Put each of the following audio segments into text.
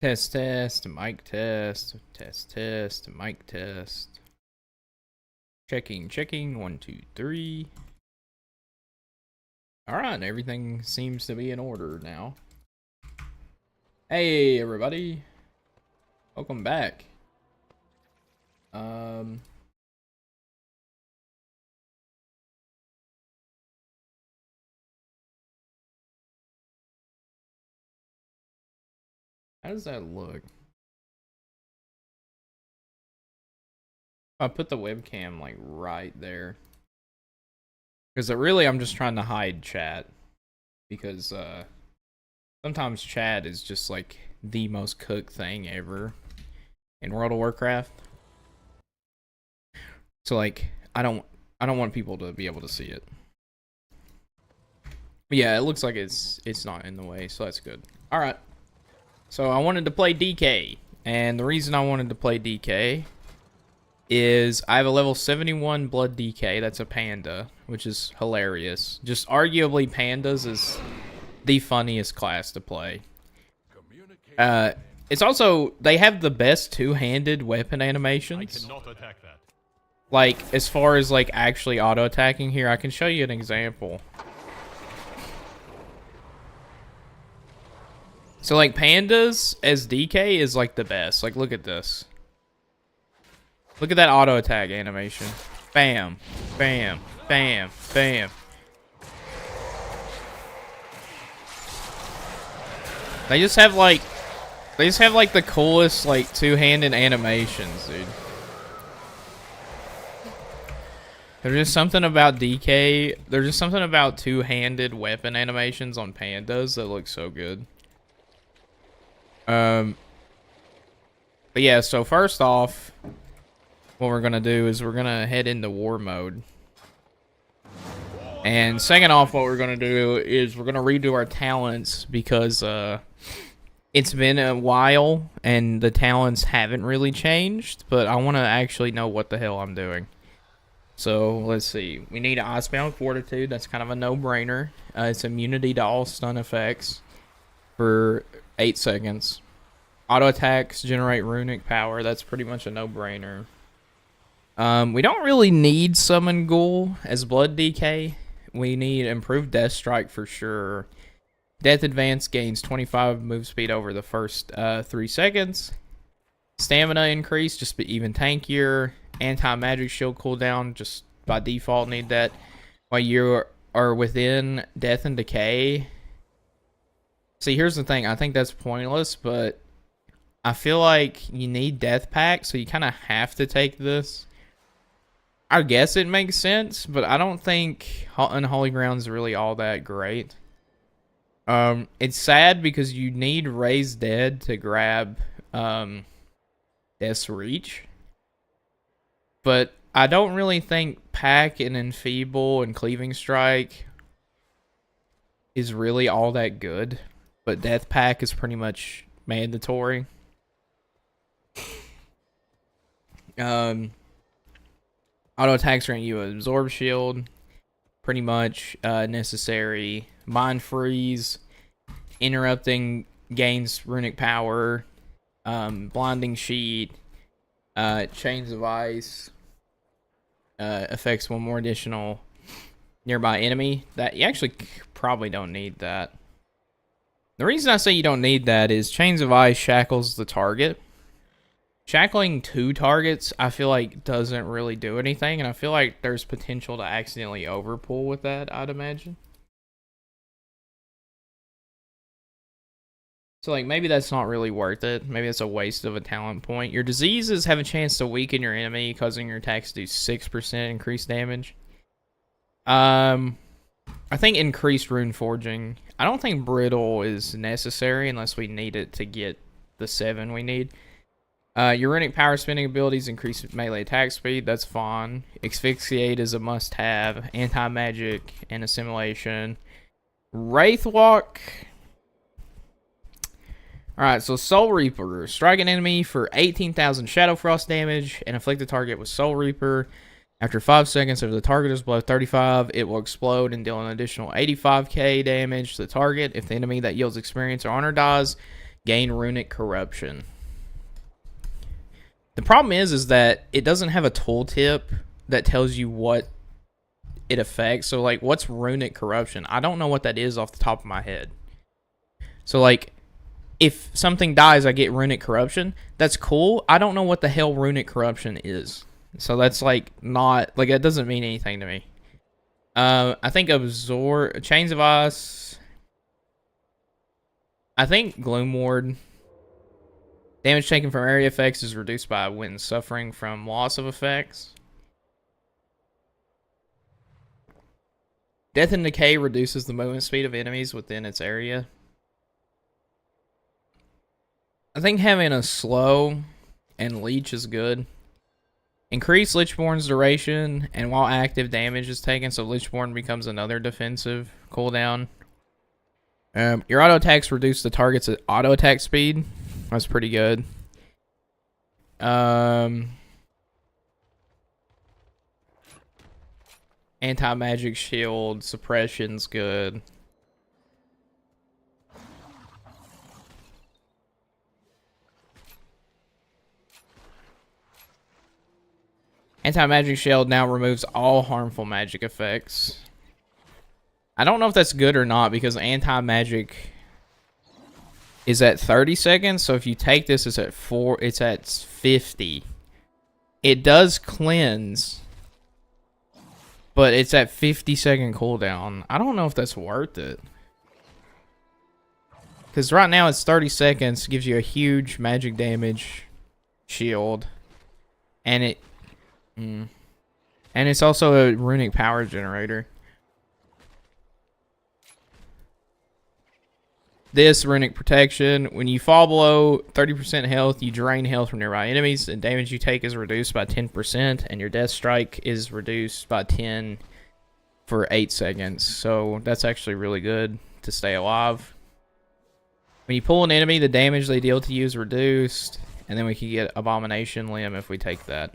Test, test, mic test, test, test, mic test. Checking, checking, 1, 2, 3. Alright, everything seems to be in order now. Hey, everybody. Welcome back. How does that look? I put the webcam, like, right there. Because really, I'm just trying to hide chat. Because, sometimes chat is just, like, the most cooked thing ever in World of Warcraft. So, like, I don't want people to be able to see it. But yeah, it looks like it's not in the way, so that's good. Alright. So I wanted to play DK. And the reason I wanted to play DK is I have a level 71 Blood DK. That's a panda, which is hilarious. Just arguably pandas is the funniest class to play. It's also, they have the best two-handed weapon animations. Like, as far as like actually auto-attacking here, I can show you an example. So like pandas as DK is like the best. Like look at this. Look at that auto attack animation. Bam, bam, bam, bam. They just have like the coolest like two-handed animations, dude. There's just something about DK. There's just something about two-handed weapon animations on pandas that look so good. But yeah, so first off, what we're gonna do is we're gonna head into war mode. And second off, what we're gonna do is we're gonna redo our talents because it's been a while and the talents haven't really changed, but I want to actually know what the hell I'm doing. So let's see. We need Icebound Fortitude. That's kind of a no-brainer. It's immunity to all stun effects for 8 seconds. Auto attacks generate runic power. That's pretty much a no-brainer. We don't really need Summon Ghoul as Blood DK. We need improved Death Strike for sure. Death Advance gains 25 move speed over the first 3 seconds. Stamina increase, just be even tankier. Anti-magic shield cooldown, just by default need that. While you are within Death and Decay. See, here's the thing. I think that's pointless, but I feel like you need Death Pack, so you kind of have to take this. I guess it makes sense, but I don't think Unholy Ground is really all that great. It's sad because you need Raise Dead to grab Death's Reach. But I don't really think Pack and Enfeeble and Cleaving Strike is really all that good. But Death Pack is pretty much mandatory. Auto attacks grant you an Absorb Shield. Pretty much necessary. Mind Freeze. Interrupting gains runic power. Blinding Sheet. Chains of Ice. Affects one more additional nearby enemy. That you actually probably don't need that. The reason I say you don't need that is Chains of Ice shackles the target. Shackling 2 targets, I feel like doesn't really do anything, and I feel like there's potential to accidentally overpull with that, I'd imagine. So, like, maybe that's not really worth it. Maybe it's a waste of a talent point. Your diseases have a chance to weaken your enemy, causing your attacks to do 6% increased damage. I think increased rune forging. I don't think brittle is necessary unless we need it to get the 7 we need. Your runic power spending abilities increase melee attack speed. That's fine. Asphyxiate is a must-have. Anti-magic and assimilation. Wraithwalk. Alright, so Soul Reaper. Strike an enemy for 18,000 Shadow Frost damage and inflict the target with Soul Reaper. After 5 seconds, if the target is below 35, it will explode and deal an additional 85k damage to the target. If the enemy that yields experience or honor dies, Gain runic corruption. The problem is that it doesn't have a tooltip that tells you what it affects. So, like, what's runic corruption? I don't know what that is off the top of my head. So, like, if something dies, I get runic corruption. That's cool. I don't know what the hell runic corruption is. So that's, like, not... Like, it doesn't mean anything to me. I think absorb... Chains of Ice... I think Gloom Ward... Damage taken from area effects is reduced by when suffering from loss of effects. Death and Decay reduces the movement speed of enemies within its area. I think having a slow and leech is good. Increase Lichborn's duration and while active damage is taken, so Lichborn becomes another defensive cooldown. Your auto attacks reduce the target's auto attack speed. That's pretty good. Anti-magic shield suppression's good. Anti-magic shield now removes all harmful magic effects. I don't know if that's good or not because anti-magic is at 30 seconds. So if you take this, it's at 50. It does cleanse, but it's at 50-second cooldown. I don't know if that's worth it. Because right now it's 30 seconds, gives you a huge magic damage shield. And it's also a runic power generator. This runic protection, when you fall below 30% health, you drain health from nearby enemies, and damage you take is reduced by 10%, and your death strike is reduced by 10 for 8 seconds. So that's actually really good to stay alive. When you pull an enemy, the damage they deal to you is reduced, and then we can get Abomination Limb if we take that.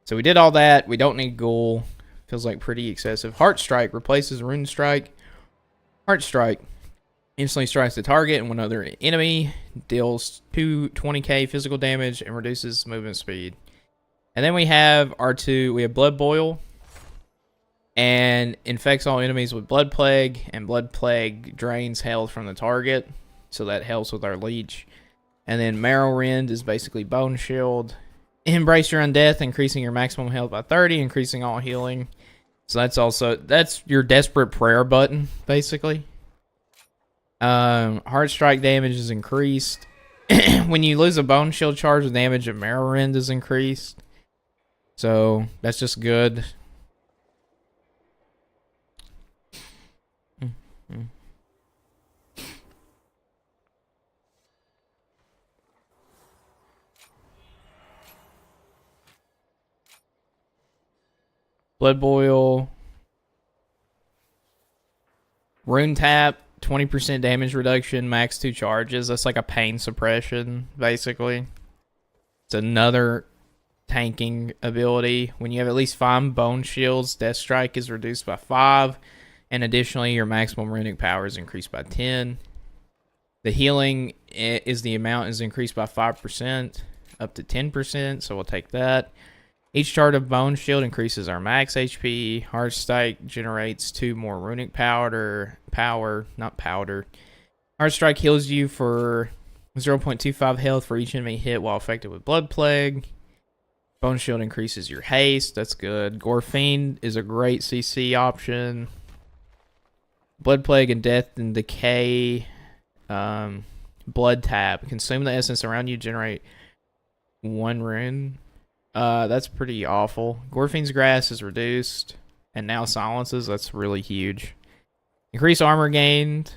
So we did all that. We don't need Ghoul. Feels like pretty excessive. Heart Strike replaces Rune Strike. Heart Strike instantly strikes the target and one other enemy, deals 20k physical damage, and reduces movement speed. And then we have R2. We have Blood Boil, and infects all enemies with Blood Plague, and Blood Plague drains health from the target, so that helps with our leech. And then Marrow Rend is basically Bone Shield. Embrace Your Undeath, increasing your maximum health by 30, increasing all healing. So that's your Desperate Prayer button, basically. Heart Strike damage is increased. When you lose a Bone Shield charge, the damage of Marrow Rend is increased. So that's just good. Blood Boil. Rune Tap, 20% damage reduction, max 2 charges. That's like a pain suppression, basically. It's another tanking ability. When you have at least 5 bone shields, Death Strike is reduced by 5. And additionally, your maximum runic power is increased by 10. The healing is the amount is increased by 5% up to 10, so we'll take that. Each chart of Bone Shield increases our max HP. Heart Strike generates 2 more runic powder. Heart Strike heals you for 0.25 health for each enemy hit while affected with Blood Plague. Bone Shield increases your haste. That's good. Gore Fiend is a great CC option. Blood Plague and Death and Decay. Blood Tap. Consume the essence around you. Generate 1 rune. That's pretty awful. Gorfine's Grass is reduced, and now silences. That's really huge. Increase armor gained.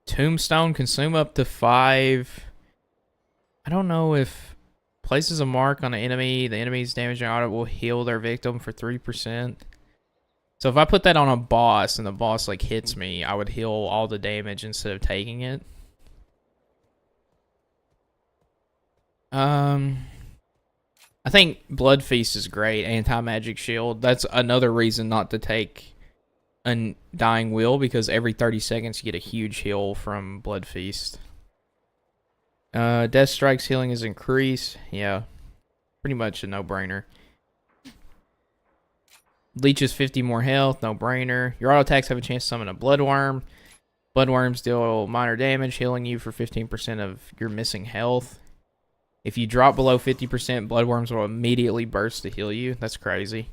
Tombstone, consume up to 5. I don't know if places a mark on an enemy. The enemy's damaging auto will heal their victim for 3%. So if I put that on a boss and the boss like hits me, I would heal all the damage instead of taking it. I think Blood Feast is great. Anti-magic shield. That's another reason not to take Undying Will because every 30 seconds you get a huge heal from Blood Feast. Death Strike's healing is increased. Yeah, pretty much a no-brainer. Leeches 50 more health, no-brainer. Your auto attacks have a chance to summon a Bloodworm. Bloodworms deal minor damage, healing you for 15% of your missing health. If you drop below 50%, Bloodworms will immediately burst to heal you. That's crazy.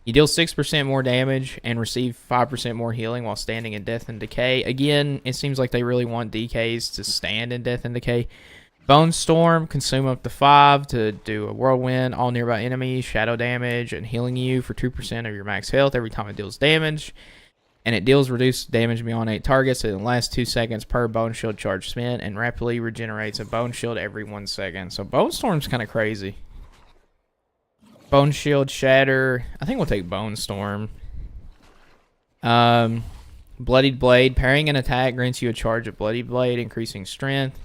You deal 6% more damage and receive 5% more healing while standing in Death and Decay. Again, it seems like they really want DKs to stand in Death and Decay. Bone Storm, consume up to 5 to do a whirlwind, all nearby enemies, shadow damage, and healing you for 2% of your max health every time it deals damage. And it deals reduced damage beyond 8 targets in the last 2 seconds per Bone Shield charge spent, and rapidly regenerates a Bone Shield every 1 second. So Bone Storm's kind of crazy. Bone Shield, Shatter. I think we'll take Bone Storm. Bloodied Blade. Parrying an attack grants you a charge of Bloodied Blade, increasing strength.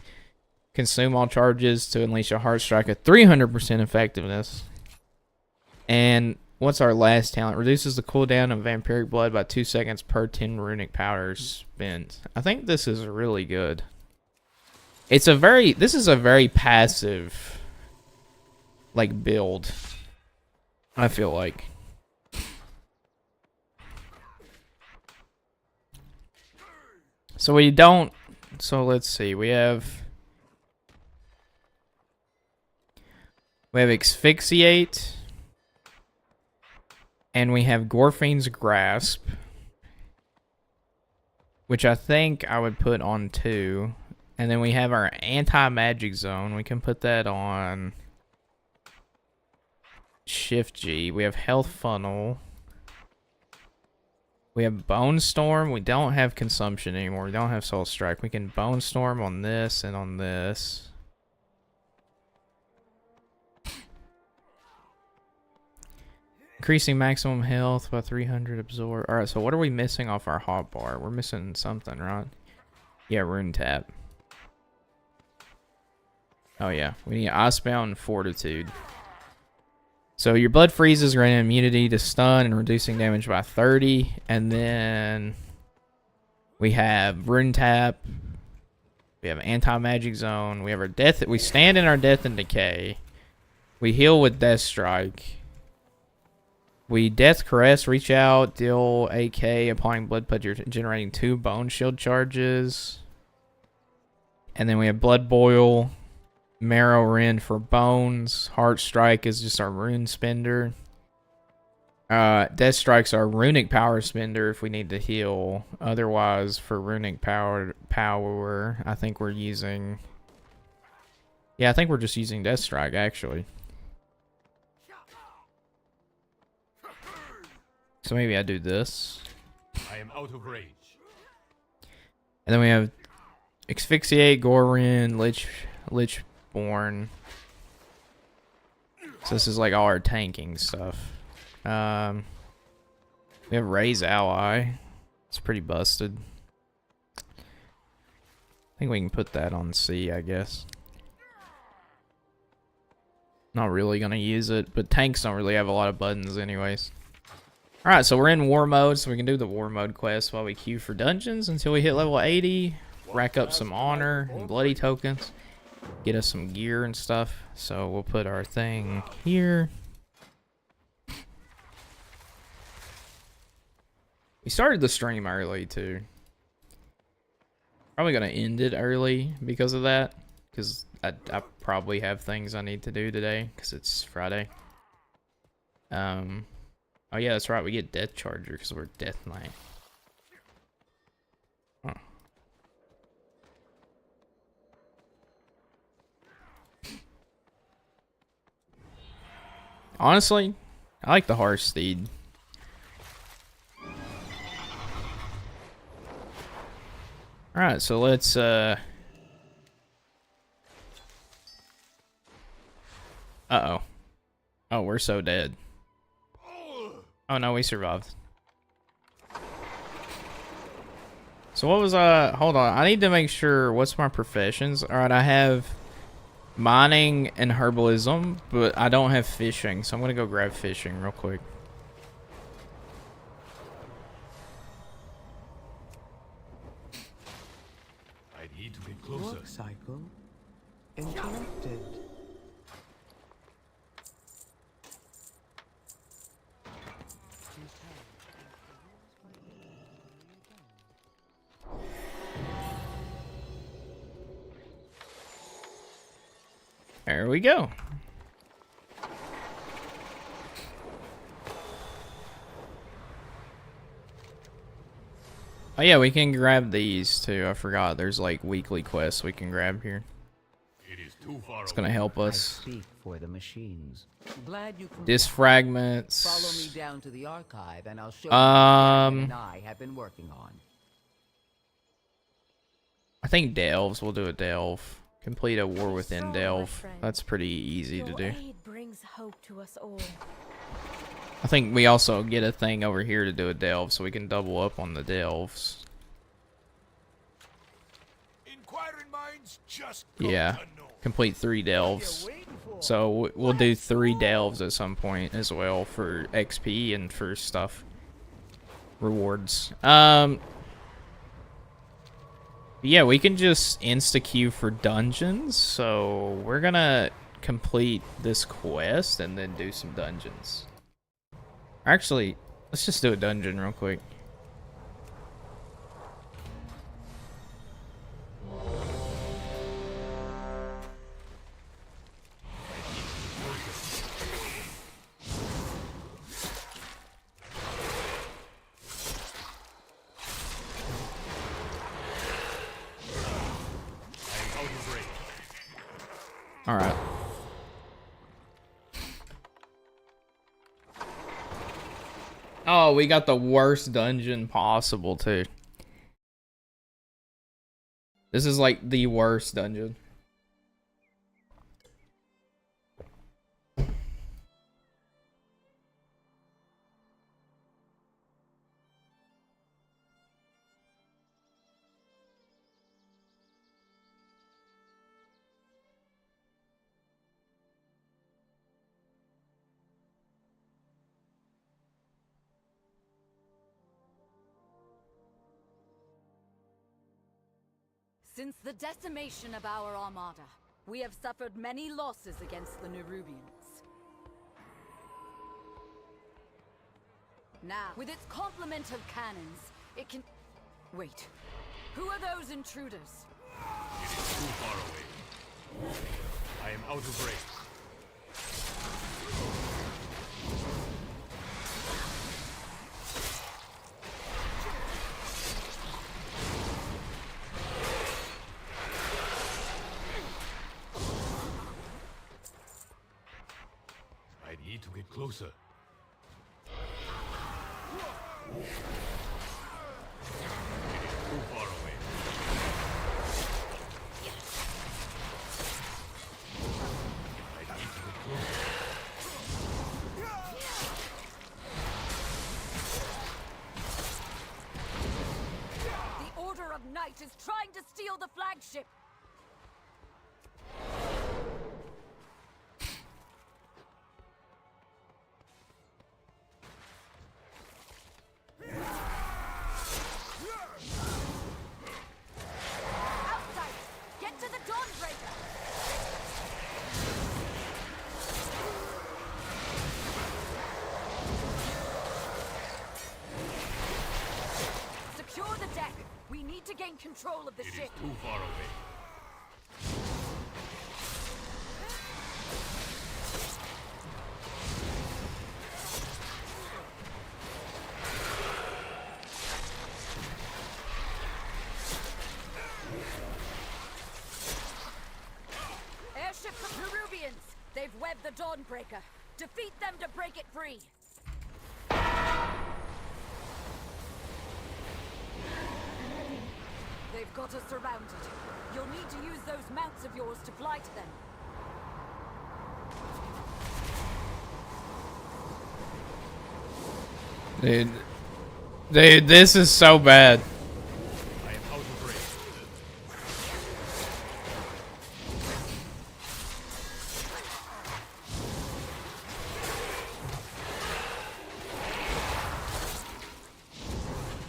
Consume all charges to unleash a Heart Strike at 300% effectiveness. And what's our last talent? Reduces the cooldown of Vampiric Blood by 2 seconds per 10 runic powers spent. I think this is really good. This is a very passive like build, I feel like. So let's see. We have Asphyxiate. And we have Gorfine's Grasp, which I think I would put on 2. And then we have our Anti-Magic Zone. We can put that on Shift G. We have Health Funnel. We have Bone Storm. We don't have Consumption anymore. We don't have Soul Strike. We can Bone Storm on this and on this. Increasing maximum health by 300 absorb. Alright, so what are we missing off our hotbar? We're missing something, right? Yeah, Rune Tap. Oh yeah, we need Icebound and Fortitude. So your Blood Freezes granting immunity to stun and reducing damage by 30. And then we have Rune Tap. We have Anti-Magic Zone. We have our Death. We stand in our Death and Decay. We heal with Death Strike. We Death Caress, reach out, deal AK, applying blood pledge, you're generating 2 Bone Shield charges. And then we have Blood Boil, Marrow Rend for bones. Heart Strike is just our rune spender. Death Strike's our runic power spender if we need to heal. Otherwise, for runic power, I think we're using... Yeah, I think we're just using Death Strike, actually. So maybe I do this. I am out of rage. And then we have Asphyxiate, Gorin, Lichborn. So this is like all our tanking stuff. We have Raise Ally. It's pretty busted. I think we can put that on C, I guess. Not really gonna use it, but tanks don't really have a lot of buttons anyways. Alright, so we're in war mode, so we can do the war mode quest while we queue for dungeons until we hit level 80. Rack up some honor and bloody tokens. Get us some gear and stuff. So we'll put our thing here. We started the stream early too. Probably gonna end it early because of that. Because I probably have things I need to do today because it's Friday. Oh yeah, that's right. We get Death Charger because we're Death Knight. Huh. Honestly, I like the Horse Steed. Alright, so let's uh-oh. Oh, we're so dead. Oh no, we survived. So what was hold on, I need to make sure what's my professions. Alright, I have mining and herbalism, but I don't have fishing, so I'm gonna go grab fishing real quick. There we go. Oh yeah, we can grab these too. I forgot. There's like weekly quests we can grab here. It is too far It's gonna help I us. speak for the machines. Glad you can Disc follow fragments. me down to the archive and I'll show you what Aaron and I have been working on. I think delves. We'll do a delve. Complete a war within So, my delve. friend, That's pretty easy to Your do. aid brings hope to us all. I think we also get a thing over here to do a delve, so we can double up on the delves. Inquiring minds just Yeah. got to know. Complete 3 delves. So we'll do 3 delves at some point as well for XP and for stuff. Rewards. Yeah, we can just insta-queue for dungeons, so we're gonna complete this quest and then do some dungeons. Actually, let's just do a dungeon real quick. I am out of range. Alright. Oh, we got the worst dungeon possible, too. This is like the worst dungeon. Since the decimation of our armada, we have suffered many losses against the Nerubians. Now, with its complement of cannons, it can... Wait. Who are those intruders? It is too far away. I am out of range. I need to get closer. It is too far away. I need to get closer. The Order of Night is trying to steal the flagship! Outsiders, get to the Dawnbreaker! Secure the deck. We need to gain control of the It is ship. too far away. Airships of Peruvians! They've webbed the Dawnbreaker. Defeat them to break it free! They've got us surrounded. You'll need to use those mounts of yours to fly to them. Dude, this is so bad. I am out of range.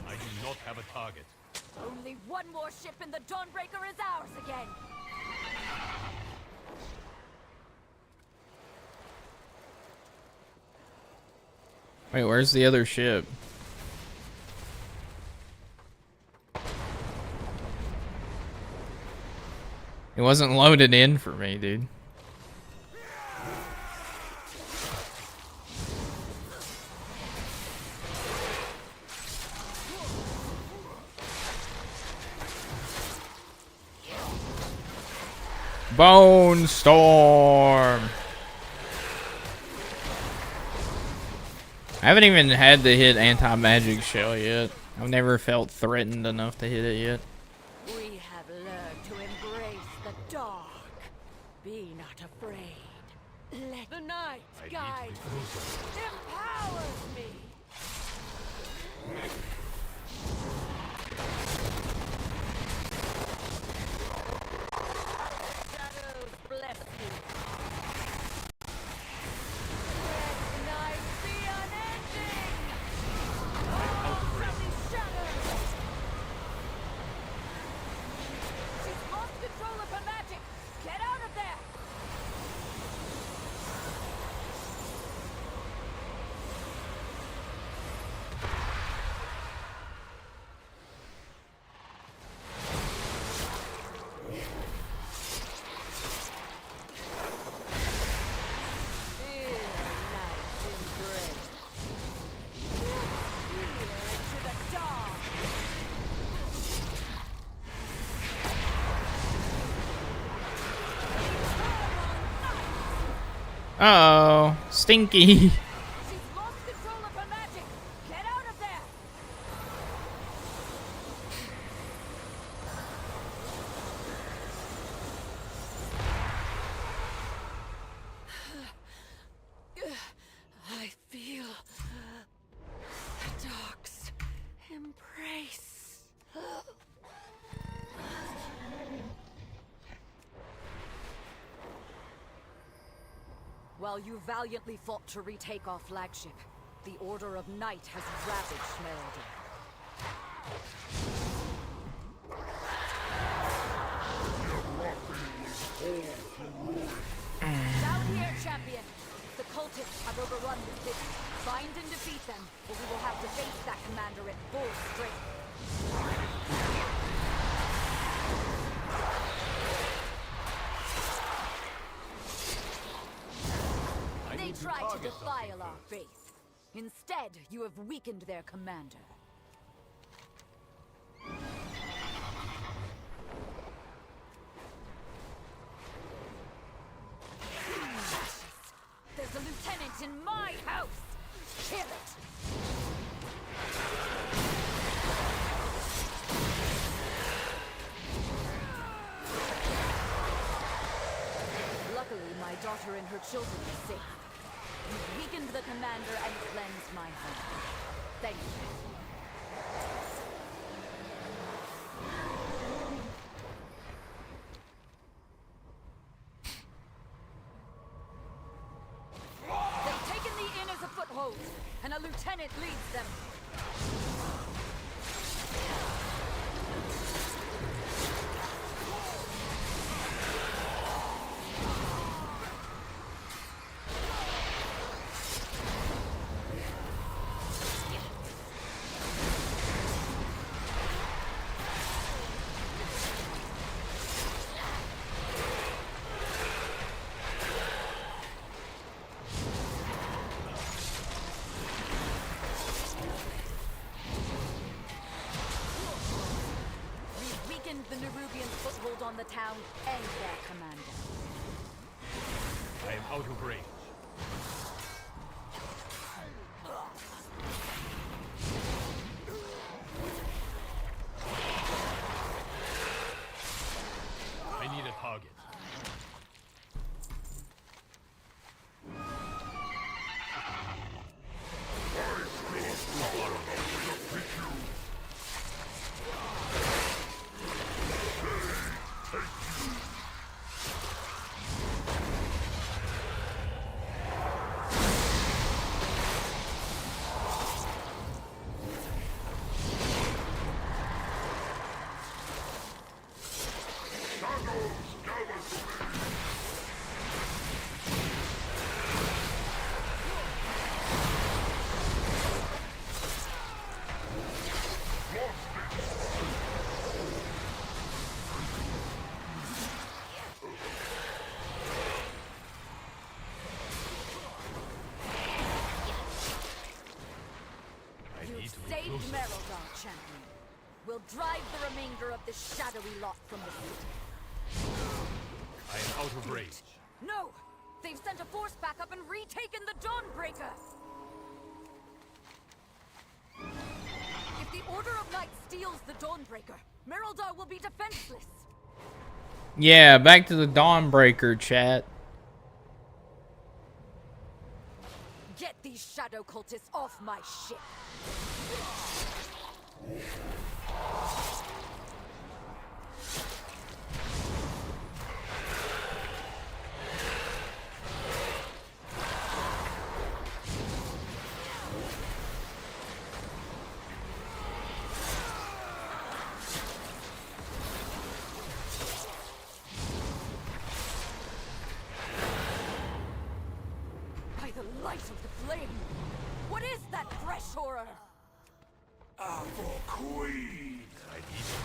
I do not have a target. Only one more ship and the Dawnbreaker is ours again! Wait, where's the other ship? It wasn't loaded in for me, dude. Bone Storm. I haven't even had to hit anti-magic shell yet. I've never felt threatened enough to hit it yet. We have learned to embrace the dark. Be not afraid. Let the night guide me. Empowers me. Shadows bless you. Let the night be unending. Oh, from these shadows. She's lost control of her magic. Get out of there. Feel night's embrace. Peer into the dark. Uh-oh. Stinky. She's lost control of her magic. Get out of there. I feel the dark's embrace. While you valiantly fought to retake our flagship, the Order of Night has ravaged Smeralda. Down here, champion! The cultists have overrun this city. Find and defeat them, or we will have to face that commander at full strength. They tried to defile our faith. Instead, you have weakened their commander. There's a lieutenant in my house! Kill it! Luckily, my daughter and her children are safe. You've weakened the commander and cleansed my home. Thank you. They've taken the inn as a foothold, and a lieutenant leads them. We've weakened the Nerubian foothold on the town and their commander. I am out of range. I need a target. Saved Merildar, champion. We'll drive the remainder of this shadowy lot from the city. I am out of range. No! They've sent a force back up and retaken the Dawnbreaker! If the Order of Knights steals the Dawnbreaker, Merildar will be defenseless. Yeah, back to the Dawnbreaker, chat. Get these shadow cultists off my ship. By the light of the flame! What is that fresh horror? For Queen! I need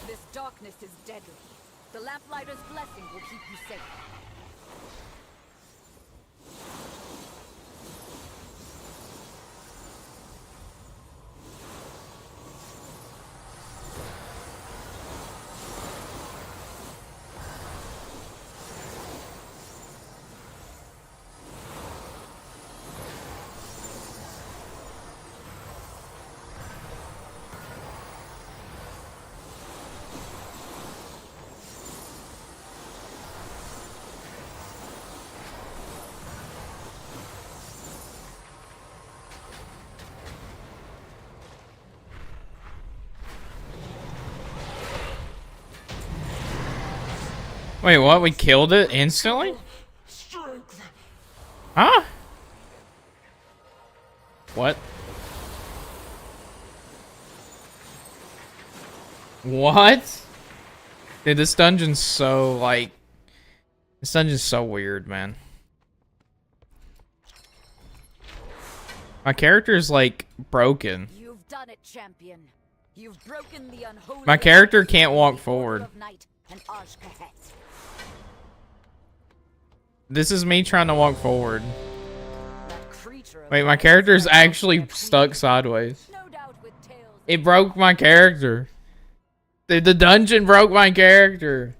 This darkness is deadly. The Lamplighter's blessing will keep you safe. Wait, what? We killed it instantly? Huh? What? What? Dude, this dungeon's so, like... This dungeon's so weird, man. My character's, like, broken. You've done it, champion. You've broken the unholy. My character can't walk Order forward. of Night and Azj-Kahet. This is me trying to walk forward. That creature of Wait, my light character's has lost actually their stuck queen. sideways. No doubt with tales of It broke my character. The dungeon broke my character.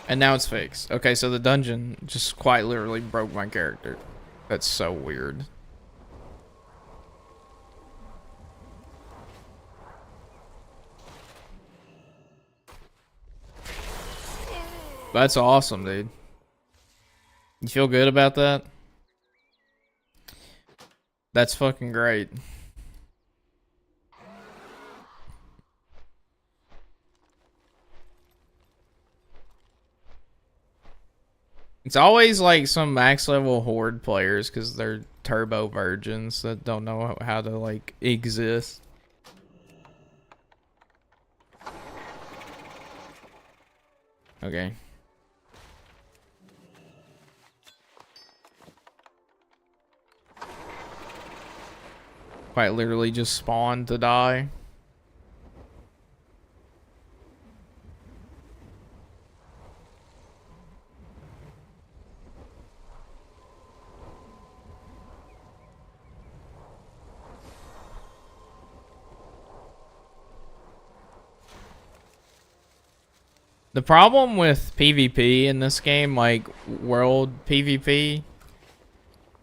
And now it's fixed. Okay, so the dungeon just quite literally broke my character. That's so weird. That's awesome, dude. You feel good about that? That's fucking great. It's always like some max level horde players because they're turbo virgins that don't know how to like exist. Okay. Quite literally just spawned to die. The problem with PvP in this game, like world PvP,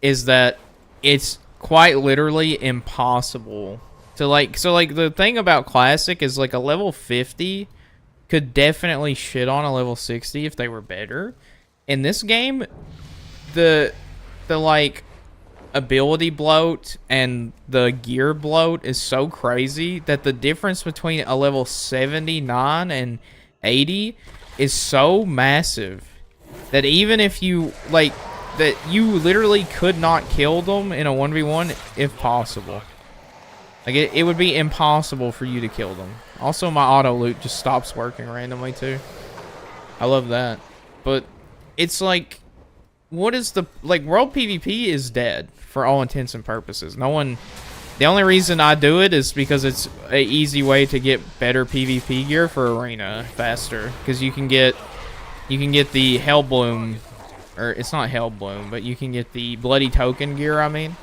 is that it's quite literally impossible to like. So like the thing about Classic is like a level 50 could definitely shit on a level 60 if they were better. In this game, the like ability bloat and the gear bloat is so crazy that the difference between a level 79 and 80 is so massive that even if you like that, you literally could not kill them in a 1v1 if possible. Like it would be impossible for you to kill them. Also, my auto loot just stops working randomly too. I love that. But it's like, what is the like world PvP is dead for all intents and purposes. No one. The only reason I do it is because it's an easy way to get better PvP gear for arena faster. Because you can get the Hellbloom, or it's not Hellbloom, but you can get the Bloody Token gear. I mean,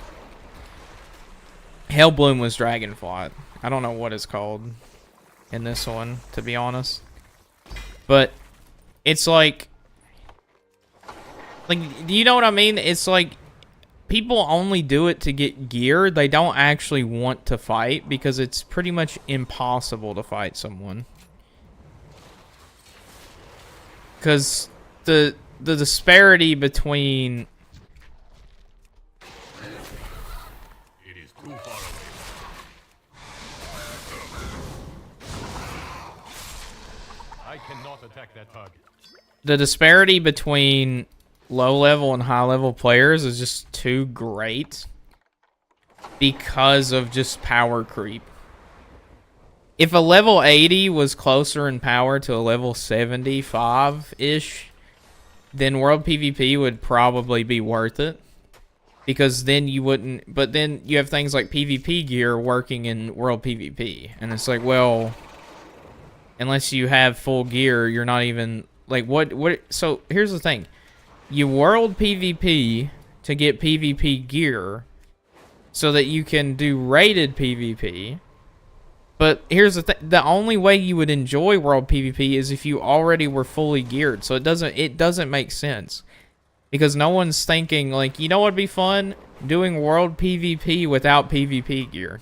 Hellbloom was Dragonflight. I don't know what it's called in this one, to be honest. But it's like, do you know what I mean? It's like, people only do it to get gear. They don't actually want to fight because it's pretty much impossible to fight someone. Because the disparity between... It is too far away. I cannot attack that target. The disparity between low level and high level players is just too great because of just power creep. If a level 80 was closer in power to a level 75-ish, then world PvP would probably be worth it. Because then you wouldn't... But then you have things like PvP gear working in world PvP. And it's like, well, unless you have full gear, you're not even... Like, what... So, here's the thing. You world PvP to get PvP gear so that you can do rated PvP. But here's the thing. The only way you would enjoy world PvP is if you already were fully geared. So it doesn't make sense. Because no one's thinking, like, you know what would be fun? Doing world PvP without PvP gear.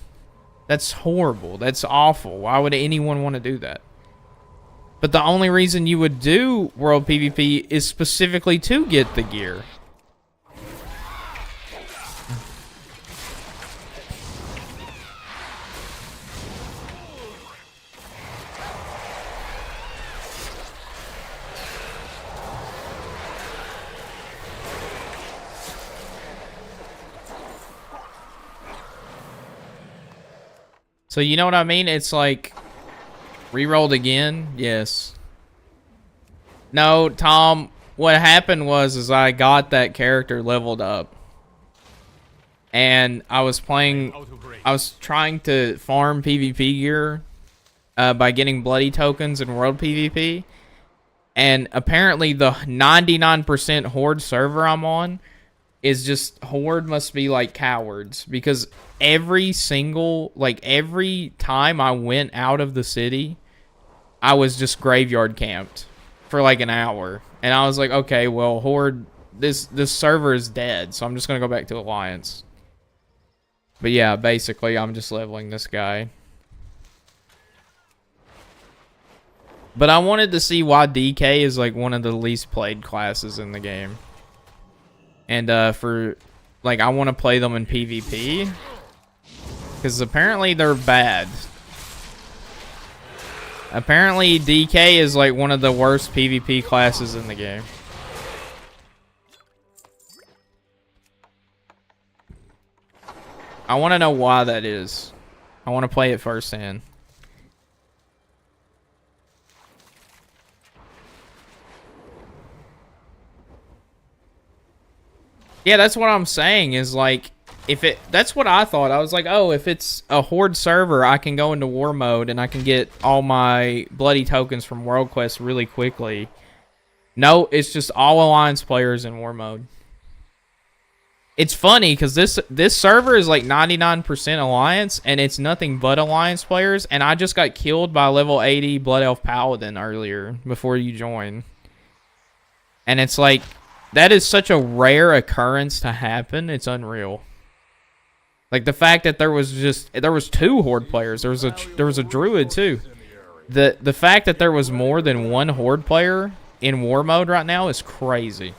That's horrible. That's awful. Why would anyone want to do that? But the only reason you would do world PvP is specifically to get the gear. So you know what I mean? It's like... Rerolled again? Yes. No, Tom, what happened was I got that character leveled up. And I was playing... I was trying to farm PvP gear by getting bloody tokens in world PvP. And apparently the 99% Horde server I'm on is just... Horde must be like cowards. Because every single... Like, every time I went out of the city... I was just graveyard camped for like an hour. And I was like, okay, well, Horde, this server is dead, so I'm just going to go back to Alliance. But yeah, basically, I'm just leveling this guy. But I wanted to see why DK is like one of the least played classes in the game. And for, like, I want to play them in PvP. Because apparently they're bad. Apparently, DK is like one of the worst PvP classes in the game. I want to know why that is. I want to play it firsthand. Yeah, that's what I'm saying is like... That's what I thought. I was like, oh, if it's a Horde server, I can go into war mode and I can get all my bloody tokens from World Quest really quickly. No, it's just all Alliance players in war mode. It's funny because this server is like 99% Alliance, and it's nothing but Alliance players. And I just got killed by a level 80 Blood Elf Paladin earlier before you joined. And it's like, that is such a rare occurrence to happen. It's unreal. Like the fact that there was 2 Horde players. There was a Druid too. The fact that there was more than one Horde player in war mode right now is crazy.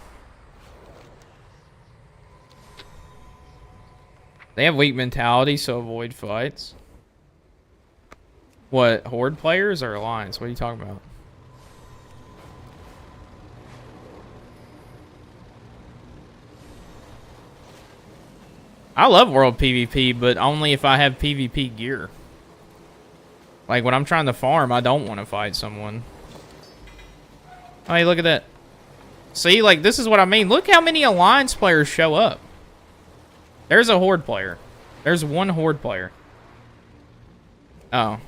They have weak mentality, so avoid fights. What, Horde players or Alliance? What are you talking about? I love World PvP, but only if I have PvP gear. Like, when I'm trying to farm, I don't want to fight someone. Oh, hey, look at that. See, like, this is what I mean. Look how many Alliance players show up. There's a Horde player. There's one Horde player. Oh.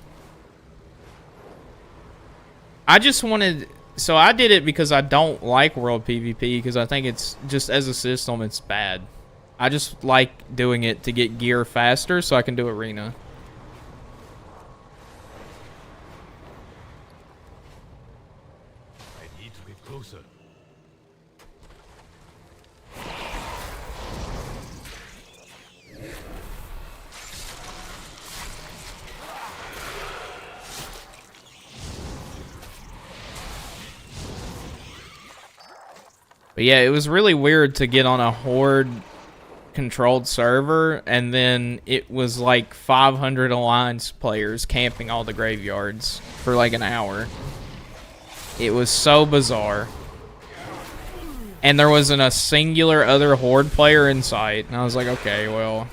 I just wanted... So I did it because I don't like World PvP, because I think it's just, as a system, it's bad. I just like doing it to get gear faster so I can do Arena. I need to be closer. But yeah, it was really weird to get on a Horde controlled server, and then it was like 500 Alliance players camping all the graveyards for like an hour. It was so bizarre. And there wasn't a singular other Horde player in sight. And I was like, okay, well.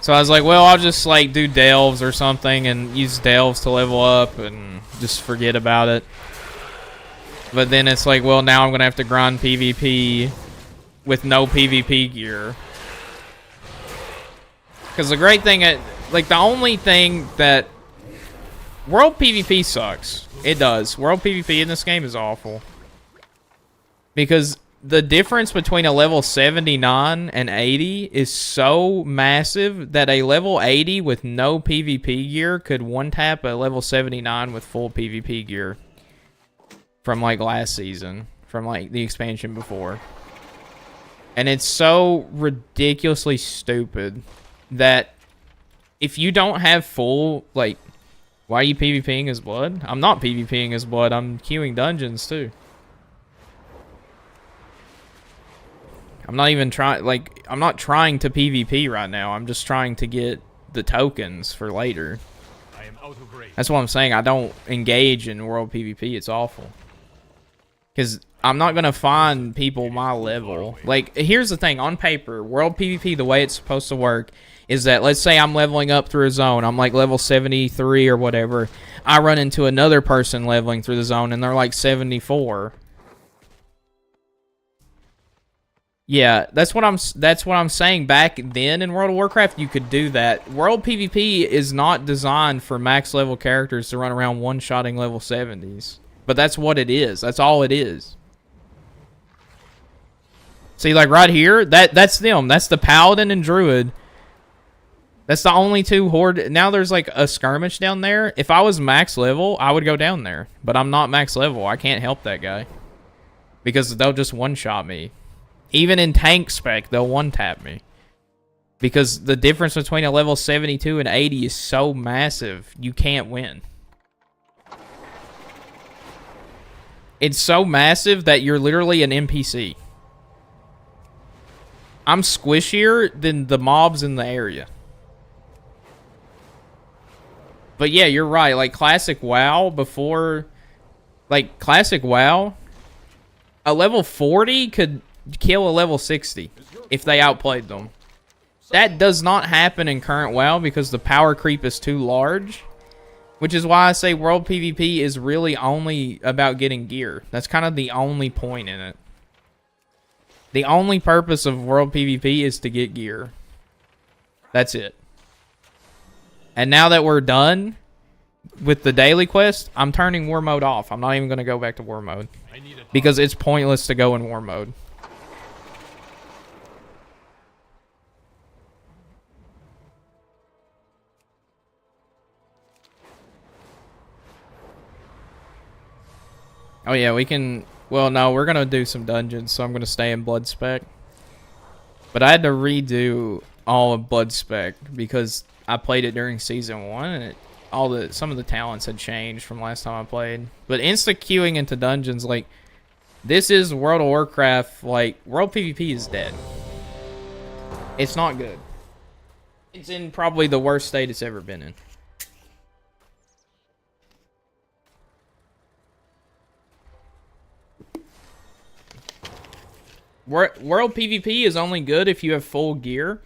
So I was like, well, I'll just like do delves or something and use delves to level up and just forget about it. But then it's like, well, now I'm going to have to grind PvP with no PvP gear. Because the great thing, like the only thing that... World PvP sucks. It does. World PvP in this game is awful. Because the difference between a level 79 and 80 is so massive that a level 80 with no PvP gear could one-tap a level 79 with full PvP gear. From like last season, from like the expansion before. And it's so ridiculously stupid that if you don't have full, like, why are you PvPing as blood? I'm not PvPing as blood, I'm queuing dungeons too. I'm not even trying, like, I'm not trying to PvP right now, I'm just trying to get the tokens for later. I am out of range. That's what I'm saying, I don't engage in World PvP, it's awful. Because I'm not going to find people my level. Like, here's the thing. On paper, World PvP, the way it's supposed to work is that, let's say I'm leveling up through a zone. I'm like level 73 or whatever. I run into another person leveling through the zone, and they're like 74. Yeah, that's what I'm saying. Back then in World of Warcraft, you could do that. World PvP is not designed for max level characters to run around one-shotting level 70s. But that's what it is. That's all it is. See, like right here, that's them. That's the Paladin and Druid. That's the only 2 Horde. Now there's like a skirmish down there. If I was max level, I would go down there. But I'm not max level. I can't help that guy. Because they'll just one-shot me. Even in tank spec, they'll one-tap me. Because the difference between a level 72 and 80 is so massive, you can't win. It's so massive that you're literally an NPC. I'm squishier than the mobs in the area. But yeah, you're right. Like Classic WoW before... Like Classic WoW, a level 40 could kill a level 60 if they outplayed them. That does not happen in current WoW because the power creep is too large. Which is why I say World PvP is really only about getting gear. That's kind of the only point in it. The only purpose of World PvP is to get gear. That's it. And now that we're done, with the daily quest, I'm turning war mode off. I'm not even going to go back to war mode. I need a Because it's pointless to go in war mode. Oh yeah, we can... Well, no, we're going to do some dungeons, so I'm going to stay in Blood Spec. But I had to redo all of Blood Spec because I played it during Season 1, and some of the talents had changed from last time I played. But insta-queuing into dungeons, like... This is World of Warcraft, like, World PvP is dead. It's not good. It's in probably the worst state it's ever been in. World PvP is only good if you have full gear,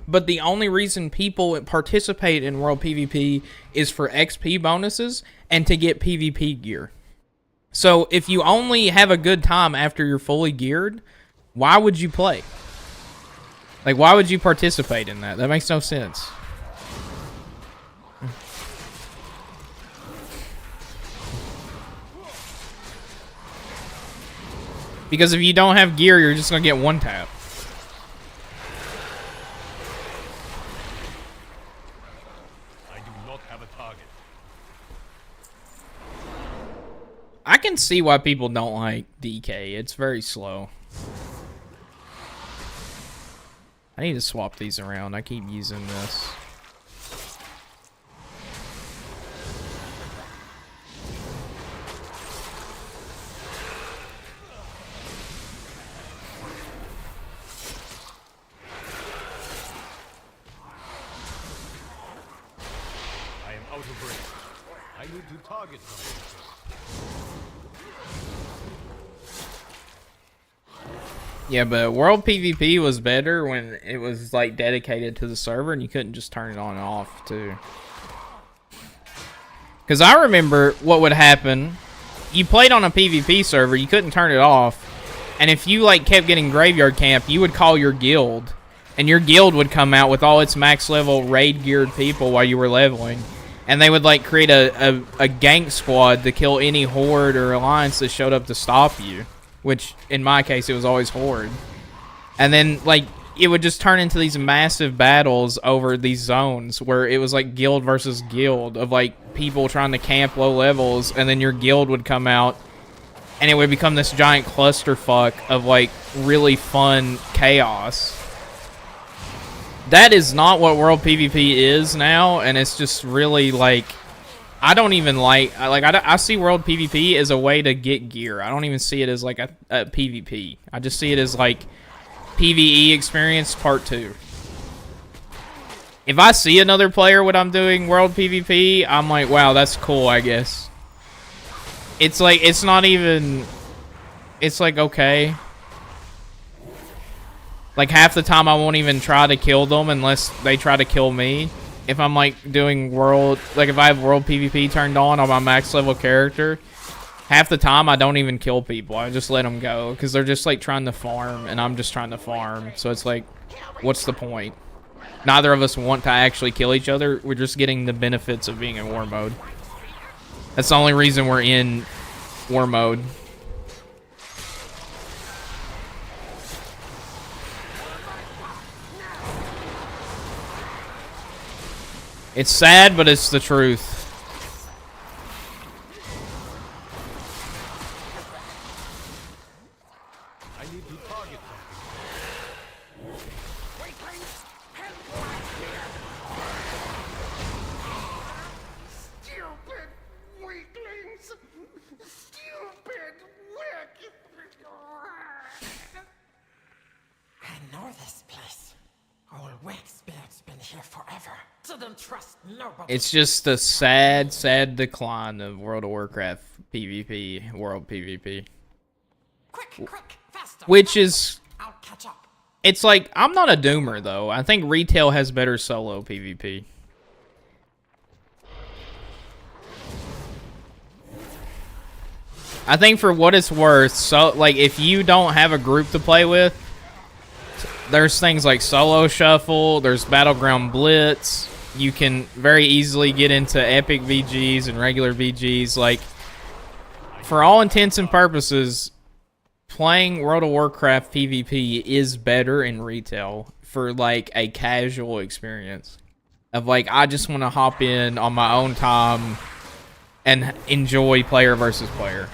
but the only reason people participate in World PvP is for XP bonuses and to get PvP gear. So if you only have a good time after you're fully geared, why would you play? Like, why would you participate in that? That makes no sense. Because if you don't have gear, you're just going to get one tap. I do not have a target. I can see why people don't like DK. It's very slow. I need to swap these around. I keep using this. I am out of range. I need to target something. Yeah, but World PvP was better when it was like dedicated to the server and you couldn't just turn it on and off too. Because I remember what would happen. You played on a PvP server, you couldn't turn it off. And if you like kept getting graveyard camp, you would call your guild. And your guild would come out with all its max level raid geared people while you were leveling. And they would like create a gank squad to kill any horde or alliance that showed up to stop you. Which, in my case, it was always Horde. And then, like, it would just turn into these massive battles over these zones where it was, like, guild versus guild of, like, people trying to camp low levels, and then your guild would come out, and it would become this giant clusterfuck of, like, really fun chaos. That is not what World PvP is now, and it's just really, like... I don't even I see World PvP as a way to get gear. I don't even see it as like a PvP. I just see it as like PvE experience part 2. If I see another player when I'm doing World PvP, I'm like, wow, that's cool, I guess. It's like, it's not even, it's like, okay. Like half the time I won't even try to kill them unless they try to kill me. If I'm like doing world, like if I have World PvP turned on my max level character, half the time I don't even kill people. I just let them go because they're just like trying to farm and I'm just trying to farm. So it's like, what's the point? Neither of us want to actually kill each other. We're just getting the benefits of being in war mode. That's the only reason we're in war mode. It's sad, but it's the truth. I need to target something. Stupid weaklings! Stupid wicked! I know this place. Old Wakebeard's been here forever. So don't trust nobody. It's just a sad, sad decline of World of Warcraft PvP, World PvP. Quick, faster. Which is, I'll catch up. it's like, I'm not a doomer though. I think retail has better solo PvP. I think for what it's worth, so like if you don't have a group to play with, there's things like Solo Shuffle, there's Battleground Blitz, you can very easily get into epic VGs and regular VGs. Like, for all intents and purposes, playing World of Warcraft PvP is better in retail for like a casual experience. Of like, I just want to hop in on my own time and enjoy player versus player.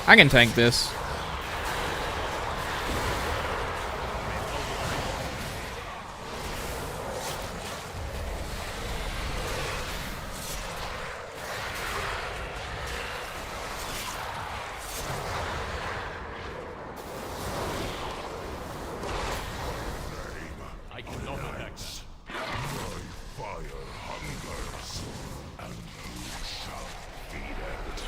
I can tank this. I cannot attack. Fire hungers, and you shall feed it.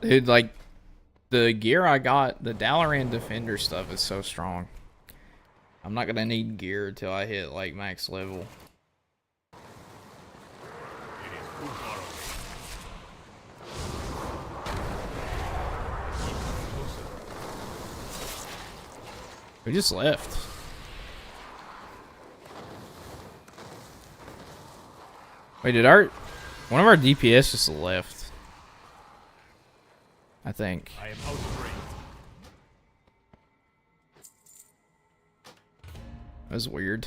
Dude, like, the gear I got, the Dalaran Defender stuff is so strong. I'm not gonna need gear until I hit, like, max level. We just left. Wait, did one of our DPS just left? I think. I am out of range. That was weird.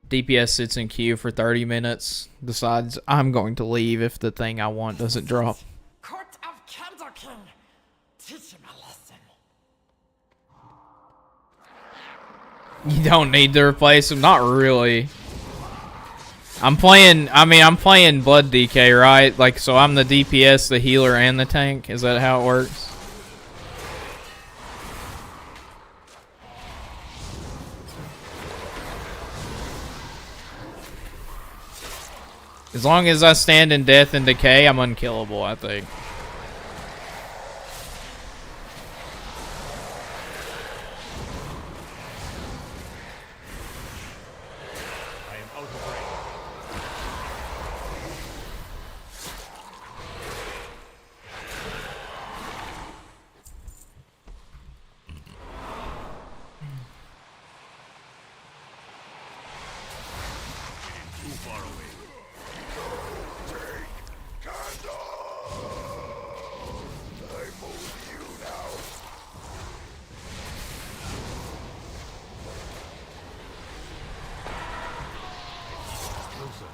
DPS sits in queue for 30 minutes, decides I'm going to leave if the thing I want doesn't drop. Court of Candlekin. Teach him a lesson. You don't need to replace him, not really. I'm playing Blood DK, right? Like, so I'm the DPS, the healer, and the tank? Is that how it works? As long as I stand in death and decay, I'm unkillable, I think. I am out of range. Too far away. I move you now. Closer.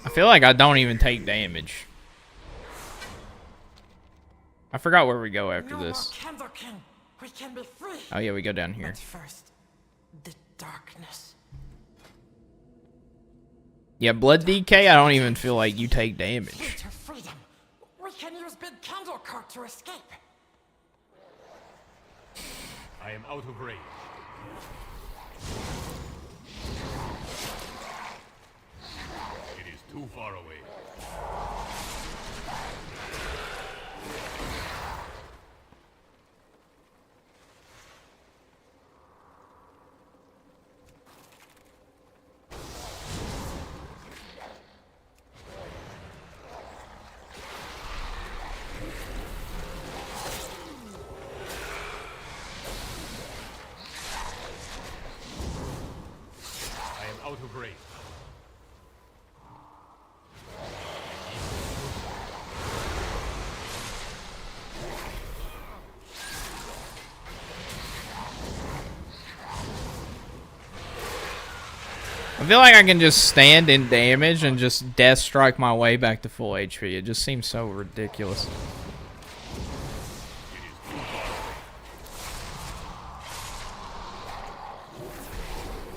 I feel like I don't even take damage. I forgot where we go after No this. more Candlekin. We can be free. Oh yeah, we go down here. But first, the darkness. Yeah, Blood DK, I don't even feel like you take damage. Future freedom. We can use Big Candle Court to escape. I am out of range. It is too far away. I feel like I can just stand in damage and just death strike my way back to full HP. It just seems so ridiculous.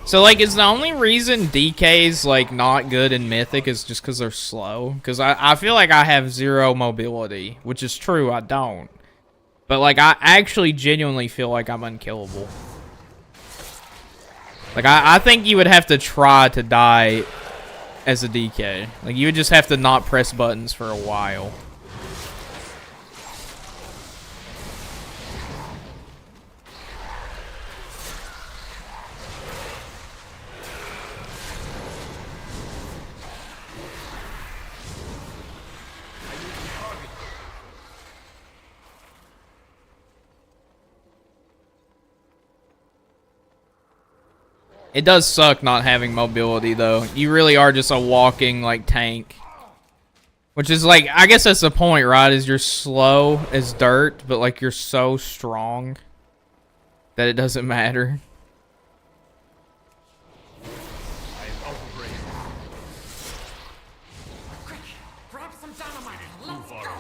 So, like, is the only reason DK's, like, not good in Mythic is just because they're slow? Because I feel like I have 0 mobility, which is true, I don't. But, like, I actually genuinely feel like I'm unkillable. Like, I think you would have to try to die as a DK. Like, you would just have to not press buttons for a while. It does suck not having mobility, though. You really are just a walking, like, tank. Which is, like, I guess that's the point, right? Is you're slow as dirt, but, like, you're so strong that it doesn't matter. I am out of range. Quick, grab some dynamite. Too Let's far go. away.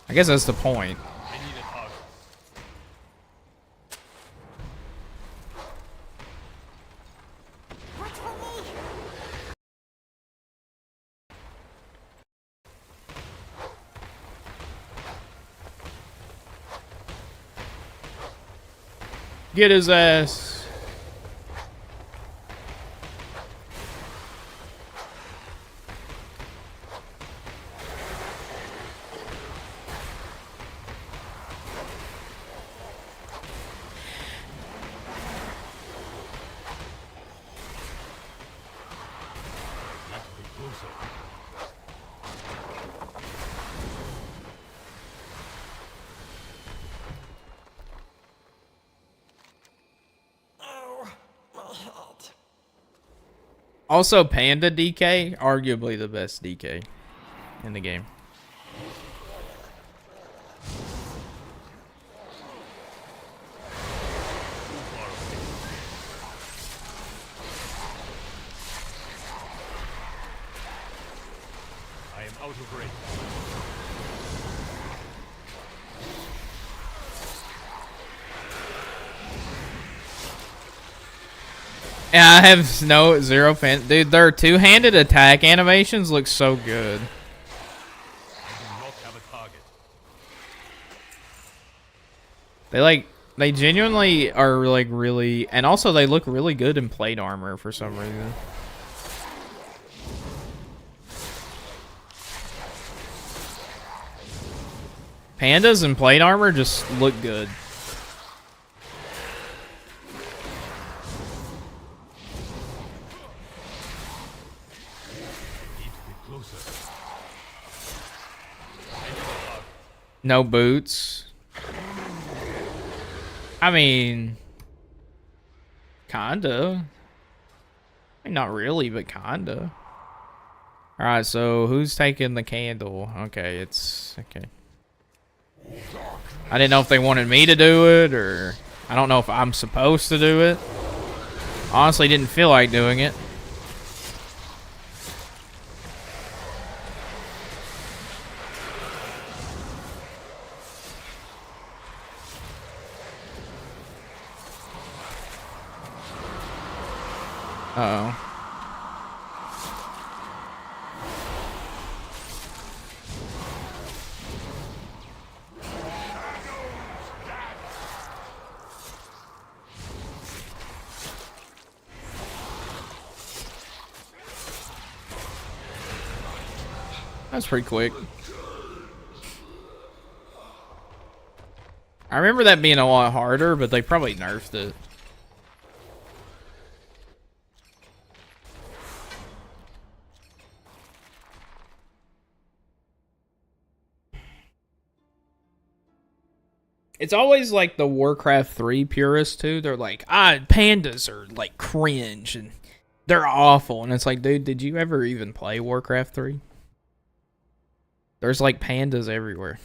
I guess that's the point. I need a target. Wait for me. Get his ass. Oh, my head. Also, Panda DK, arguably the best DK in the game. I am out of range. Yeah, I have no 0 fan. Dude, their two-handed attack animations look so good. I do not have a target. They genuinely are like really, and also they look really good in plate armor for some reason. Pandas in plate armor just look good. Need to get closer. No boots. I mean, kinda. I mean, not really, but kinda. Alright, so who's taking the candle? Okay, it's... okay. I didn't know if they wanted me to do it, or... I don't know if I'm supposed to do it. Honestly, didn't feel like doing it. Uh-oh. That's pretty quick. I remember that being a lot harder, but they probably nerfed it. It's always like the Warcraft 3 purists too. They're like, pandas are like cringe and they're awful. And it's like, dude, did you ever even play Warcraft 3? There's like pandas everywhere.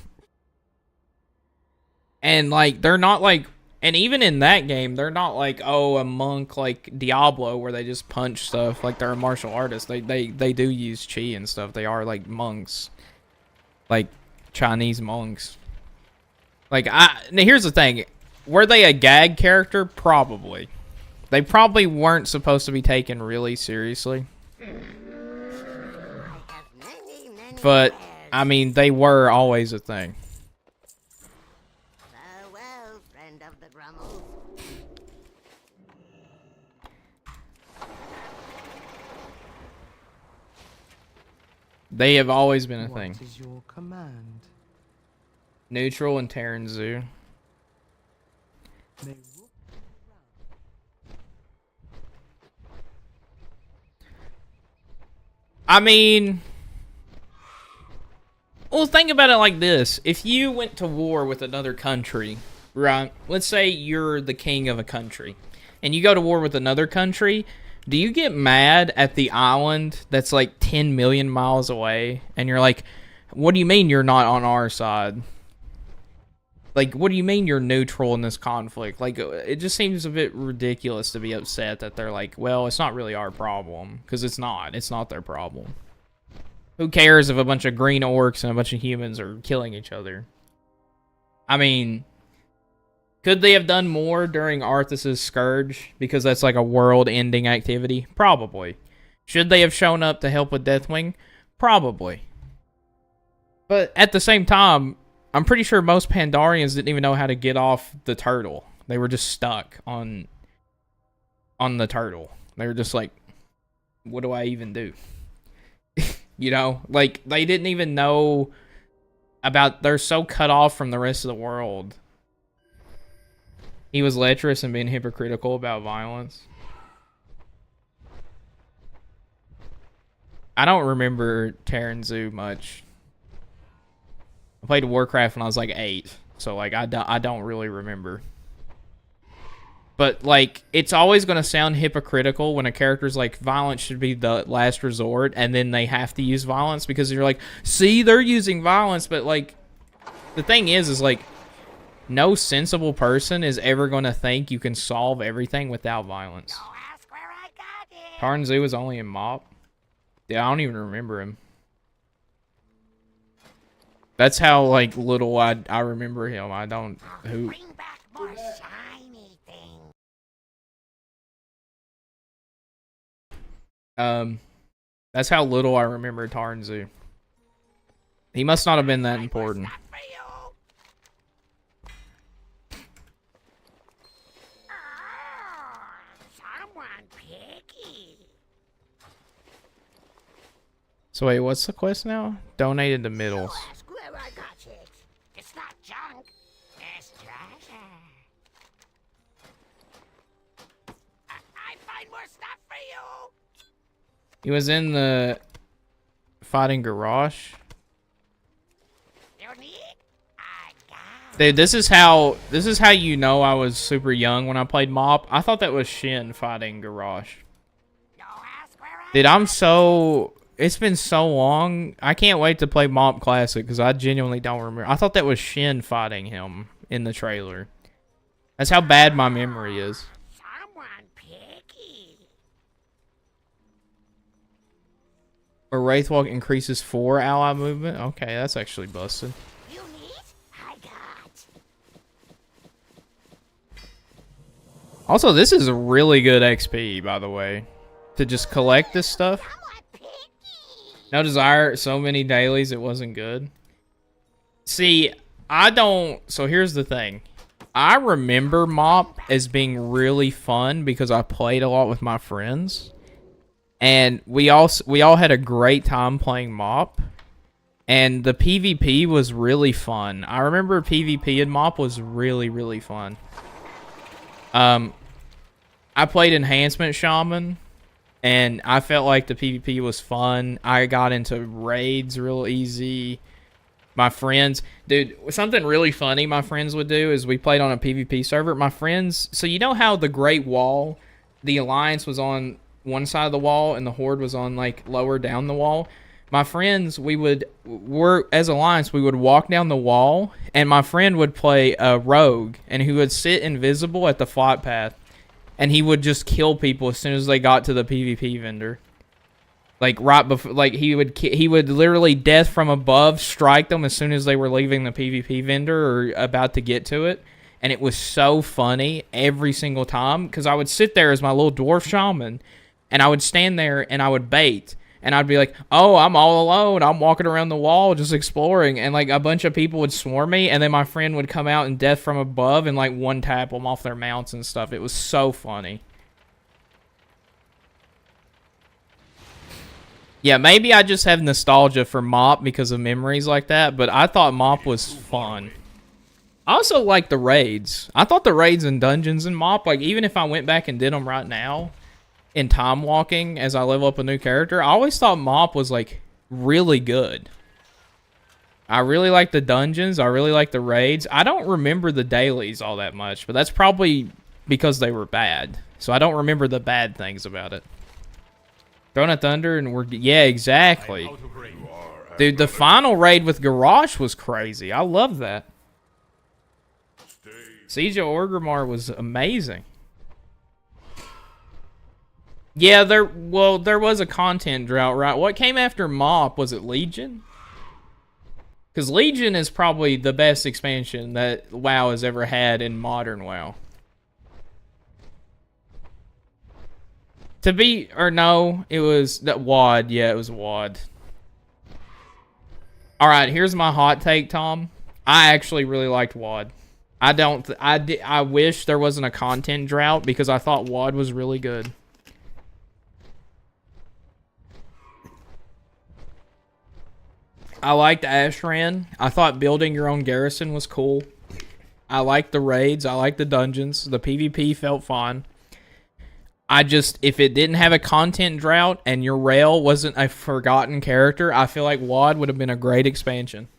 And like, they're not like And even in that game, they're not like, oh, a monk like Diablo where they just punch stuff like they're a martial artist. They do use chi and stuff. They are like monks. Like Chinese monks. Like now here's the thing. Were they a gag character? Probably. They probably weren't supposed to be taken really seriously. But I mean, they were always a thing. Farewell, friend of the Grummles. They have always been a thing. What is your command? Neutral and Terran Zoo. May I mean, well, think about it like this. If you went to war with another country, right? Let's say you're the king of a country, and you go to war with another country, do you get mad at the island that's like 10 million miles away? And you're like, what do you mean you're not on our side? Like, what do you mean you're neutral in this conflict? Like, it just seems a bit ridiculous to be upset that they're like, well, it's not really our problem. Because it's not. It's not their problem. Who cares if a bunch of green orcs and a bunch of humans are killing each other? I mean, could they have done more during Arthas' Scourge? Because that's like a world-ending activity? Probably. Should they have shown up to help with Deathwing? Probably. But at the same time, I'm pretty sure most Pandarians didn't even know how to get off the turtle. They were just stuck on the turtle. They were just like, what do I even do? You know? Like, they didn't even know about... They're so cut off from the rest of the world. He was lecherous and being hypocritical about violence. I don't remember Terran Zoo much. I played Warcraft when I was like 8, so like I don't really remember. But like, it's always going to sound hypocritical when a character's like, violence should be the last resort, and then they have to use violence because you're like, see, they're using violence, but like, the thing is like, no sensible person is ever going to think you can solve everything without violence. Ask where I got it. Tarn Zoo was only in MoP. Yeah, I don't even remember him. That's how, like, little I remember him. I don't... Who... Bring back more shiny things. That's how little I remember Tarn Zoo. He must not have been that important. Someone picky. So wait, what's the quest now? Donated to Middles. Ask where I got it. It's not junk. It's treasure. I find more stuff for you. He was in the fighting garage. You need? I got. Dude, this is how you know I was super young when I played MoP. I thought that was Shin fighting garage. No, ask where I. Dude, I'm so... It's been so long. I can't wait to play MoP Classic because I genuinely don't remember. I thought that was Shin fighting him in the trailer. That's how bad my memory is. Someone picky. A Wraithwalk increases 4 ally movement. Okay, that's actually busted. You need? I got. Also, this is a really good XP, by the way. To just collect this stuff. Someone picky. No desire, so many dailies, it wasn't good. See, I don't... So here's the thing. I remember MoP as being really fun because I played a lot with my friends. And we all had a great time playing MoP. And the PvP was really fun. I remember PvP in MoP was really, really fun. I played Enhancement Shaman. And I felt like the PvP was fun. I got into raids real easy. My friends... Dude, something really funny my friends would do is we played on a PvP server. My friends... So you know how the Great Wall, the Alliance was on one side of the wall and the Horde was on, like, lower down the wall? my friends, as Alliance, we would walk down the wall, and my friend would play a rogue, and he would sit invisible at the flight path, and he would just kill people as soon as they got to the PvP vendor. Like right before, like he would literally death from above strike them as soon as they were leaving the PvP vendor or about to get to it, and it was so funny every single time because I would sit there as my little dwarf shaman, and I would stand there and I would bait, and I'd be like, "Oh, I'm all alone. I'm walking around the wall just exploring," and like a bunch of people would swarm me, and then my friend would come out and death from above and like one tap them off their mounts and stuff. It was so funny. Yeah, maybe I just have nostalgia for Mop because of memories like that, but I thought Mop was fun. I also like the raids. I thought the raids and dungeons in Mop, like even if I went back and did them right now in time walking as I level up a new character, I always thought Mop was like really good. I really like the dungeons. I really like the raids. I don't remember the dailies all that much, but that's probably because they were bad. So I don't remember the bad things about it. Throne of Thunder and yeah, exactly. Dude, the final raid with Garrosh was crazy. I love that. Siege of Orgrimmar was amazing. Yeah, there was a content drought, right? What came after Mop? Was it Legion? Because Legion is probably the best expansion that WoW has ever had in modern WoW. No, it was that WoD. Yeah, it was WoD. All right, here's my hot take, Tom. I actually really liked WoD. I wish there wasn't a content drought because I thought WoD was really good. I liked Ashran. I thought building your own garrison was cool. I liked the raids. I liked the dungeons. The PvP felt fun. If it didn't have a content drought and your rail wasn't a forgotten character, I feel like WoD would have been a great expansion.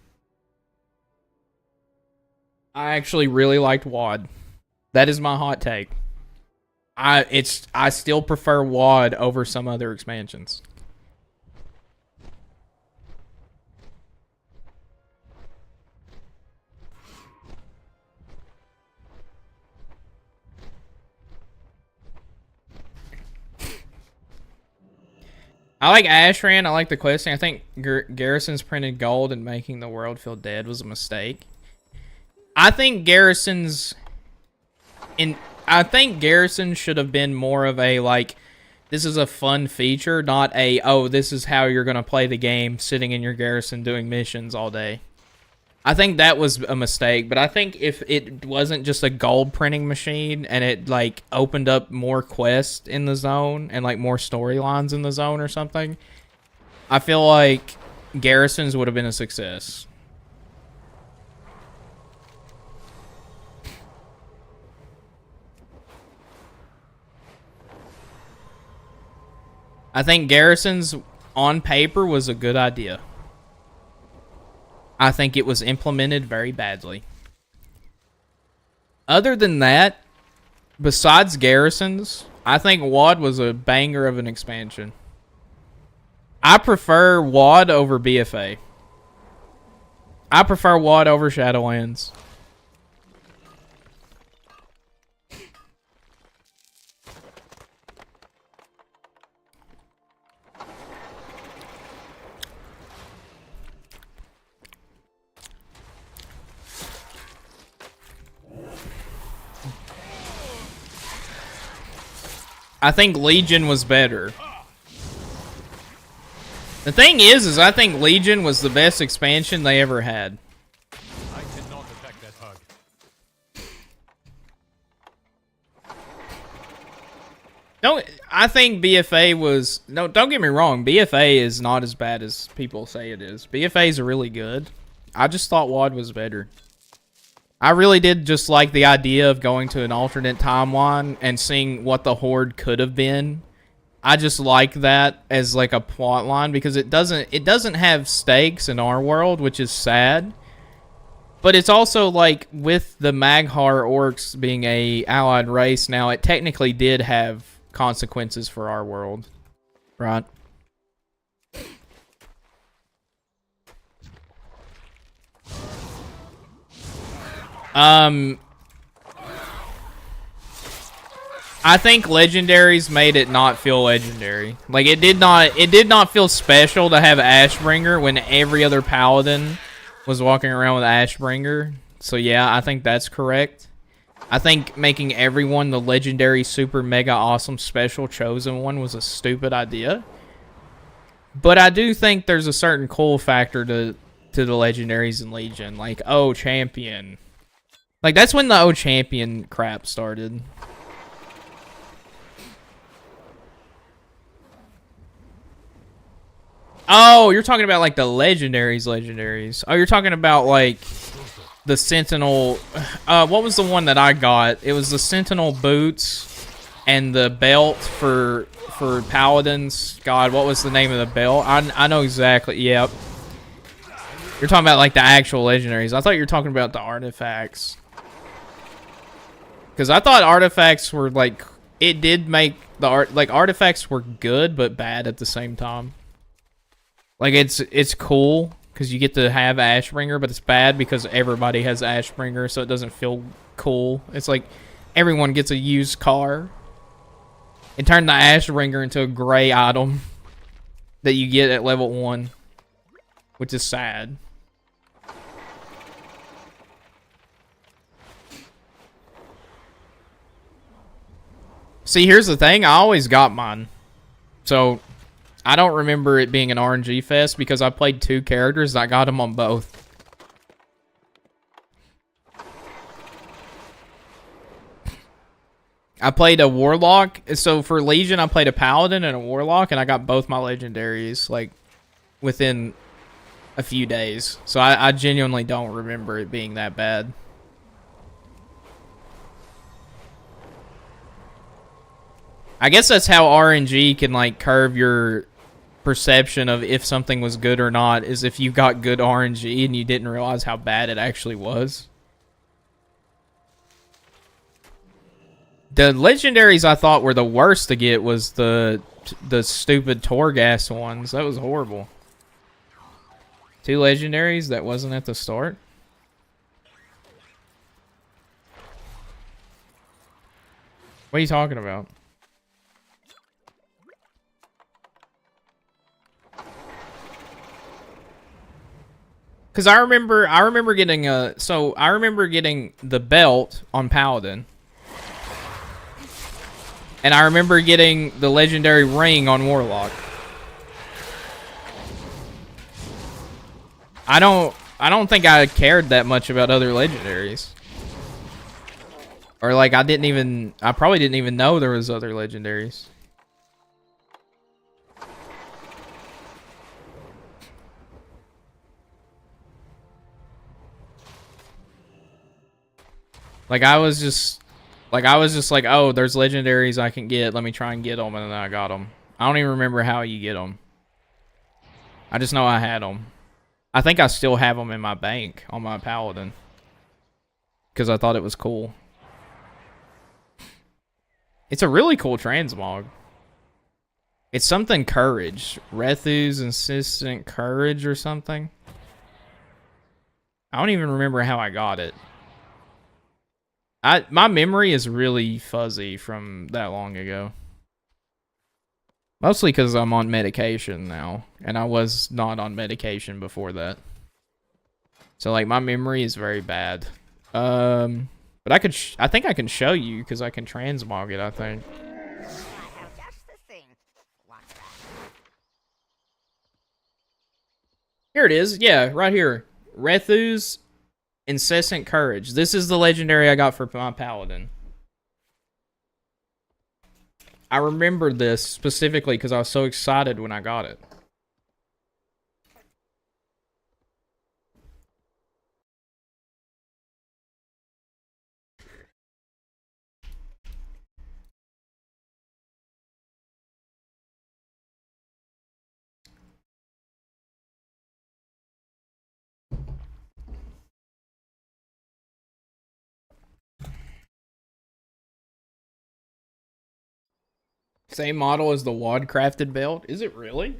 I actually really liked WoD. That is my hot take. I still prefer WoD over some other expansions. I like Ashran. I like the questing. I think Garrison's printed gold and making the world feel dead was a mistake. I think Garrison should have been more of a like, this is a fun feature, not a, oh, this is how you're gonna play the game, sitting in your garrison doing missions all day. I think that was a mistake, but I think if it wasn't just a gold printing machine and it like opened up more quests in the zone and like more storylines in the zone or something, I feel like Garrisons would have been a success. I think Garrisons on paper was a good idea. I think it was implemented very badly. Other than that, besides Garrisons, I think WoD was a banger of an expansion. I prefer WoD over BFA. I prefer WoD over Shadowlands. I think Legion was better. The thing is I think Legion was the best expansion they ever had. I cannot attack that hug. I think BFA was... No, don't get me wrong. BFA is not as bad as people say it is. BFA is really good. I just thought WoD was better. I really did just like the idea of going to an alternate timeline and seeing what the Horde could have been. I just like that as like a plot line because it doesn't have stakes in our world, which is sad. But it's also like with the Maghar orcs being a allied race now, it technically did have consequences for our world, right? I think legendaries made it not feel legendary. Like it did not feel special to have Ashbringer when every other paladin was walking around with Ashbringer. So yeah, I think that's correct. I think making everyone the legendary super mega awesome special chosen one was a stupid idea. But I do think there's a certain cool factor to the legendaries in Legion, like oh champion. Like that's when the oh champion crap started. Oh, you're talking about like the legendaries. Oh, you're talking about like the Sentinel. What was the one that I got? It was the Sentinel boots and the belt for paladins. God, what was the name of the belt? I know exactly. Yep. You're talking about like the actual legendaries. I thought you were talking about the artifacts. Because I thought artifacts were like, it did make the artifacts were good but bad at the same time. Like it's cool because you get to have Ashbringer, but it's bad because everybody has Ashbringer, so it doesn't feel cool. It's like everyone gets a used car. It turned the Ashbringer into a gray item that you get at level 1, which is sad. See, here's the thing. I always got mine. So I don't remember it being an RNG fest because I played 2 characters and I got them on both. I played a Warlock. So for Legion, I played a Paladin and a Warlock, and I got both my legendaries like within a few days. So I genuinely don't remember it being that bad. I guess that's how RNG can like curve your perception of if something was good or not, is if you got good RNG and you didn't realize how bad it actually was. The legendaries I thought were the worst to get was the stupid Torghast ones. That was horrible. 2 legendaries that wasn't at the start. What are you talking about? Because I remember getting the belt on Paladin. And I remember getting the legendary ring on Warlock. I don't think I cared that much about other legendaries. Or like I probably didn't even know there was other legendaries. Like I was just like, oh, there's legendaries I can get. Let me try and get them, and then I got them. I don't even remember how you get them. I just know I had them. I think I still have them in my bank on my Paladin because I thought it was cool. It's a really cool transmog. It's something courage, Rethu's insistent courage or something. I don't even remember how I got it. My memory is really fuzzy from that long ago. Mostly because I'm on medication now, and I was not on medication before that. So like my memory is very bad. But I think I can show you because I can transmog it. I think. I have just the thing. What's that? Here it is. Yeah, right here. Rethu's Incessant Courage. This is the legendary I got for my Paladin. I remember this specifically because I was so excited when I got it. Same model as the WoD crafted belt. Is it really?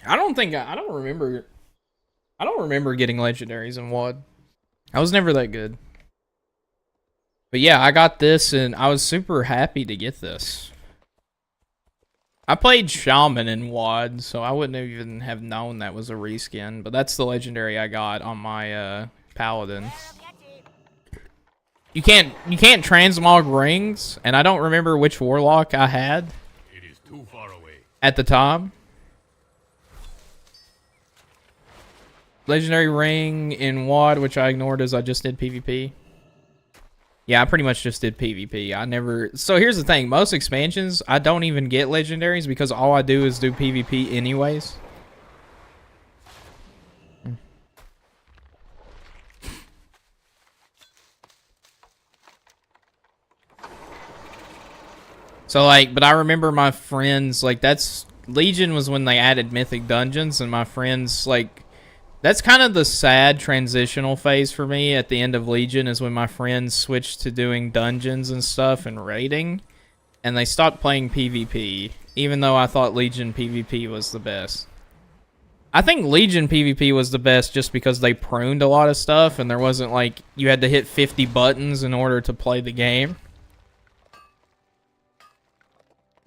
I don't remember getting legendaries in WoD. I was never that good. But yeah, I got this, and I was super happy to get this. I played Shaman in WoD, so I wouldn't even have known that was a reskin. But that's the legendary I got on my Paladin. You can't transmog rings, and I don't remember which Warlock I had. It is too far away. At the time. Legendary ring in WoD, which I ignored as I just did PvP. Yeah, I pretty much just did PvP. I never... So here's the thing. Most expansions, I don't even get legendaries because all I do is do PvP anyways. So, like, but I remember my friends, like, that's... Legion was when they added Mythic Dungeons, and my friends, like... That's kind of the sad transitional phase for me at the end of Legion, is when my friends switched to doing dungeons and stuff and raiding, and they stopped playing PvP, even though I thought Legion PvP was the best. I think Legion PvP was the best just because they pruned a lot of stuff, and there wasn't like, you had to hit 50 buttons in order to play the game.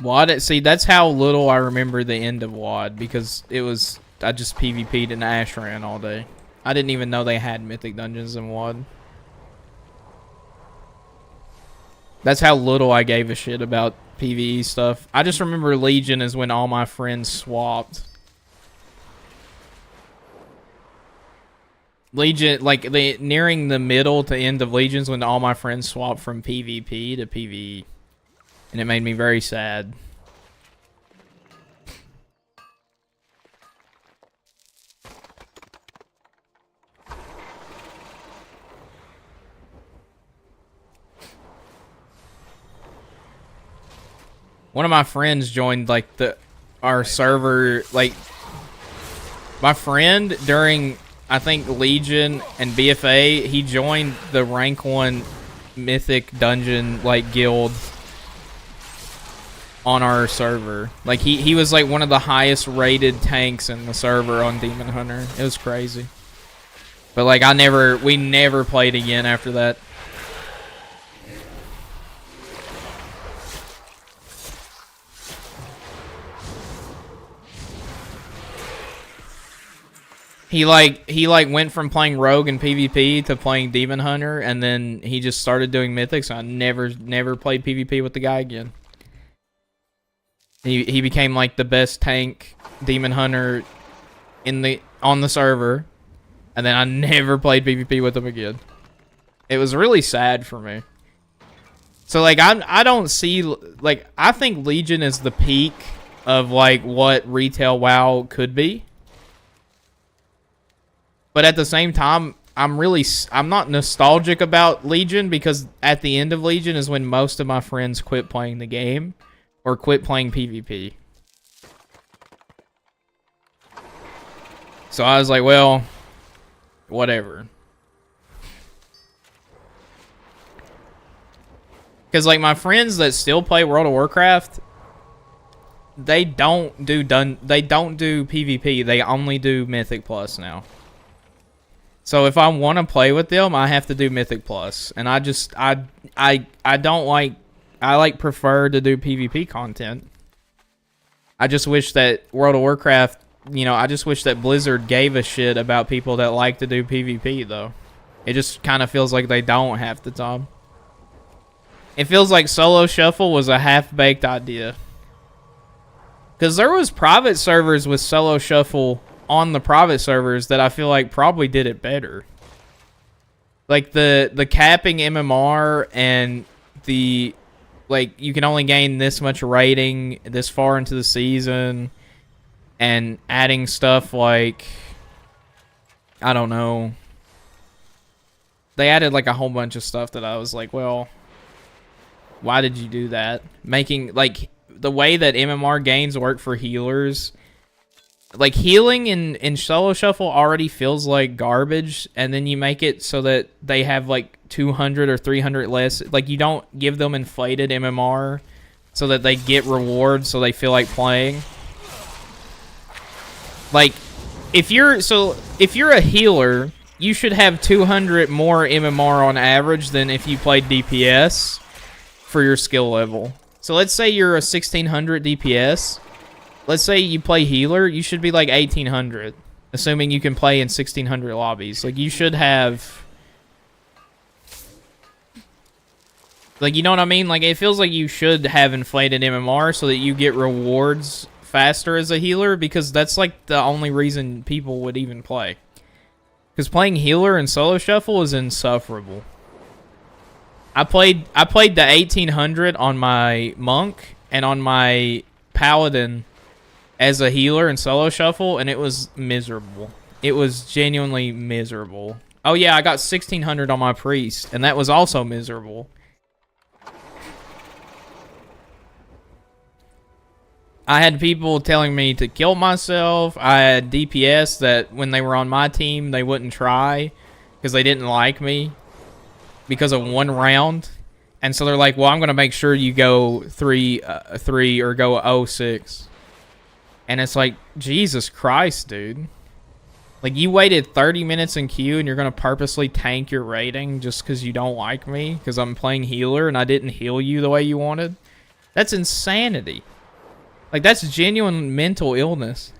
WoD, see, that's how little I remember the end of WoD, because it was... I just PvP'd and Ashran all day. I didn't even know they had Mythic Dungeons in WoD. That's how little I gave a shit about PvE stuff. I just remember Legion is when all my friends swapped. Legion, like, nearing the middle to end of Legions when all my friends swapped from PvP to PvE. And it made me very sad. One of my friends joined, like, our server, like, my friend during, I think, Legion and BFA, he joined the rank 1 Mythic Dungeon, like, guild on our server. Like, he was, like, one of the highest rated tanks in the server on Demon Hunter. It was crazy. But, like, we never played again after that. He went from playing Rogue and PvP to playing Demon Hunter, and then he just started doing Mythics. I never played PvP with the guy again. He became like the best tank Demon Hunter on the server, and then I never played PvP with him again. It was really sad for me. So like I don't see, like, I think Legion is the peak of like what retail WoW could be. But at the same time, I'm not nostalgic about Legion, because at the end of Legion is when most of my friends quit playing the game or quit playing PvP. So I was like, well, whatever. Because like my friends that still play World of Warcraft, they don't do PvP. They only do Mythic Plus now. So if I want to play with them, I have to do Mythic Plus, and I don't like. I like prefer to do PvP content. I just wish that World of Warcraft, I just wish that Blizzard gave a shit about people that like to do PvP though. It just kind of feels like they don't half the time. It feels like Solo Shuffle was a half-baked idea. Because there was private servers with Solo Shuffle on the private servers that I feel like probably did it better. Like the capping MMR and the, like, you can only gain this much rating this far into the season, and adding stuff like, I don't know. They added like a whole bunch of stuff that I was like, well, why did you do that? Making, like, the way that MMR gains work for healers, like, healing in Solo Shuffle already feels like garbage, and then you make it so that they have like 200 or 300 less. Like, you don't give them inflated MMR so that they get rewards so they feel like playing. Like, if you're a healer you should have 200 more MMR on average than if you played DPS for your skill level. So let's say you're a 1600 DPS. Let's say you play healer, you should be like 1800, assuming you can play in 1600 lobbies. Like, you should have... Like, you know what I mean? Like, it feels like you should have inflated MMR so that you get rewards faster as a healer, because that's, like, the only reason people would even play. Because playing healer and solo shuffle is insufferable. I played the 1800 on my monk and on my paladin as a healer and solo shuffle, and it was miserable. It was genuinely miserable. Oh yeah, I got 1600 on my priest, and that was also miserable. I had people telling me to kill myself. I had DPS that when they were on my team, they wouldn't try because they didn't like me because of one round. And so they're like, well, I'm going to make sure you go 3 or go 0-6. And it's like, Jesus Christ, dude. Like, you waited 30 minutes in queue and you're going to purposely tank your rating just because you don't like me because I'm playing healer and I didn't heal you the way you wanted? That's insanity. Like, that's genuine mental illness.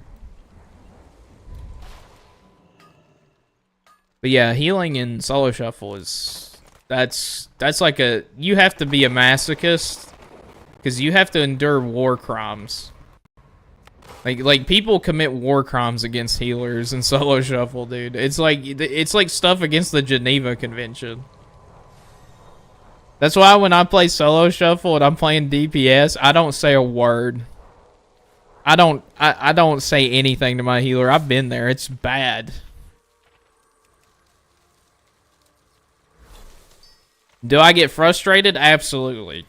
But yeah, healing in solo shuffle is... That's like a... You have to be a masochist. Because you have to endure war crimes. Like people commit war crimes against healers in solo shuffle, dude. It's like stuff against the Geneva Convention. That's why when I play solo shuffle and I'm playing DPS, I don't say a word. I don't say anything to my healer. I've been there. It's bad. Do I get frustrated? Absolutely.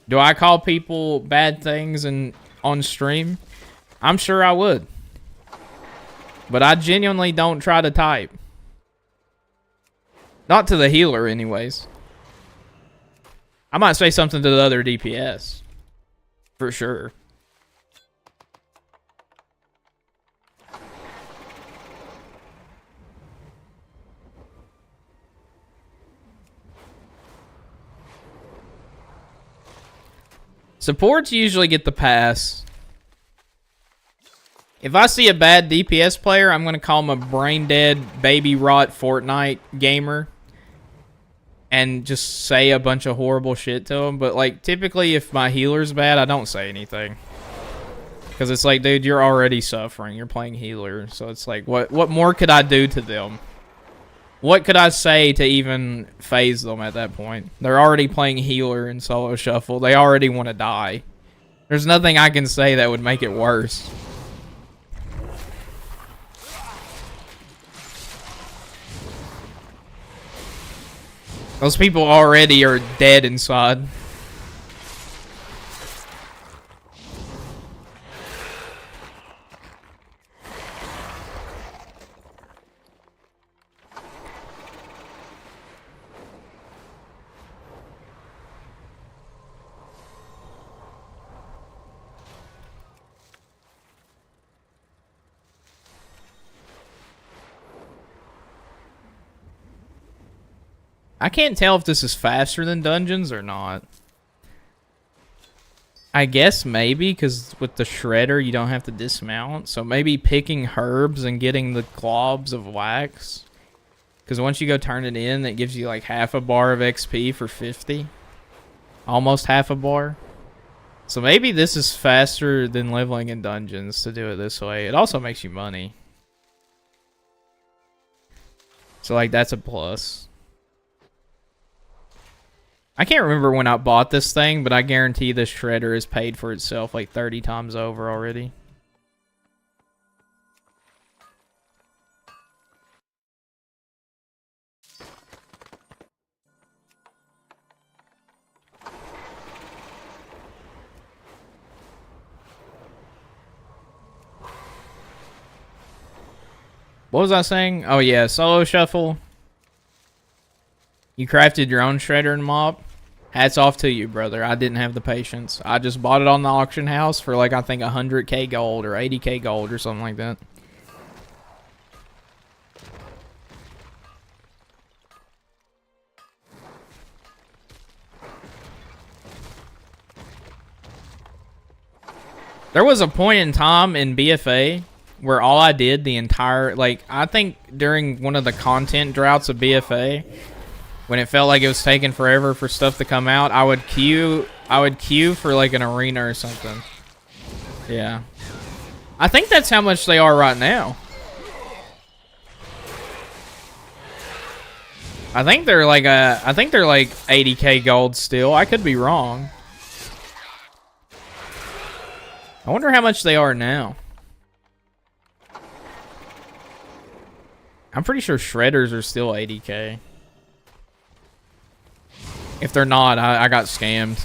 Do I call people bad things on stream? I'm sure I would. But I genuinely don't try to type. Not to the healer, anyways. I might say something to the other DPS. For sure. Supports usually get the pass. If I see a bad DPS player, I'm going to call him a brain-dead, baby-rot Fortnite gamer. And just say a bunch of horrible shit to him. But, like, typically if my healer's bad, I don't say anything. Because it's like, dude, you're already suffering. You're playing healer. So it's like, what more could I do to them? What could I say to even phase them at that point? They're already playing healer in solo shuffle. They already want to die. There's nothing I can say that would make it worse. Those people already are dead inside. I can't tell if this is faster than Dungeons or not. I guess maybe, because with the Shredder, you don't have to dismount. So maybe picking herbs and getting the globs of wax. Because once you go turn it in, it gives you like half a bar of XP for 50. Almost half a bar. So maybe this is faster than leveling in Dungeons to do it this way. It also makes you money. So like that's a plus. I can't remember when I bought this thing, but I guarantee this Shredder has paid for itself like 30 times over already. What was I saying? Oh yeah, solo shuffle. You crafted your own Shredder and mop. Hats off to you, brother. I didn't have the patience. I just bought it on the auction house for like, I think 100k gold or 80k gold or something like that. There was a point in time in BFA where all I did the entire, like, I think during one of the content droughts of BFA, when it felt like it was taking forever for stuff to come out, I would queue for like an arena or something. Yeah. I think that's how much they are right now. I think they're like 80k gold still. I could be wrong. I wonder how much they are now. I'm pretty sure shredders are still 80k. If they're not, I got scammed.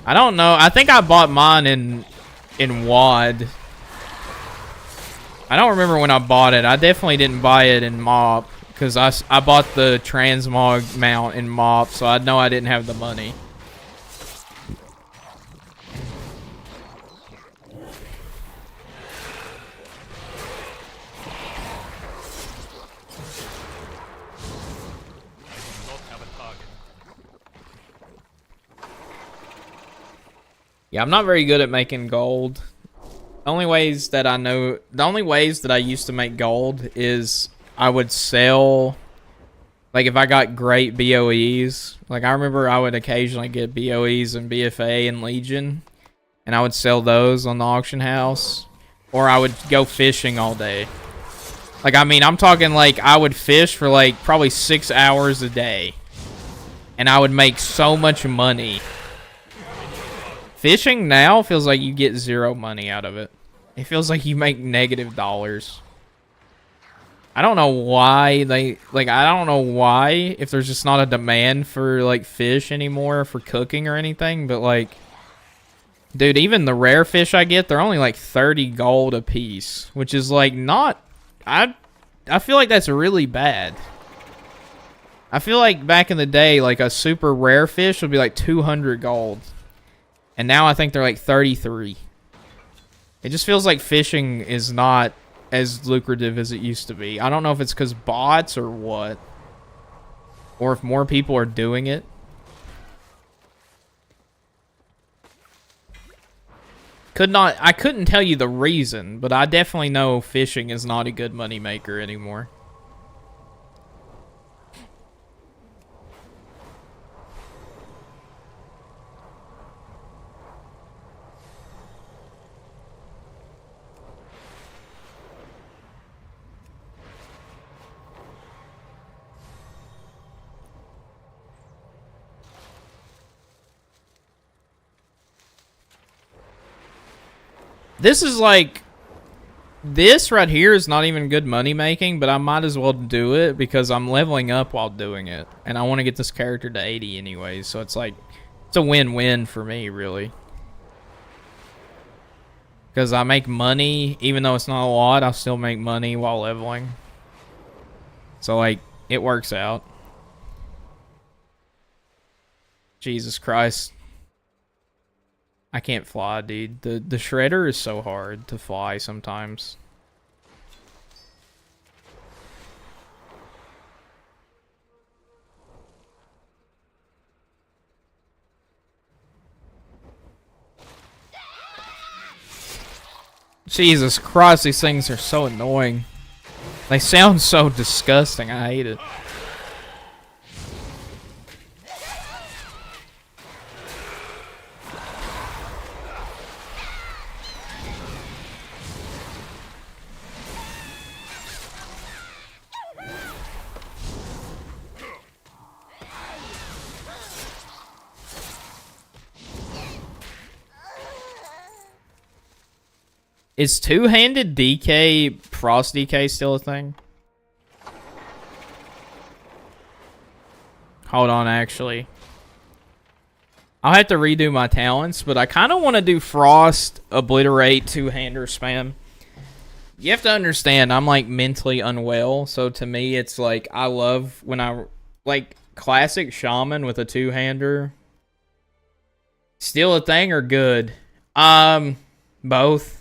I don't know. I think I bought mine in WAD. I don't remember when I bought it. I definitely didn't buy it in MOP because I bought the transmog mount in MOP, so I know I didn't have the money. Yeah, I'm not very good at making gold. The only ways that I used to make gold is I would sell, like if I got great BOEs, like I remember I would occasionally get BOEs in BFA and Legion, and I would sell those on the auction house, or I would go fishing all day. Like, I mean, I'm talking like I would fish for like probably 6 hours a day, and I would make so much money. Fishing now feels like you get zero money out of it. It feels like you make negative dollars. I don't know why I don't know why, if there's just not a demand for like fish anymore for cooking or anything, but like, dude, even the rare fish I get, they're only like 30 gold a piece, which is like not, I feel like that's really bad. I feel like back in the day, like a super rare fish would be like 200 gold. And now I think they're like 33. It just feels like fishing is not as lucrative as it used to be. I don't know if it's because bots or what. Or if more people are doing it. I couldn't tell you the reason, but I definitely know fishing is not a good money maker anymore. This is like, this right here is not even good money making, but I might as well do it because I'm leveling up while doing it. And I want to get this character to 80 anyways, so it's like, it's a win-win for me, really. Because I make money, even though it's not a lot, I'll still make money while leveling. So like, it works out. Jesus Christ. I can't fly, dude. The shredder is so hard to fly sometimes. Jesus Christ, these things are so annoying. They sound so disgusting. I hate it. Is two-handed DK, Frost DK still a thing? Hold on, actually. I'll have to redo my talents, but I kind of want to do Frost, Obliterate, two-hander spam. You have to understand, I'm like mentally unwell, so to me it's like, I love when I, like, classic Shaman with a two-hander. Still a thing or good? Both.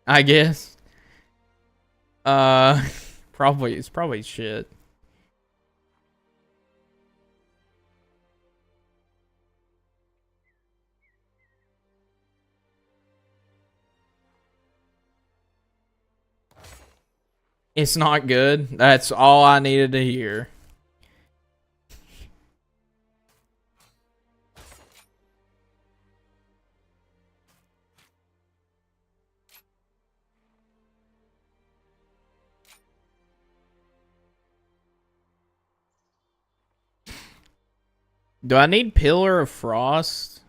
I guess. It's probably shit. It's not good. That's all I needed to hear. Do I need Pillar of Frost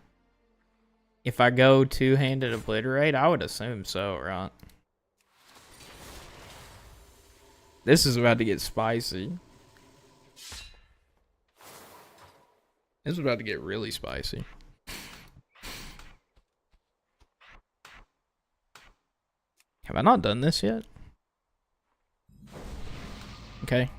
if I go two-handed Obliterate? I would assume so, right? This is about to get spicy. This is about to get really spicy. Have I not done this yet? Okay.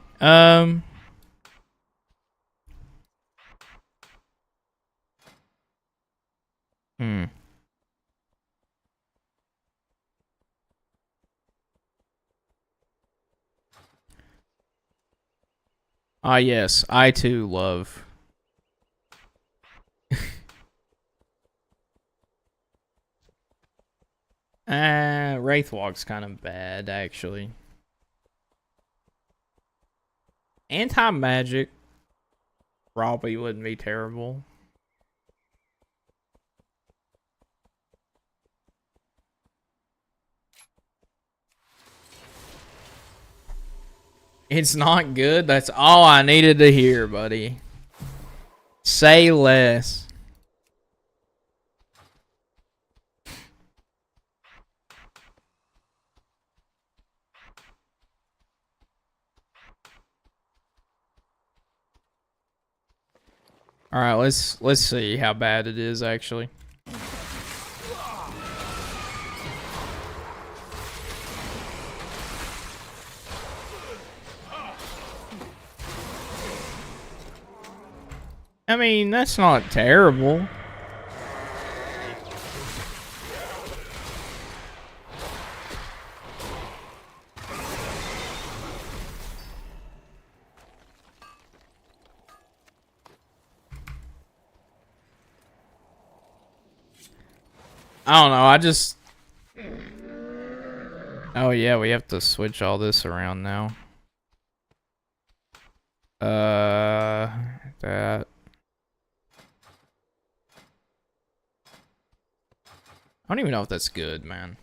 Ah, yes. I too love. Wraithwalk's kind of bad, actually. Anti-magic probably wouldn't be terrible. It's not good. That's all I needed to hear, buddy. Say less. All right, let's see how bad it is actually. I mean, that's not terrible. I don't know, I just... Oh yeah, we have to switch all this around now. That... I don't even know if that's good, man.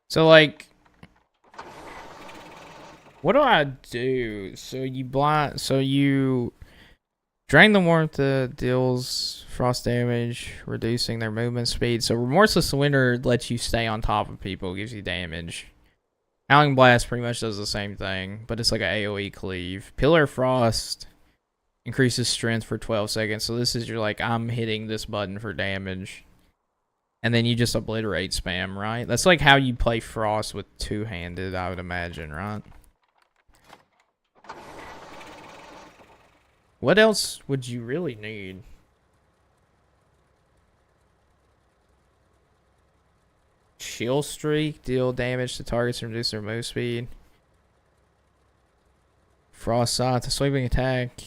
So, like... What do I do? So you blind... So you... Drain the warmth deals frost damage, reducing their movement speed. So Remorseless Winter lets you stay on top of people, gives you damage. Howling Blast pretty much does the same thing, but it's like an AoE cleave. Pillar of Frost increases strength for 12 seconds. So this is your like, I'm hitting this button for damage. And then you just obliterate spam, right? That's like how you play Frost with two-handed, I would imagine, right? What else would you really need? Chill Streak, deal damage to targets and reduce their move speed. Frost Scythe, a sweeping attack.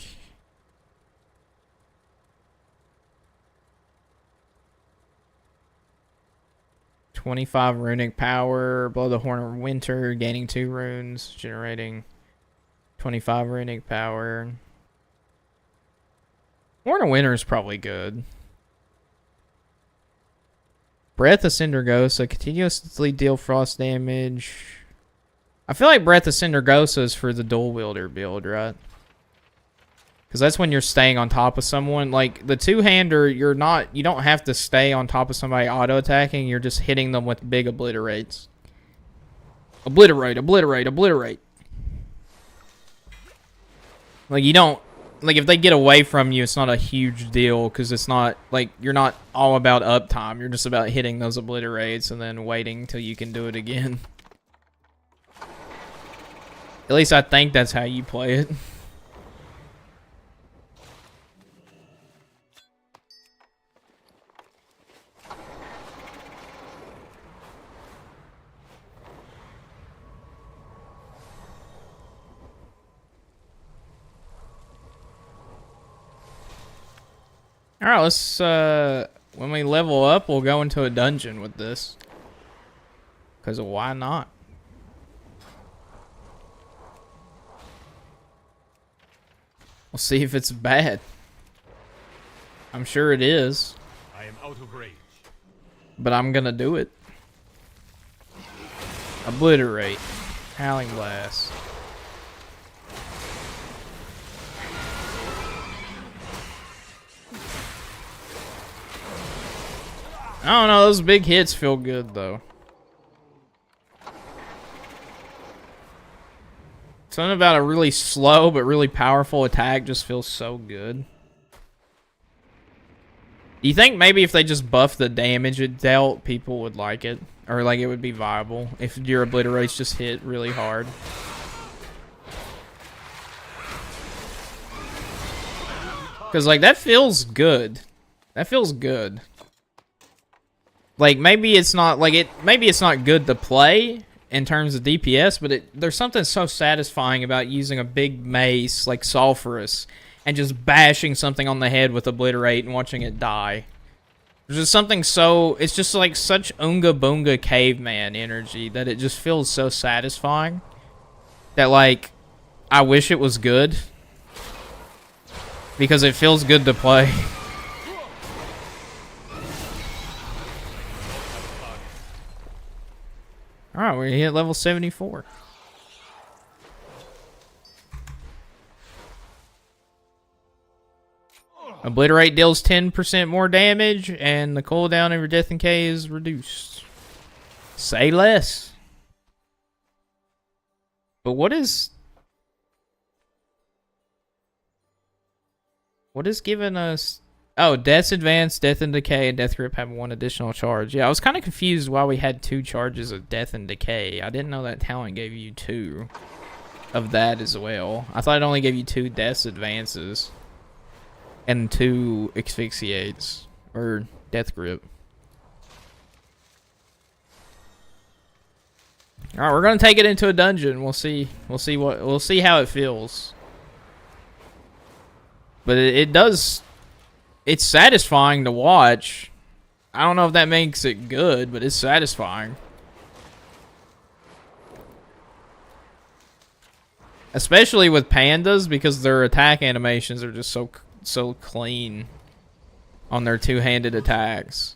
$25 runic power, blow the horn of winter, gaining 2 runes, generating 25 runic power. Horn of Winter is probably good. Breath of Cindergosa, continuously deal frost damage. I feel like Breath of Cindergosa is for the dual wielder build, right? Because that's when you're staying on top of someone. Like the two-hander, you don't have to stay on top of somebody auto-attacking. You're just hitting them with big obliterates. Obliterate, obliterate, obliterate. Like you don't. Like, if they get away from you, it's not a huge deal, because it's not, like, you're not all about uptime. You're just about hitting those obliterates and then waiting until you can do it again. At least I think that's how you play it. Alright, let's, when we level up, we'll go into a dungeon with this. Because why not? We'll see if it's bad. I'm sure it is. I am out of rage. But I'm gonna do it. Obliterate. Howling Blast. I don't know, those big hits feel good though. Something about a really slow but really powerful attack just feels so good. Do you think maybe if they just buff the damage it dealt, people would like it? Or like it would be viable if your obliterates just hit really hard? Because like that feels good. That feels good. Like maybe it's not like maybe it's not good to play in terms of DPS, but there's something so satisfying about using a big mace like Sulfurous and just bashing something on the head with Obliterate and watching it die. There's just something so, it's just like such Unga Boonga caveman energy that it just feels so satisfying that like I wish it was good because it feels good to play. Alright, we're hit level 74. Obliterate deals 10% more damage, and the cooldown of your Death and Decay is reduced. Say less. But what is giving us... Oh, Death's Advance, Death and Decay, and Death Grip have one additional charge. Yeah, I was kind of confused why we had 2 charges of Death and Decay. I didn't know that talent gave you 2 of that as well. I thought it only gave you 2 Death's Advances and 2 Asphyxiates, or Death Grip. Alright, we're gonna take it into a dungeon. We'll see how it feels. But it does... It's satisfying to watch. I don't know if that makes it good, but it's satisfying. Especially with pandas, because their attack animations are just so clean on their two-handed attacks.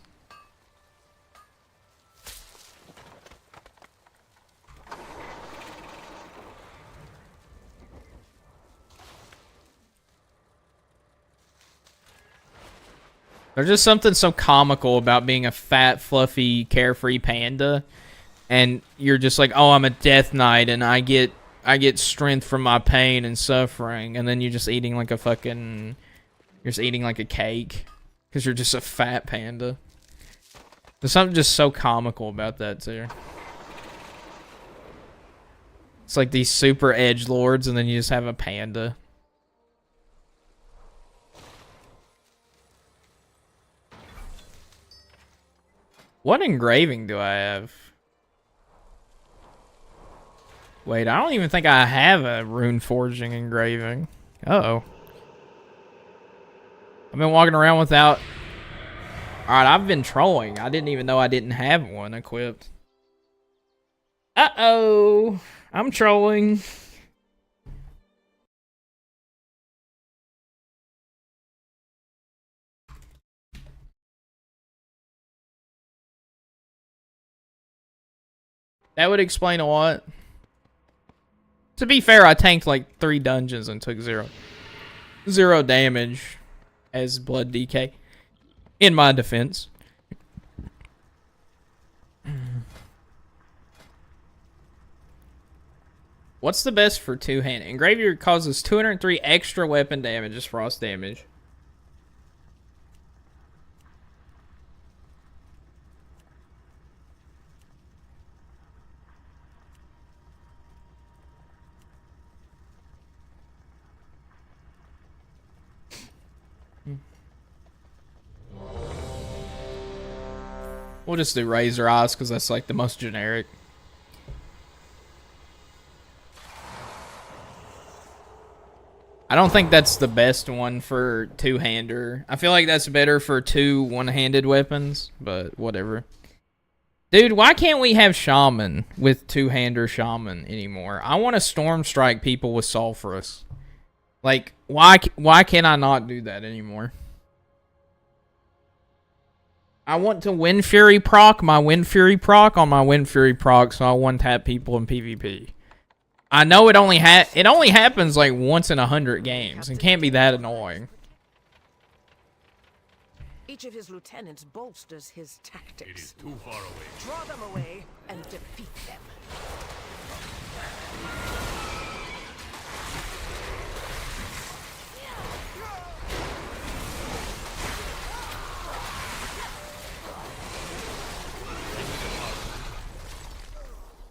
There's just something so comical about being a fat, fluffy, carefree panda, and you're just like, oh, I'm a death knight, and I get strength from my pain and suffering, and then you're just eating like a fucking, you're just eating like a cake, because you're just a fat panda. There's something just so comical about that too. It's like these super edgelords, and then you just have a panda. What engraving do I have? Wait, I don't even think I have a rune forging engraving. Uh-oh. I've been walking around without... Alright, I've been trolling. I didn't even know I didn't have one equipped. Uh-oh. I'm trolling. That would explain a lot. To be fair, I tanked like 3 dungeons and took zero damage as blood DK. In my defense. What's the best for two-hand? Engraver causes 203 extra weapon damage as frost damage. We'll just do Razor Eyes because that's like the most generic. I don't think that's the best one for two-hander. I feel like that's better for two one-handed weapons, but whatever. Dude, why can't we have Shaman with two-hander Shaman anymore? I want to storm strike people with Sulfurous. Like, why can I not do that anymore? I want to Wind Fury proc my Wind Fury proc on my Wind Fury proc, so I one-tap people in PvP. I know it only happens like once in 100 games. It can't be that annoying. Each of his lieutenants bolsters his tactics. It is too far away. Draw them away and defeat them.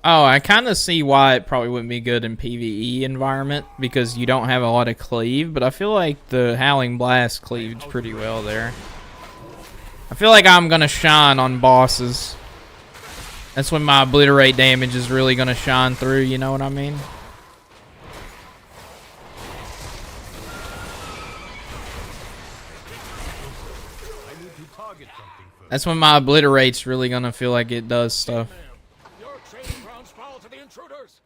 Oh, I kind of see why it probably wouldn't be good in PvE environment, because you don't have a lot of cleave, but I feel like the Howling Blast cleaves pretty well there. I feel like I'm going to shine on bosses. That's when my Obliterate damage is really going to shine through, you know what I mean? That's when my Obliterate's really going to feel like it does stuff. Your training grounds fall to the intruders.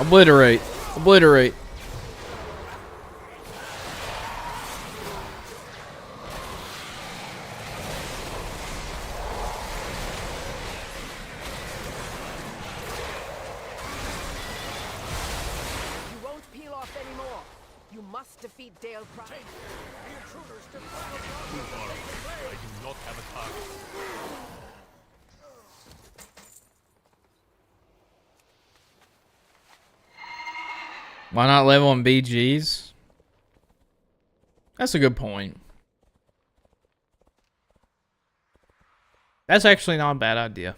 Obliterate. Obliterate. You won't peel off anymore. You must defeat Dale Pride. Too far away. I do not have a target. Why not level on BGs? That's a good point. That's actually not a bad idea.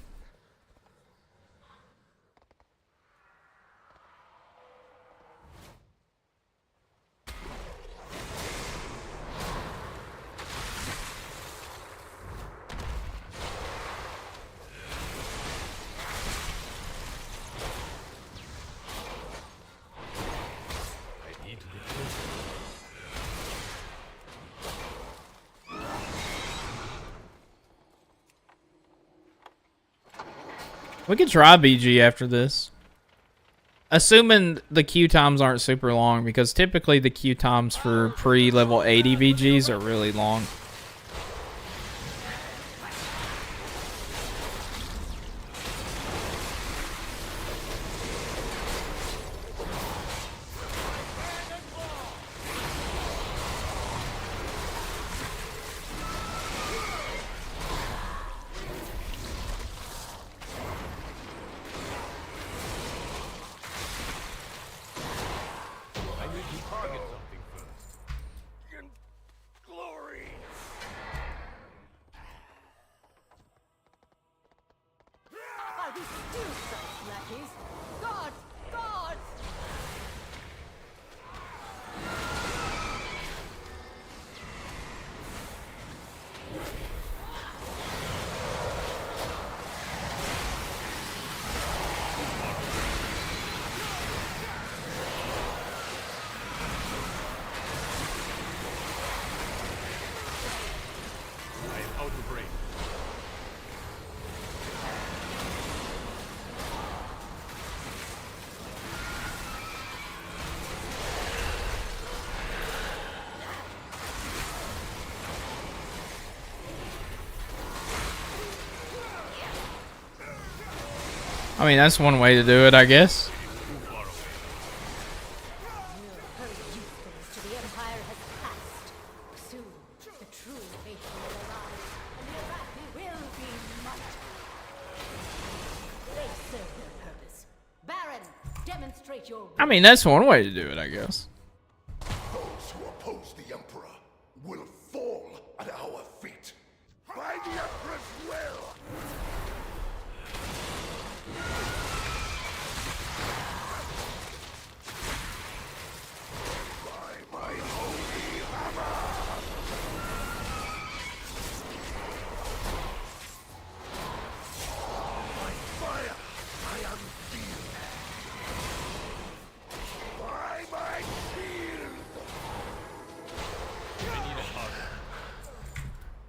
We could try BG after this. Assuming the queue times aren't super long, because typically the queue times for pre-level 80 BGs are really long. I need to target something first. In glory. Are we still such lackeys? Gods! Gods! I am out of range. I mean, that's one way to do it, I guess. Too far away. Her youthfulness to the Empire has passed. Soon, the true faithful will arise, and the Arathi will be martyred. They serve their purpose. Baron, demonstrate your I mean, that's one way to do it, I guess. Those who oppose the Emperor will fall at our feet.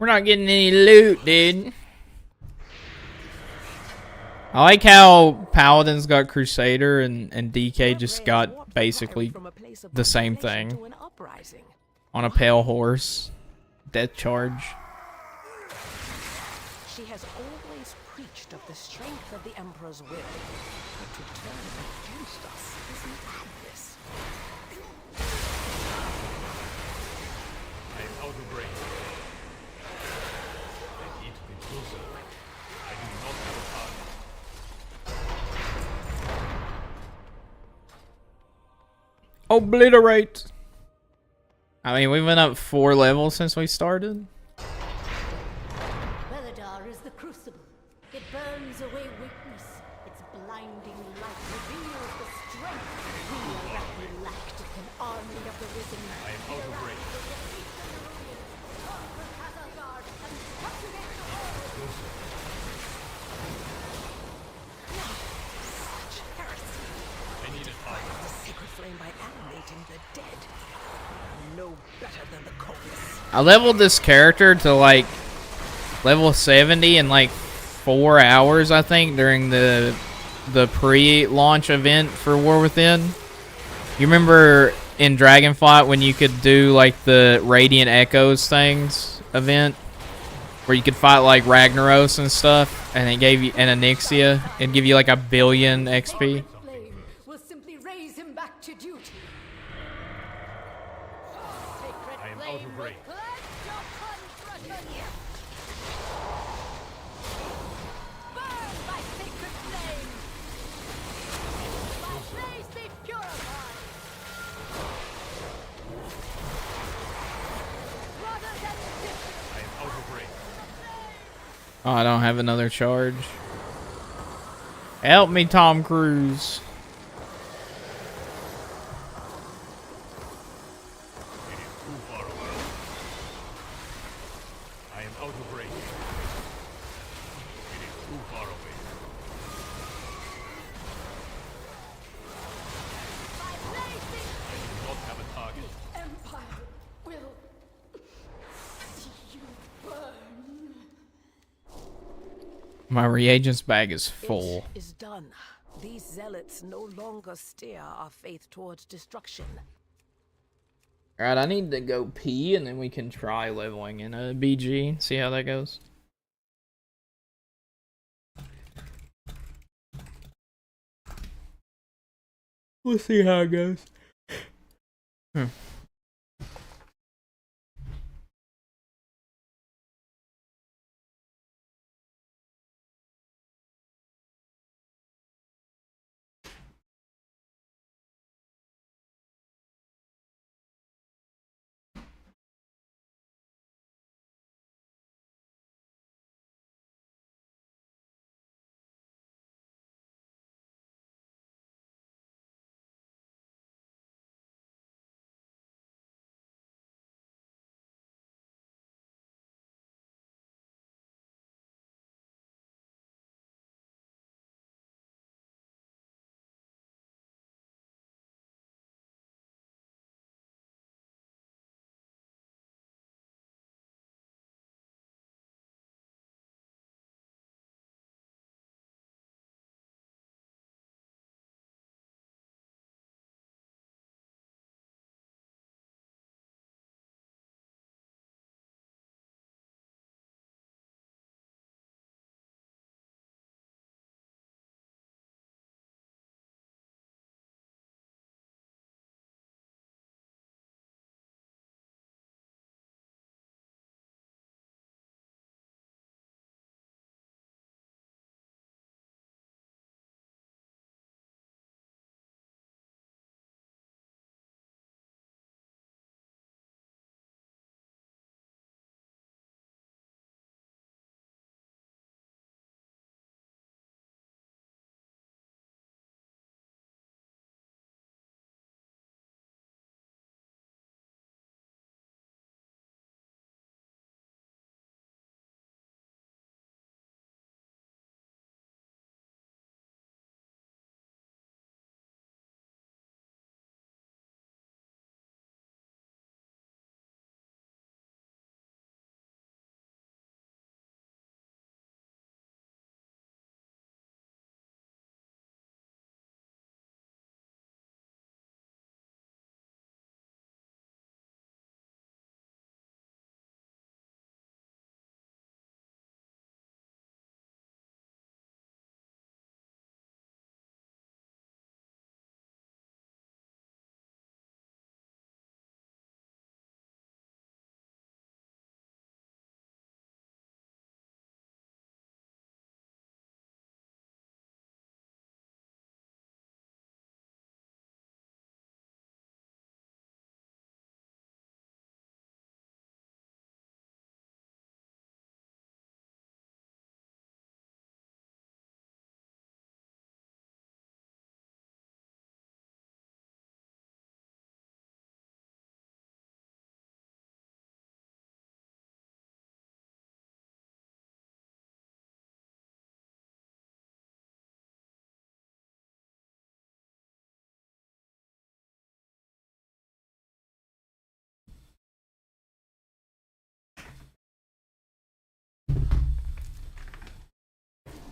We're not getting any loot, dude. I like how Paladin's got Crusader and DK just got basically the same thing. On a pale horse. Death charge. She has always preached of the strength of the Emperor's will. But to turn against us is madness. I am out of range. I need to be closer. I do not have a target. Obliterate. I mean, we went up 4 levels since we started. Belladar is the crucible. It burns away weakness. Its blinding light reveals the strength. We are Galactic, an army of the risen. I am out of range. I need a target. The sacred flame by animating the dead. No better than the coldness. I leveled this character to like level 70 in like 4 hours, I think, during the pre-launch event for War Within. You remember in Dragonflight when you could do like the Radiant Echoes things event, where you could fight like Ragnaros and stuff, and it gave you an Onyxia, it'd give you like 1 billion XP. Flame will simply raise him back to duty. Sacred I am out flame of will range. cleanse your construction. Burn by sacred flame. My place be purified. Rather than I am out of range. Oh, I don't have another charge. Help me, Tom Cruise. It is too far away. I am out of range. It is too far away. I do not have a target. Empire will see you burn. My reagents bag is full. It is done. These zealots no longer steer our faith towards destruction. Alright, I need to go pee and then we can try leveling in a BG. See how that goes. We'll see how it goes.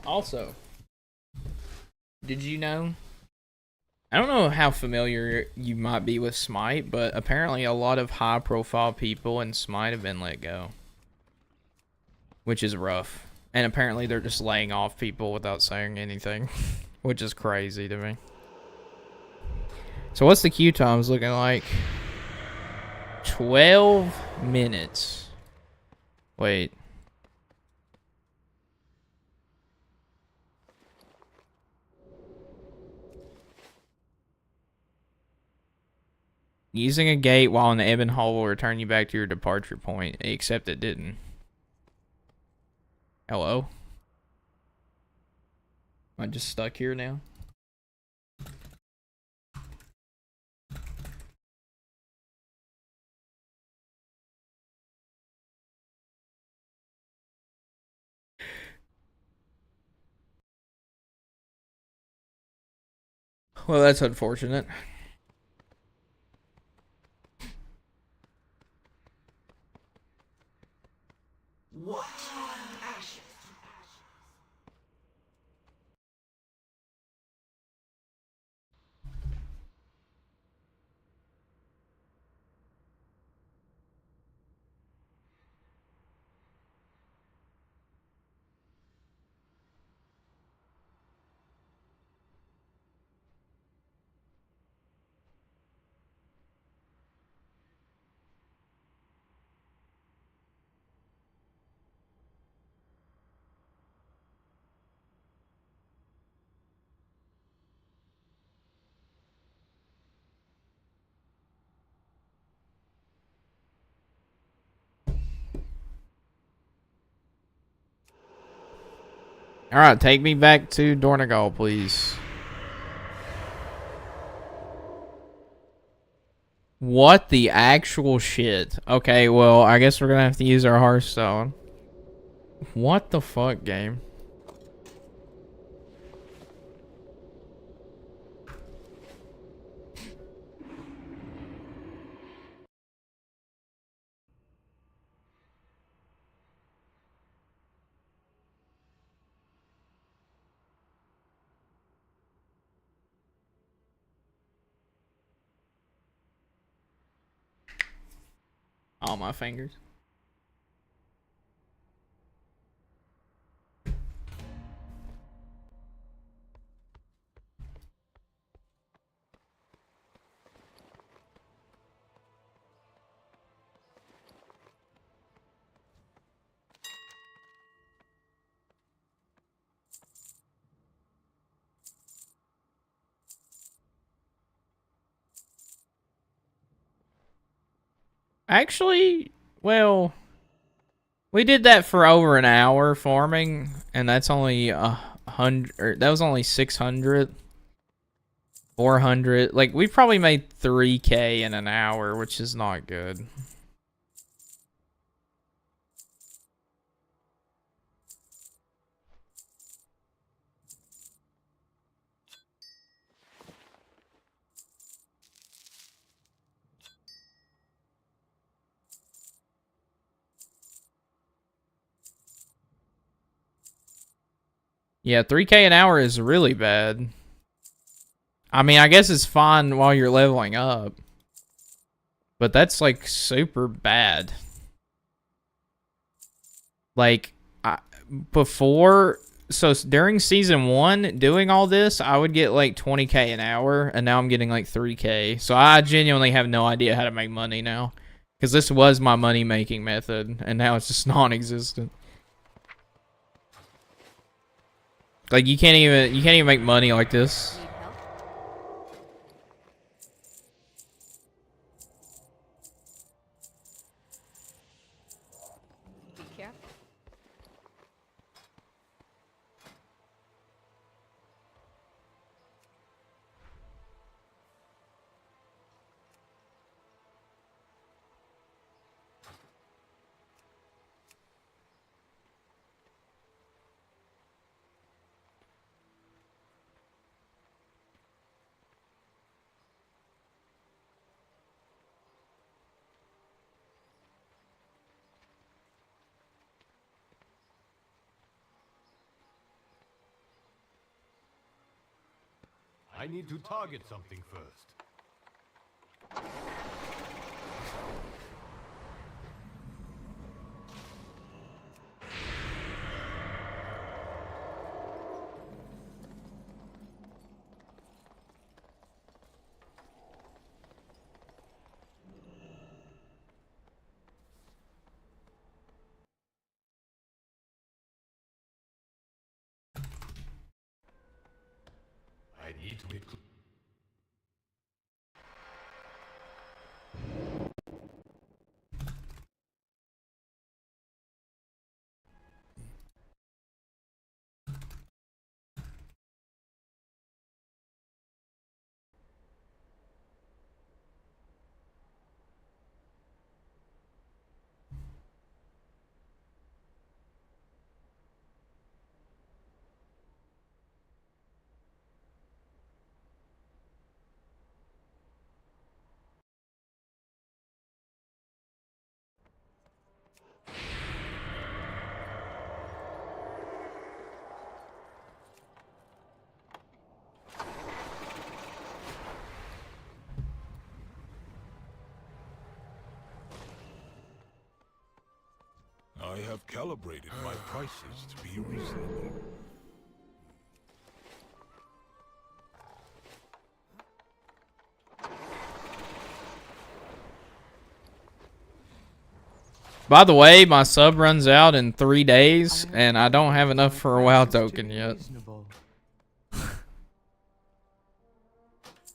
Also, did you know? I don't know how familiar you might be with Smite, but apparently a lot of high-profile people in Smite have been let go. Which is rough. And apparently they're just laying off people without saying anything. Which is crazy to me. So what's the queue times looking like? 12 minutes. Wait. Using a gate while in the Ebon Hall will return you back to your departure point, except it didn't. Hello? Am I just stuck here now? Well, that's unfortunate. What? Alright, take me back to Dornegal, please. What the actual shit? Okay, well, I guess we're gonna have to use our Hearthstone. What the fuck, game? All my fingers. Actually, well, we did that for over an hour farming, and that's only 100. That was only 600, 400. Like, we probably made 3K in an hour, which is not good. Yeah, 3K an hour is really bad. I mean, I guess it's fine while you're leveling up. But that's, like, super bad. Like, before... So, during Season 1, doing all this, I would get, like, 20K an hour. And now I'm getting, like, 3K. So, I genuinely have no idea how to make money now. Because this was my money-making method. And now it's just non-existent. Like, you can't even make money like this. Need help? Be careful. I need to target something first. I need to get I have calibrated my prices to be reasonable. By the way, my sub runs out in 3 days, and I don't have enough for a WoW token yet.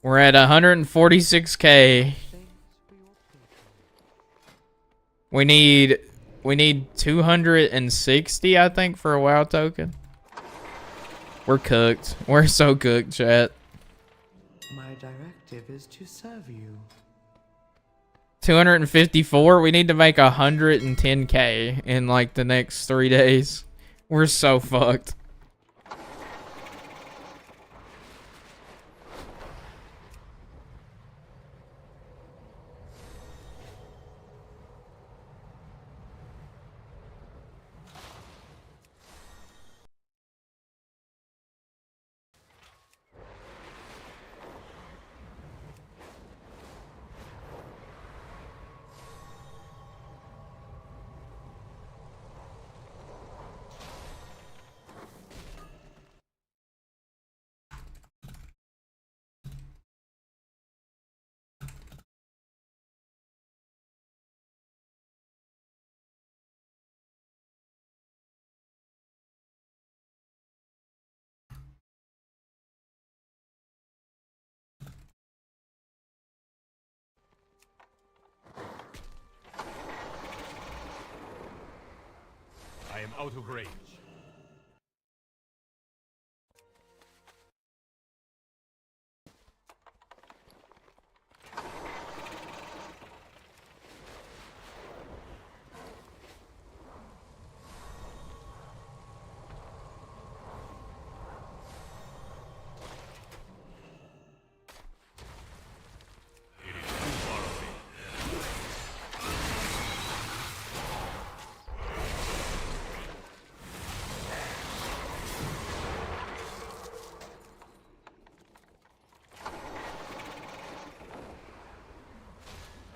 We're at 146k. We need 260, I think, for a WoW token. We're cooked. We're so cooked, chat. My directive is to serve you. 254. We need to make 110k in like the next 3 days. We're so fucked. I am out of range.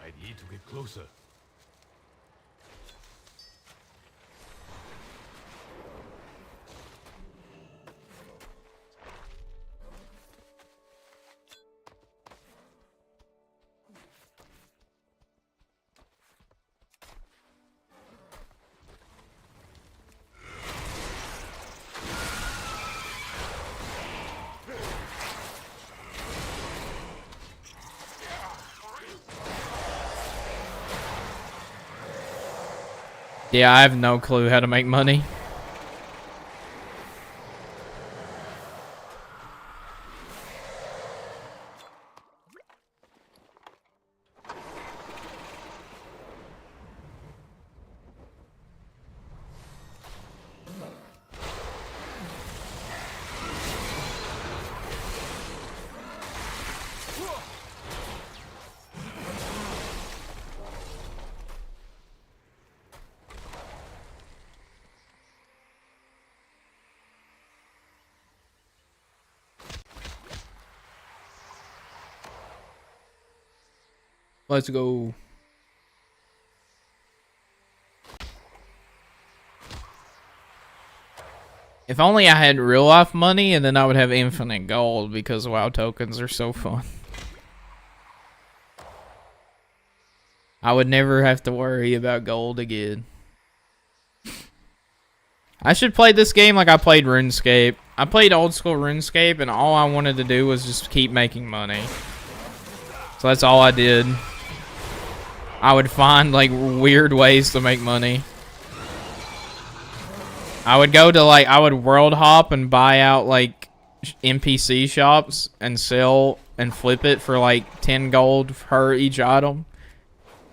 I need to get closer. Yeah, I have no clue how to make money. Let's go. If only I had real life money, and then I would have infinite gold because WoW tokens are so fun. I would never have to worry about gold again. I should play this game like I played RuneScape. I played old school RuneScape, and all I wanted to do was just keep making money. So that's all I did. I would find like weird ways to make money. I would go to like, I would world hop and buy out like NPC shops and sell and flip it for like 10 gold per each item.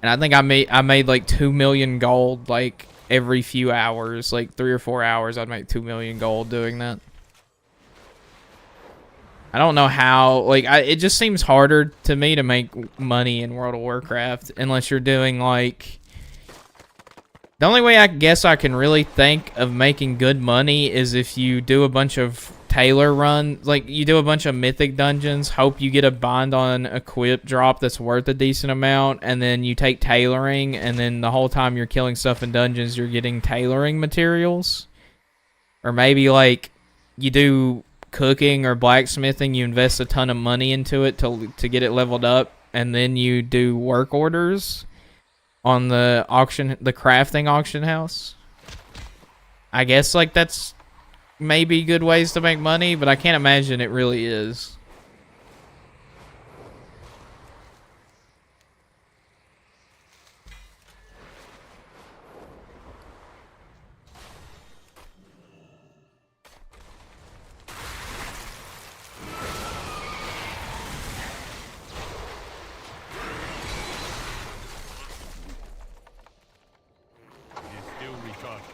And I think I made like 2 million gold like every few hours, like 3 or 4 hours I'd make 2 million gold doing that. I don't know how, like, it just seems harder to me to make money in World of Warcraft unless you're doing like, the only way I guess I can really think of making good money is if you do a bunch of Tailor runs, like you do a bunch of mythic dungeons, hope you get a bind on equip drop that's worth a decent amount, and then you take tailoring, and then the whole time you're killing stuff in dungeons, you're getting tailoring materials. Or maybe like you do cooking or blacksmithing, you invest a ton of money into it to get it leveled up, and then you do work orders on the auction, the crafting auction house. I guess like that's maybe good ways to make money, but I can't imagine it really is. It is still recharging.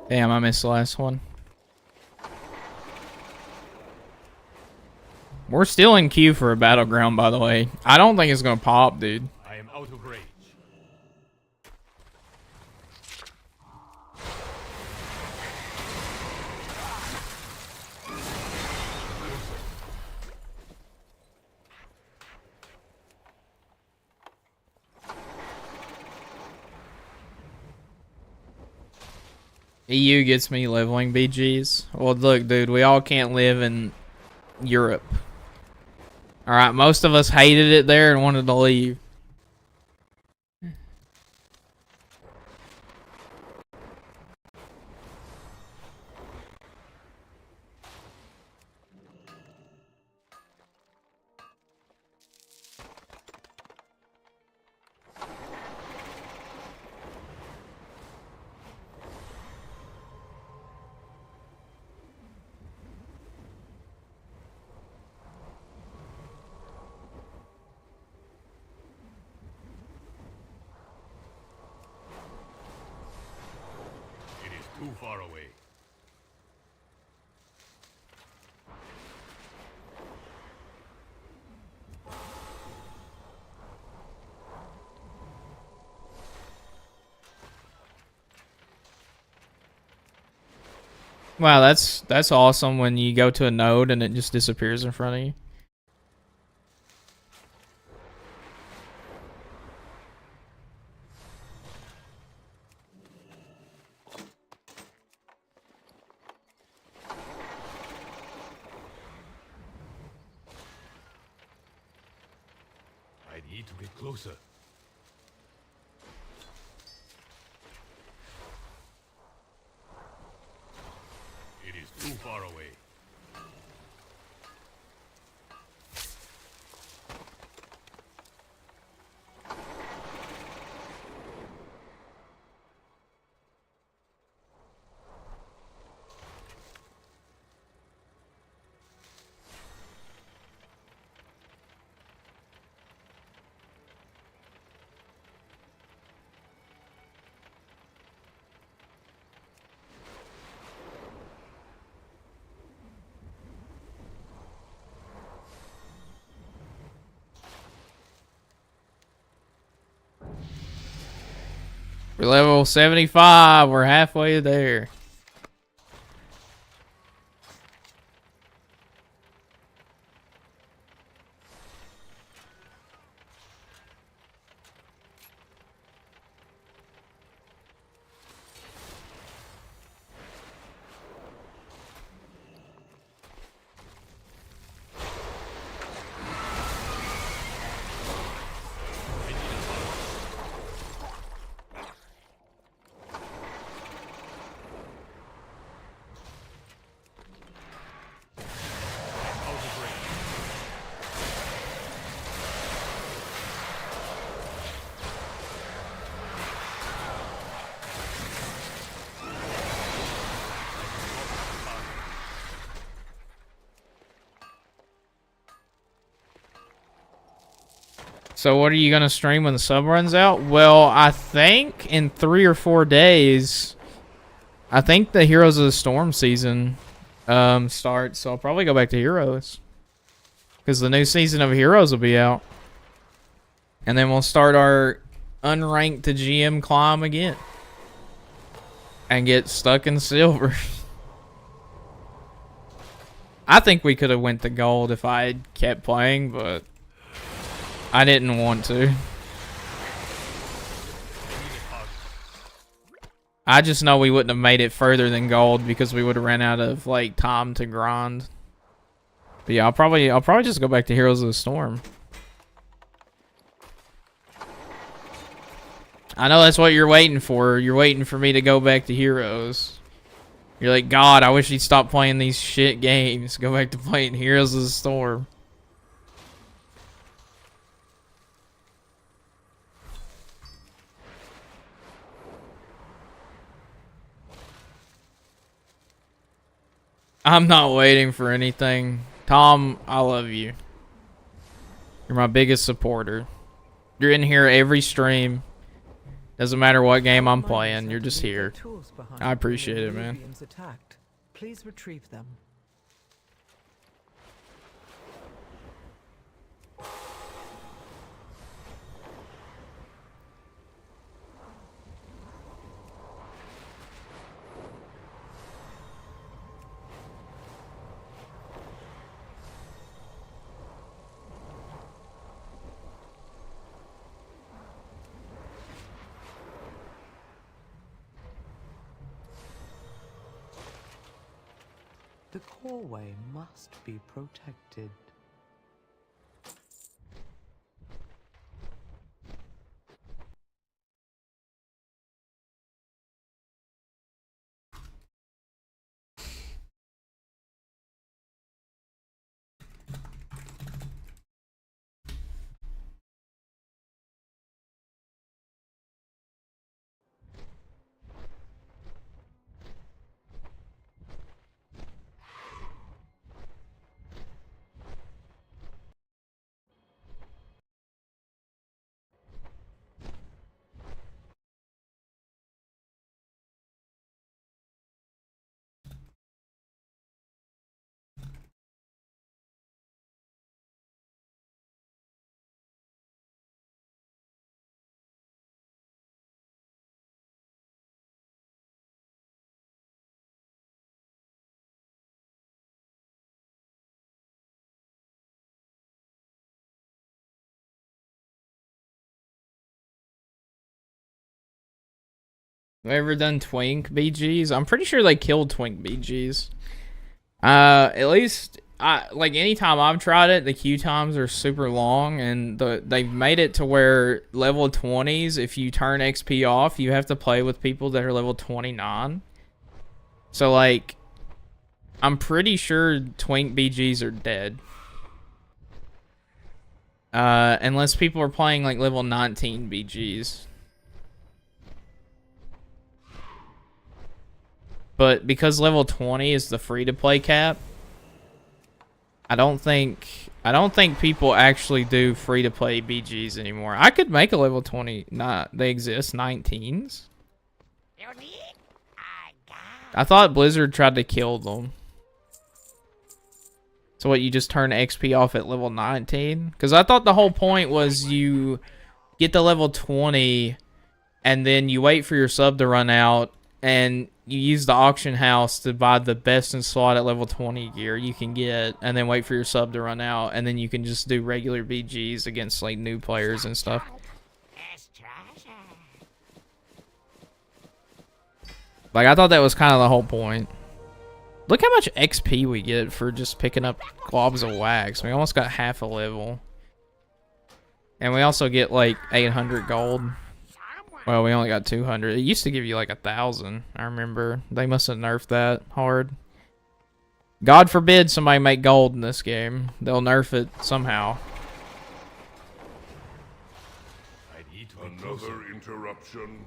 Damn, I missed the last one. We're still in queue for a battleground, by the way. I don't think it's gonna pop, dude. I am out of range. EU gets me leveling BGs. Well, look, dude, we all can't live in Europe. Alright, most of us hated it there and wanted to leave. far away. Wow, that's awesome when you go to a node and it just disappears in front of you. I need to get closer. It is too far away. We're level 75. We're halfway there. So what are you gonna stream when the sub runs out? Well, I think in 3 or 4 days, I think the Heroes of the Storm season starts. So I'll probably go back to Heroes because the new season of Heroes will be out, and then we'll start our unranked to GM climb again and get stuck in silver. I think we could have went to gold if I had kept playing, but I didn't want to. I just know we wouldn't have made it further than gold because we would have ran out of like time to grind. But yeah, I'll probably just go back to Heroes of the Storm. I know that's what you're waiting for. You're waiting for me to go back to Heroes. You're like, God, I wish he'd stop playing these shit games. Go back to playing Heroes of the Storm. I'm not waiting for anything. Tom, I love you. You're my biggest supporter. You're in here every stream. Doesn't matter what game I'm playing. You're just here. I appreciate it, man. Attacked. Please retrieve them. The Coreway must be protected. Have I ever done Twink BGs? I'm pretty sure they killed Twink BGs. At least, like anytime I've tried it, the queue times are super long, and they've made it to where level 20s, if you turn XP off, you have to play with people that are level 29. So, like, I'm pretty sure Twink BGs are dead. Unless people are playing, like, level 19 BGs. But because level 20 is the free-to-play cap, I don't think people actually do free-to-play BGs anymore. I could make a level 20. They exist 19s. I thought Blizzard tried to kill them. So what, you just turn XP off at level 19? Because I thought the whole point was you get to level 20 and then you wait for your sub to run out and you use the auction house to buy the best in slot at level 20 gear you can get, and then wait for your sub to run out, and then you can just do regular BGs against like new players and stuff. Like, I thought that was kind of the whole point. Look how much XP we get for just picking up globs of wax. We almost got half a level. And we also get like 800 gold. Well, we only got 200. It used to give you like 1,000. I remember. They must have nerfed that hard. God forbid somebody make gold in this game. They'll nerf it somehow. Another interruption.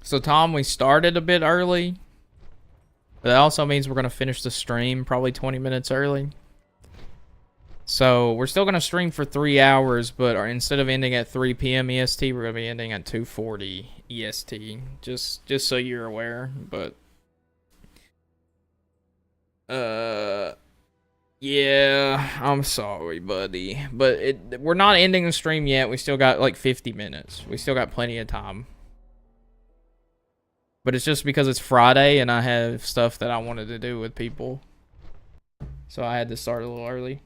So, Tom, we started a bit early. But that also means we're going to finish the stream probably 20 minutes early. So, we're still going to stream for 3 hours, but instead of ending at 3 p.m. EST, we're going to be ending at 2:40 EST. Just so you're aware, but... yeah, I'm sorry, buddy. But we're not ending the stream yet. We still got like 50 minutes. We still got plenty of time. But it's just because it's Friday and I have stuff that I wanted to do with people. So I had to start a little early.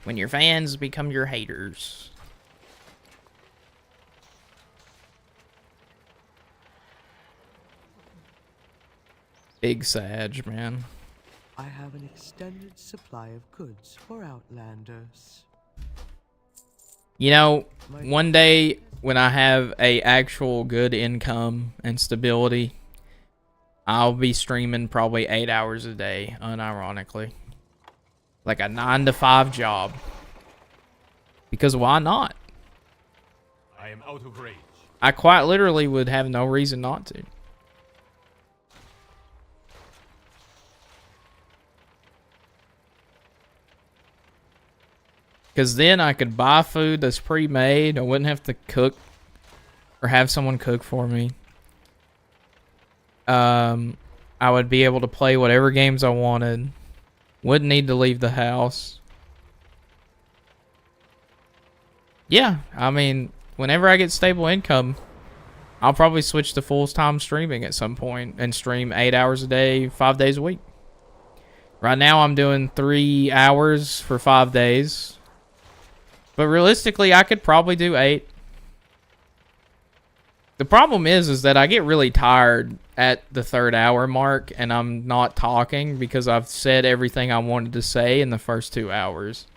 When your fans become your haters. Big Sag, man. I have an extended supply of goods for Outlanders. You know, one day when I have a actual good income and stability, I'll be streaming probably 8 hours a day, unironically. Like a 9-to-5 job. Because why not? I am out of rage. I quite literally would have no reason not to. Because then I could buy food that's pre-made. I wouldn't have to cook or have someone cook for me. I would be able to play whatever games I wanted. Wouldn't need to leave the house. Yeah, I mean, whenever I get stable income, I'll probably switch to full-time streaming at some point and stream 8 hours a day, 5 days a week. Right now, I'm doing 3 hours for 5 days. But realistically, I could probably do 8. The problem is that I get really tired at the 3rd hour mark and I'm not talking because I've said everything I wanted to say in the first 2 hours.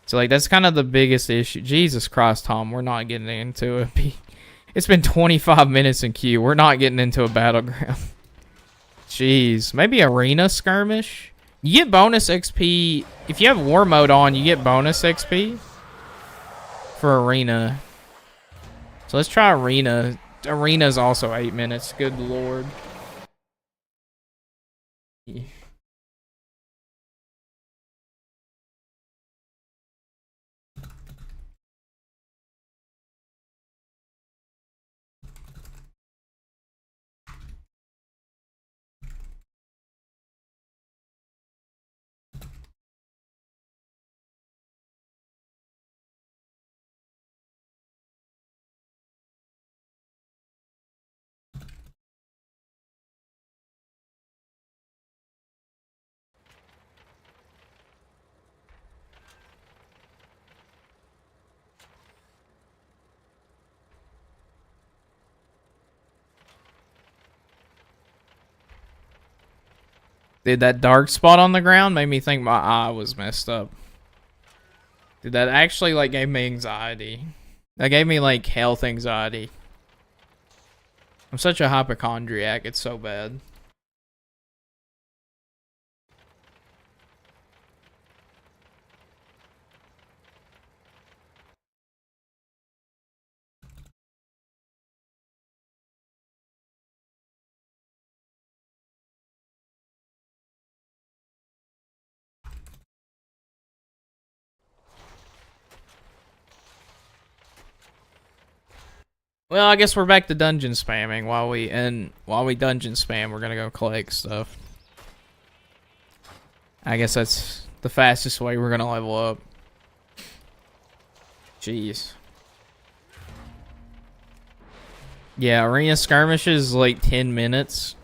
So, like, that's kind of the biggest issue. Jesus Christ, Tom, we're not getting into it. It's been 25 minutes in queue. We're not getting into a battleground. Jeez, maybe arena skirmish. You get bonus XP if you have war mode on. You get bonus XP for arena. So let's try arena. Arena's also 8 minutes. Good lord. Dude, that dark spot on the ground made me think my eye was messed up. Dude, that actually, like, gave me anxiety. That gave me, like, health anxiety. I'm such a hypochondriac, it's so bad. Well, I guess we're back to dungeon spamming. While we dungeon spam, we're gonna go collect stuff. I guess that's the fastest way we're gonna level up. Jeez. Yeah, arena skirmishes is like 10 minutes.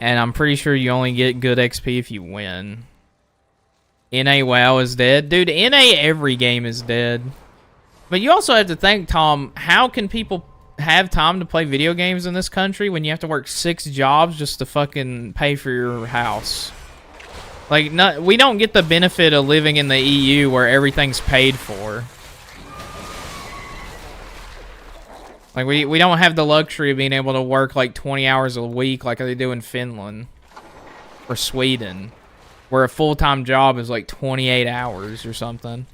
And I'm pretty sure you only get good XP if you win. NA WoW is dead. Dude, NA every game is dead. But you also have to think, Tom, how can people have time to play video games in this country when you have to work 6 jobs just to fucking pay for your house? Like, we don't get the benefit of living in the EU where everything's paid for. Like, we don't have the luxury of being able to work like 20 hours a week like they do in Finland or Sweden, where a full-time job is like 28 hours or something.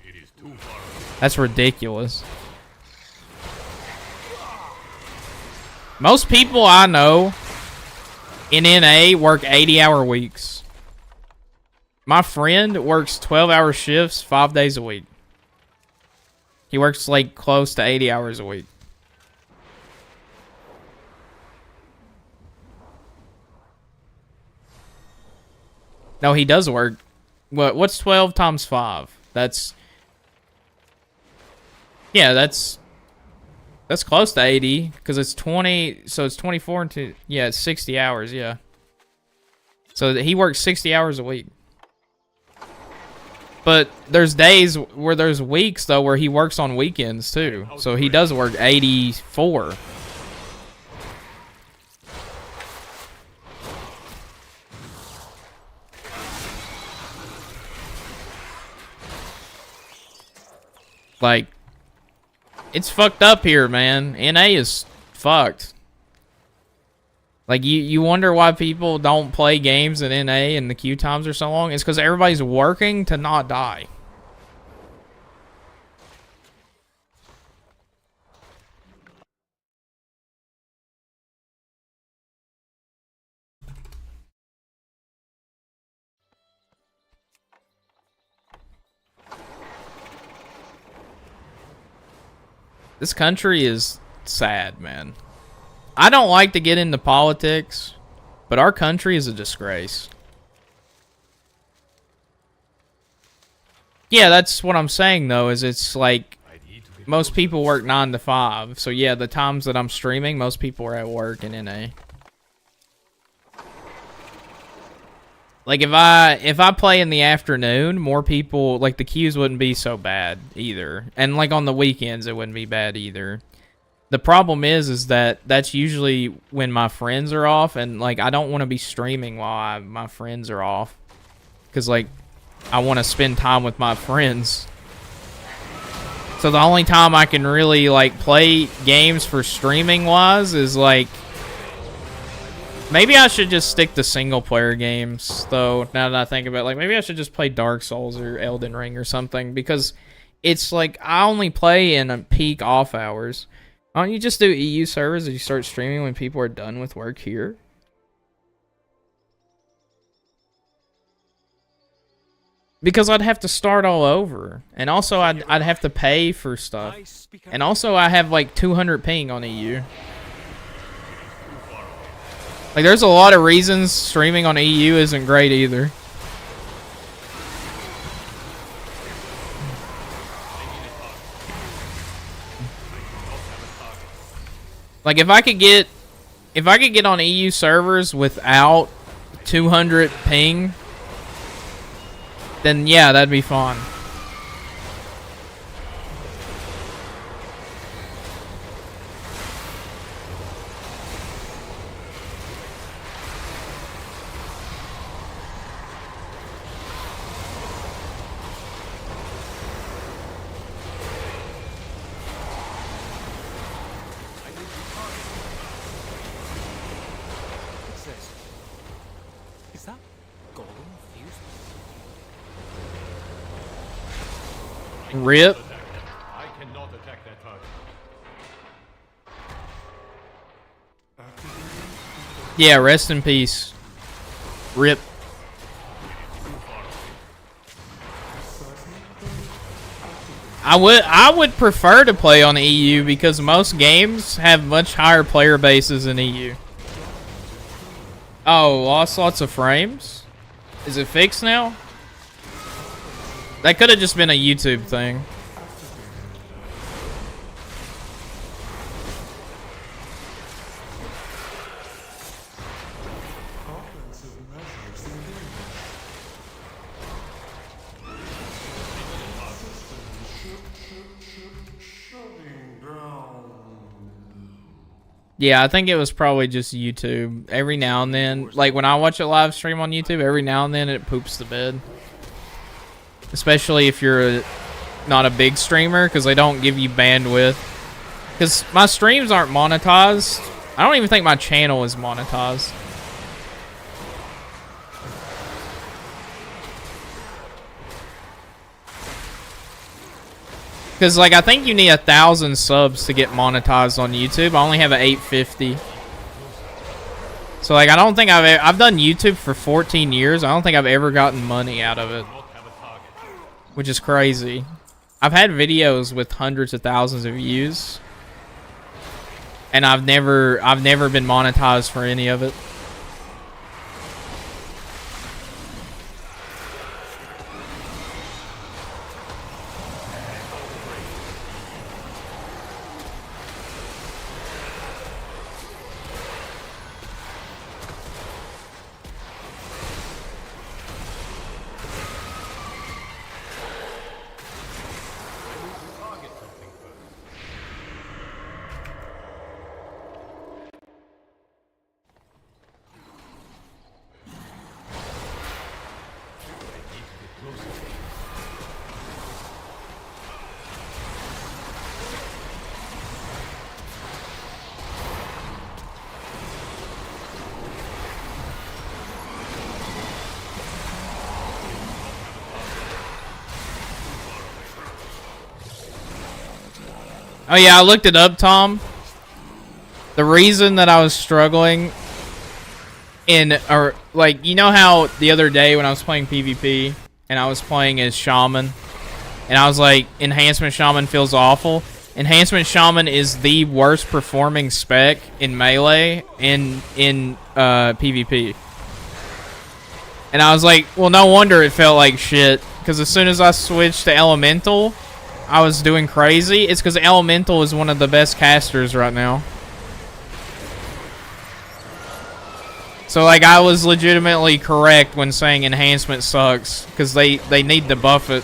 That's ridiculous. Most people I know in NA work 80-hour weeks. My friend works 12-hour shifts 5 days a week. He works like close to 80 hours a week. No, he does work. What's 12 times 5? That's... Yeah, that's close to 80, because it's 20, so it's 24 into, yeah, it's 60 hours, yeah. So he works 60 hours a week. But there's days where there's weeks, though, where he works on weekends, too. So he does work 84. Like... It's fucked up here, man. NA is fucked. Like, you wonder why people don't play games in NA and the queue times are so long? It's because everybody's working to not die. This country is sad, man. I don't like to get into politics, but our country is a disgrace. Yeah, that's what I'm saying, though, is it's like most people work 9 to 5. So, yeah, the times that I'm streaming, most people are at work in NA. Like, if I play in the afternoon, more people, like, the queues wouldn't be so bad either. And, like, on the weekends, it wouldn't be bad either. The problem is that that's usually when my friends are off, and, like, I don't want to be streaming while my friends are off. Because, like, I want to spend time with my friends. So the only time I can really, like, play games for streaming-wise is, like, Maybe I should just stick to single player games, though, now that I think about it. Like, maybe I should just play Dark Souls or Elden Ring or something, because it's like, I only play in peak off hours. Why don't you just do EU servers and you start streaming when people are done with work here? Because I'd have to start all over. And also, I'd have to pay for stuff. And also, I have like 200 ping on EU. Like, there's a lot of reasons streaming on EU isn't great either. Like, if I could get on EU servers without 200 ping, then yeah, that'd be fun. Rip. I cannot attack that target. Yeah, rest in peace. Rip. I would prefer to play on EU because most games have much higher player bases in EU. Oh, lost lots of frames? Is it fixed now? That could have just been a YouTube thing. Yeah, I think it was probably just YouTube. Every now and then, like when I watch a live stream on YouTube, every now and then it poops the bed. Especially if you're not a big streamer, because they don't give you bandwidth. Because my streams aren't monetized. I don't even think my channel is monetized. Because, like, I think you need 1,000 subs to get monetized on YouTube. I only have an 850. So, like, I don't think I've done YouTube for 14 years. I don't think I've ever gotten money out of it. Which is crazy. I've had videos with hundreds of thousands of views. And I've never been monetized for any of it. Oh yeah, I looked it up, Tom. The reason that I was struggling like, you know how the other day when I was playing PvP and I was playing as Shaman and I was like, Enhancement Shaman feels awful. Enhancement Shaman is the worst performing spec in Melee in PvP. And I was like, well, no wonder it felt like shit, because as soon as I switched to Elemental, I was doing crazy. It's because Elemental is one of the best casters right now. So, like, I was legitimately correct when saying Enhancement sucks, because they need to buff it.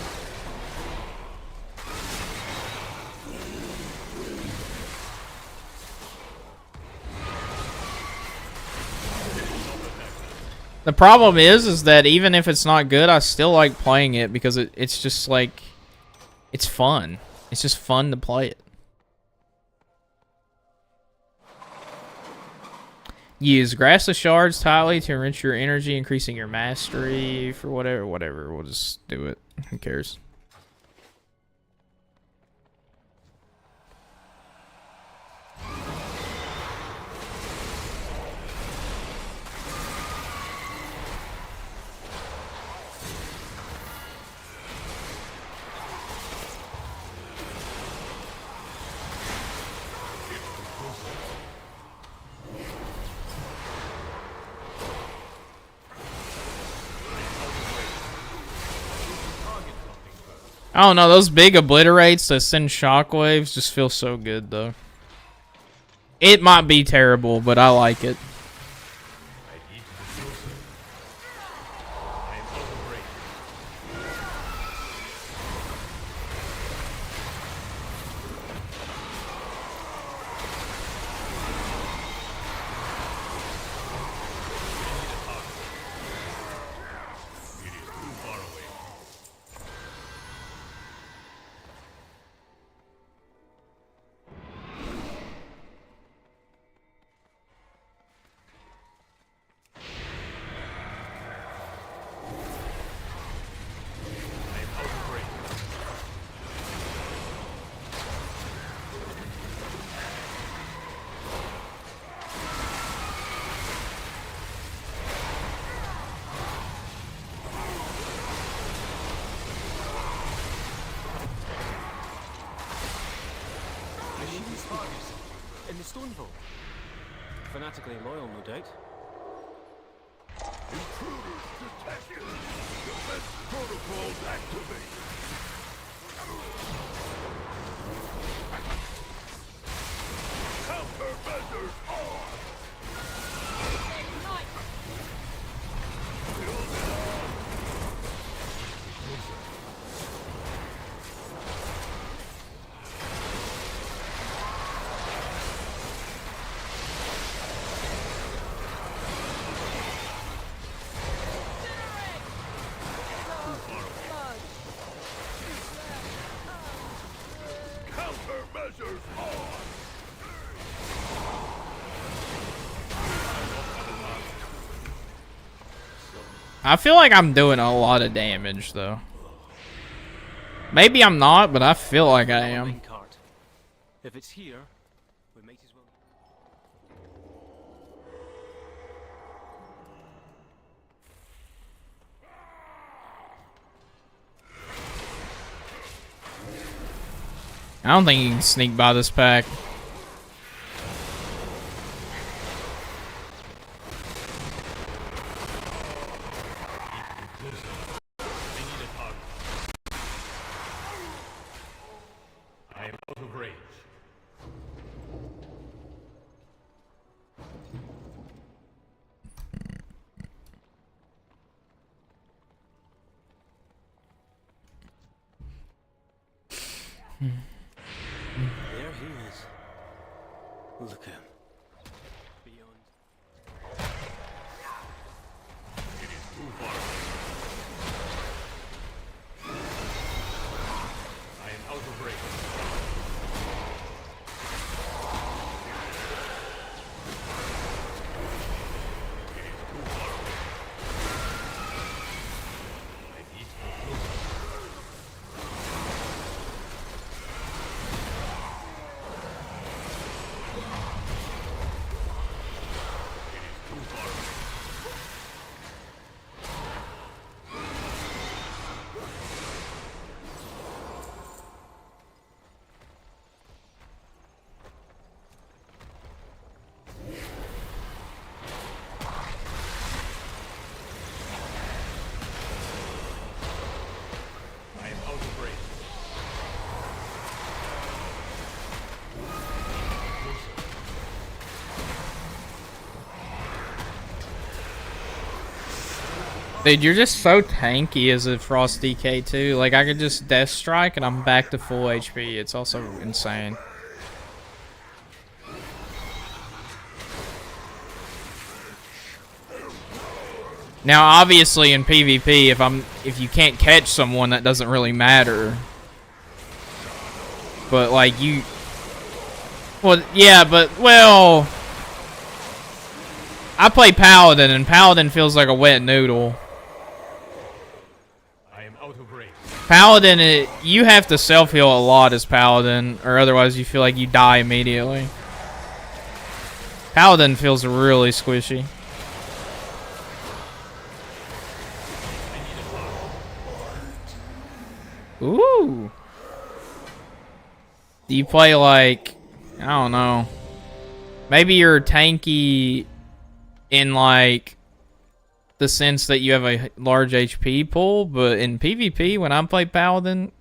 The problem is that even if it's not good, I still like playing it because it's just like, it's fun. It's just fun to play it. Use grassless shards tightly to enrich your energy, increasing your mastery for whatever. We'll just do it. Who cares? I don't know, those big obliterates that send shockwaves just feel so good, though. It might be terrible, but I like it. In the stone vault. Fanatically loyal, no doubt. Intruders detected. Defense protocols activated. Countermeasures on. Ignite! Countermeasures on. I feel like I'm doing a lot of damage, though. Maybe I'm not, but I feel like I am. If it's here, we might as well. I don't think you can sneak by this pack. I am out of range. There he is. Look at him. Beyond. It is too far away. I am out of range. It is too far away. I need to go closer. Too far away. I am out of range. Dude, you're just so tanky as a Frost DK too. Like, I could just Death Strike and I'm back to full HP. It's also insane. Now, obviously, in PvP, if you can't catch someone, that doesn't really matter. But like well, yeah, but well, I play Paladin, and Paladin feels like a wet noodle. I am out of range. Paladin, you have to self-heal a lot as Paladin, or otherwise you feel like you die immediately. Paladin feels really squishy. Ooh. Do you play like, I don't know. Maybe you're tanky in like the sense that you have a large HP pool, but in PvP when I play Paladin,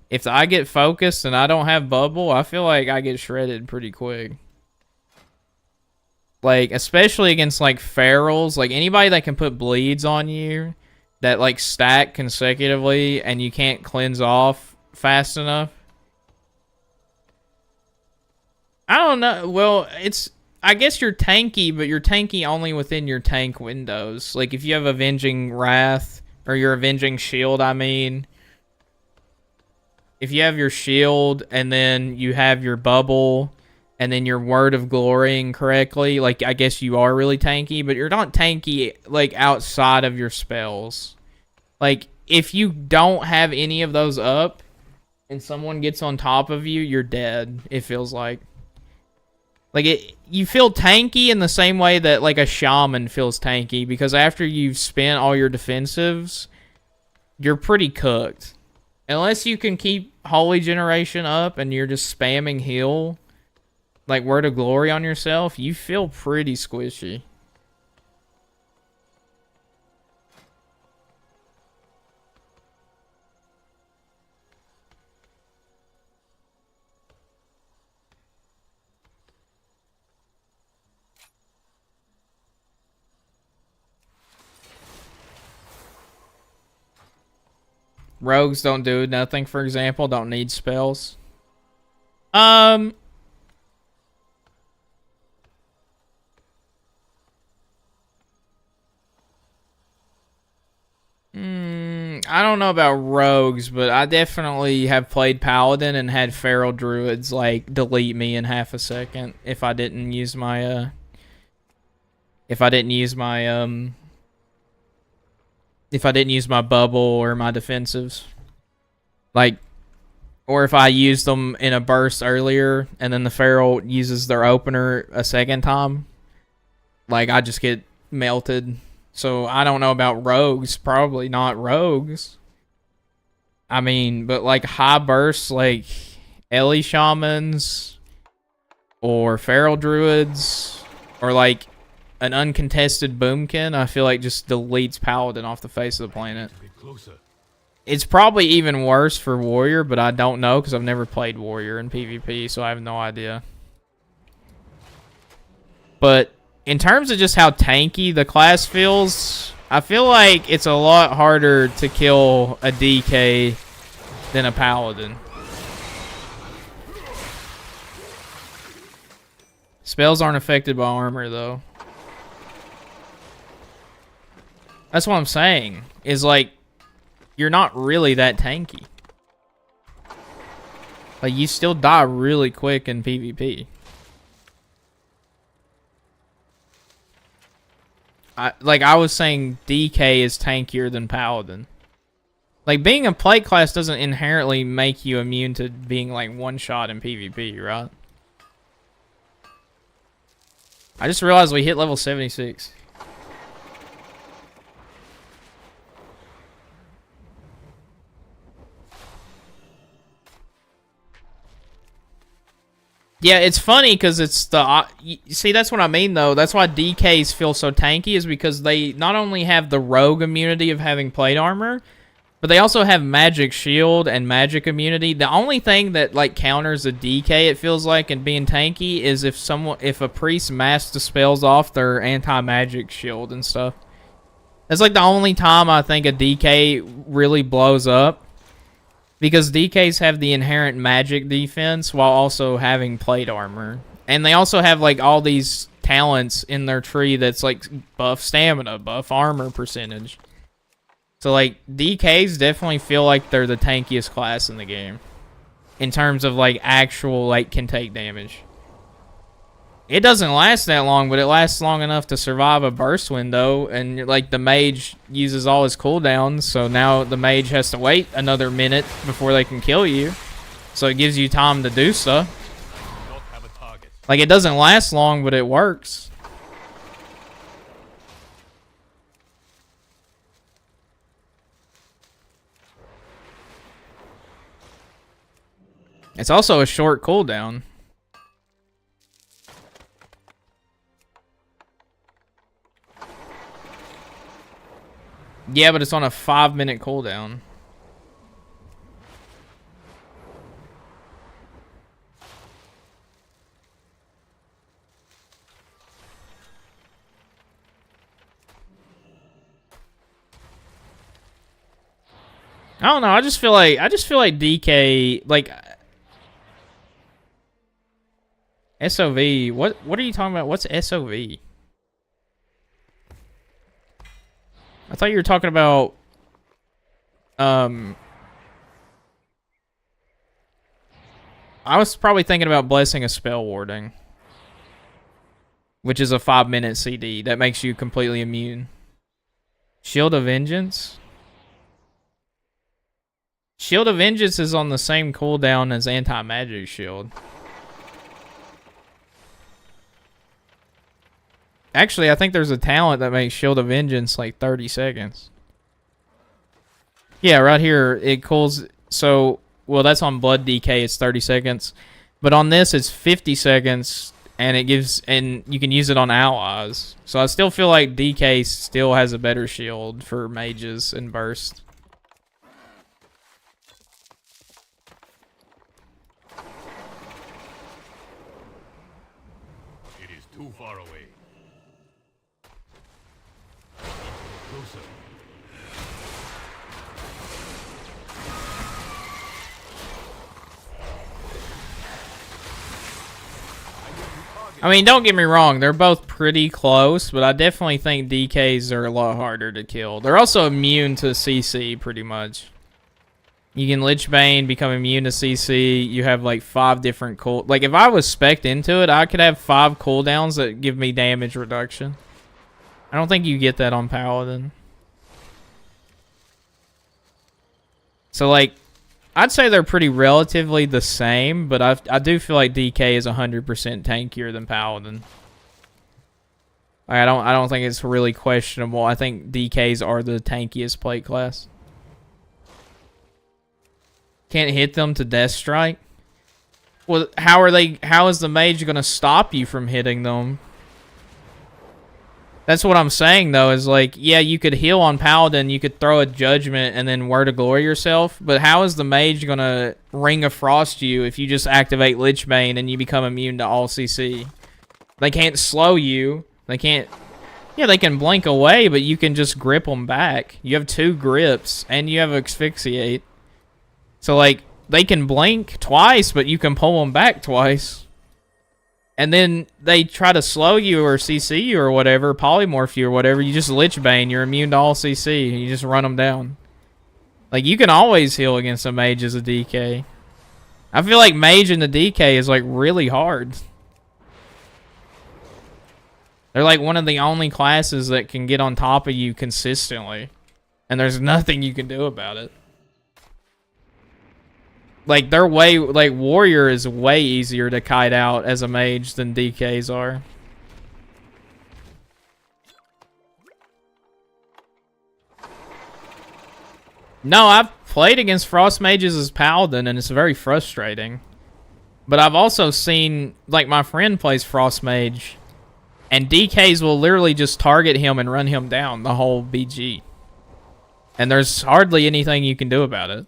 if I get focused and I don't have bubble, I feel like I get shredded pretty quick. Like, especially against like ferals, like anybody that can put bleeds on you that like stack consecutively and you can't cleanse off fast enough. I don't know. Well, I guess you're tanky, but you're tanky only within your tank windows. Like if you have Avenging Wrath or your Avenging Shield, I mean, if you have your shield and then you have your bubble and then your Word of Glorying correctly, like I guess you are really tanky, but you're not tanky like outside of your spells. Like if you don't have any of those up and someone gets on top of you, you're dead, it feels like. Like you feel tanky in the same way that like a shaman feels tanky, because after you've spent all your defensives, you're pretty cooked. Unless you can keep Holy Generation up and you're just spamming heal, like Word of Glory on yourself, you feel pretty squishy. Rogues don't do nothing, for example, don't need spells. I don't know about rogues, but I definitely have played Paladin and had feral druids like delete me in half a second if I didn't use my bubble or my defensives. Like, or if I used them in a burst earlier and then the feral uses their opener a second time, like I just get melted. So I don't know about rogues, probably not rogues. I mean, but like high bursts like Ellie Shamans or feral druids or like an uncontested boomkin, I feel like just deletes Paladin off the face of the planet. It's probably even worse for Warrior, but I don't know because I've never played Warrior in PvP, so I have no idea. But in terms of just how tanky the class feels, I feel like it's a lot harder to kill a DK than a Paladin. Spells aren't affected by armor, though. That's what I'm saying, is like, you're not really that tanky. Like, you still die really quick in PvP. I was saying DK is tankier than Paladin. Like, being a plate class doesn't inherently make you immune to being, like, one-shot in PvP, right? I just realized we hit level 76. Yeah, it's funny because it's the... see, that's what I mean, though. That's why DKs feel so tanky, is because they not only have the rogue immunity of having plate armor, but they also have magic shield and magic immunity. The only thing that, like, counters a DK, it feels like, in being tanky is if a priest mass dispels off their anti-magic shield and stuff. That's, like, the only time I think a DK really blows up. Because DKs have the inherent magic defense while also having plate armor. And they also have, like, all these talents in their tree that's, like, buff stamina, buff armor percentage. So, like, DKs definitely feel like they're the tankiest class in the game. In terms of, like, actual, like, can take damage. It doesn't last that long, but it lasts long enough to survive a burst window, and like the mage uses all his cooldowns, so now the mage has to wait another minute before they can kill you. So it gives you time to do stuff. Like, it doesn't last long, but it works. It's also a short cooldown. Yeah, but it's on a 5-minute cooldown. I don't know. I just feel like DK, like SOV. What are you talking about? What's SOV? I thought you were talking about I was probably thinking about Blessing of Spell Warding, which is a 5-minute CD that makes you completely immune. Shield of Vengeance. Shield of Vengeance is on the same cooldown as Anti-Magic Shield. Actually, I think there's a talent that makes Shield of Vengeance like 30 seconds. Yeah, right here, it cools... So, well, that's on Blood DK, it's 30 seconds. But on this, it's 50 seconds, and it gives... And you can use it on allies. So I still feel like DK still has a better shield for mages and burst. Too far away. Closer. I mean, don't get me wrong, they're both pretty close, but I definitely think DKs are a lot harder to kill. They're also immune to CC, pretty much. You can Lich Bane, become immune to CC. You have like 5 different cool... Like, if I was spec'd into it, I could have 5 cooldowns that give me damage reduction. I don't think you get that on Paladin. So, like, I'd say they're pretty relatively the same, but I do feel like DK is 100% tankier than Paladin. Like, I don't think it's really questionable. I think DKs are the tankiest plate class. Can't hit them to Death Strike? Well, how is the mage gonna stop you from hitting them? That's what I'm saying, though, is like, yeah, you could heal on Paladin, you could throw a Judgment and then Word of Glory yourself, but how is the mage gonna Ring of Frost you if you just activate Lich Bane and you become immune to all CC? They can't slow you. They can't... Yeah, they can blink away, but you can just grip them back. You have 2 grips, and you have Asphyxiate. So, like, they can blink twice, but you can pull them back twice. And then they try to slow you or CC you or whatever, polymorph you or whatever. You just Lich Bane. You're immune to all CC. And you just run them down. Like, you can always heal against a mage as a DK. I feel like mage in the DK is, like, really hard. They're, like, one of the only classes that can get on top of you consistently. And there's nothing you can do about it. Like, they're way... Like, Warrior is way easier to kite out as a mage than DKs are. No, I've played against Frost Mages as Paladin, and it's very frustrating. But I've also seen... Like, my friend plays Frost Mage, and DKs will literally just target him and run him down the whole BG. And there's hardly anything you can do about it.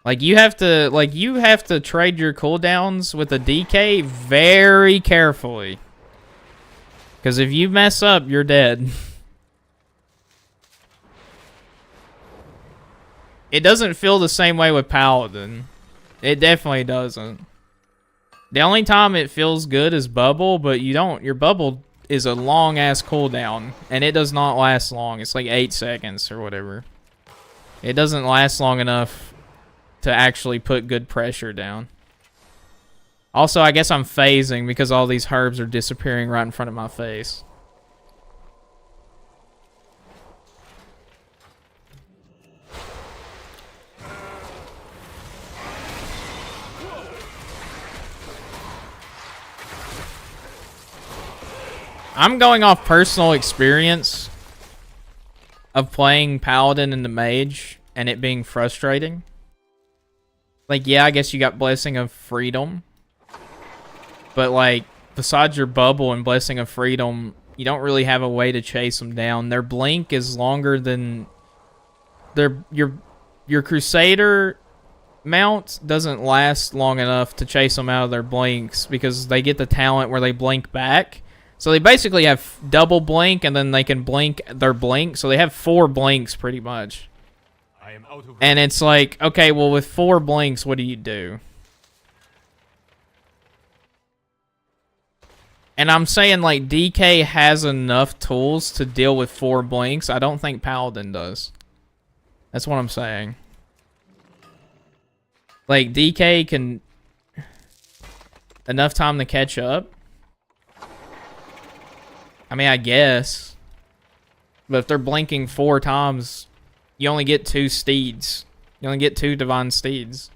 Like, you have to trade your cooldowns with a DK very carefully. Because if you mess up, you're dead. It doesn't feel the same way with Paladin. It definitely doesn't. The only time it feels good is Bubble, but you don't. Your Bubble is a long-ass cooldown, and it does not last long. It's like 8 seconds or whatever. It doesn't last long enough to actually put good pressure down. Also, I guess I'm phasing because all these herbs are disappearing right in front of my face. I'm going off personal experience of playing Paladin and the Mage and it being frustrating. Like, yeah, I guess you got Blessing of Freedom. But, like, besides your bubble and Blessing of Freedom, you don't really have a way to chase them down. Their blink is longer than... Your Crusader mount doesn't last long enough to chase them out of their blinks because they get the talent where they blink back. So they basically have double blink, and then they can blink their blink. So they have 4 blinks, pretty much. I am out of and it's like, okay, well, with 4 blinks, what do you do? And I'm saying, like, DK has enough tools to deal with 4 blinks. I don't think Paladin does. That's what I'm saying. Like, DK can... enough time to catch up. I mean, I guess. But if they're blinking 4 times, you only get 2 steeds. You only get 2 divine steeds.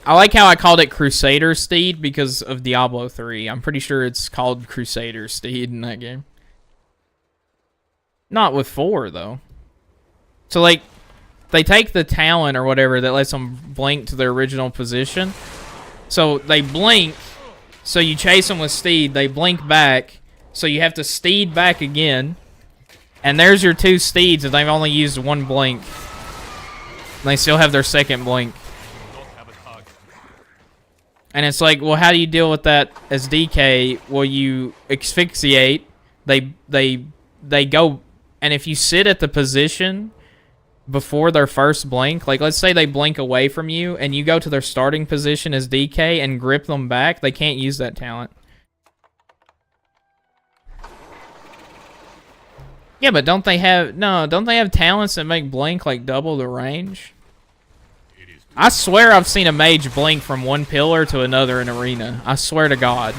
I like how I called it Crusader Steed because of Diablo 3. I'm pretty sure it's called Crusader Steed in that game. Not with 4, though. So, like, they take the talent or whatever that lets them blink to their original position. So, they blink, so you chase them with Steed. They blink back, so you have to Steed back again. And there's your 2 Steeds, and they've only used 1 blink. And they still have their 2nd blink. And it's like, well, how do you deal with that as DK? Well, you asphyxiate. They go... And if you sit at the position before their first blink, like let's say they blink away from you and you go to their starting position as DK and grip them back, they can't use that talent. Yeah, but don't they have talents that make blink like double the range? I swear I've seen a mage blink from one pillar to another in arena. I swear to God.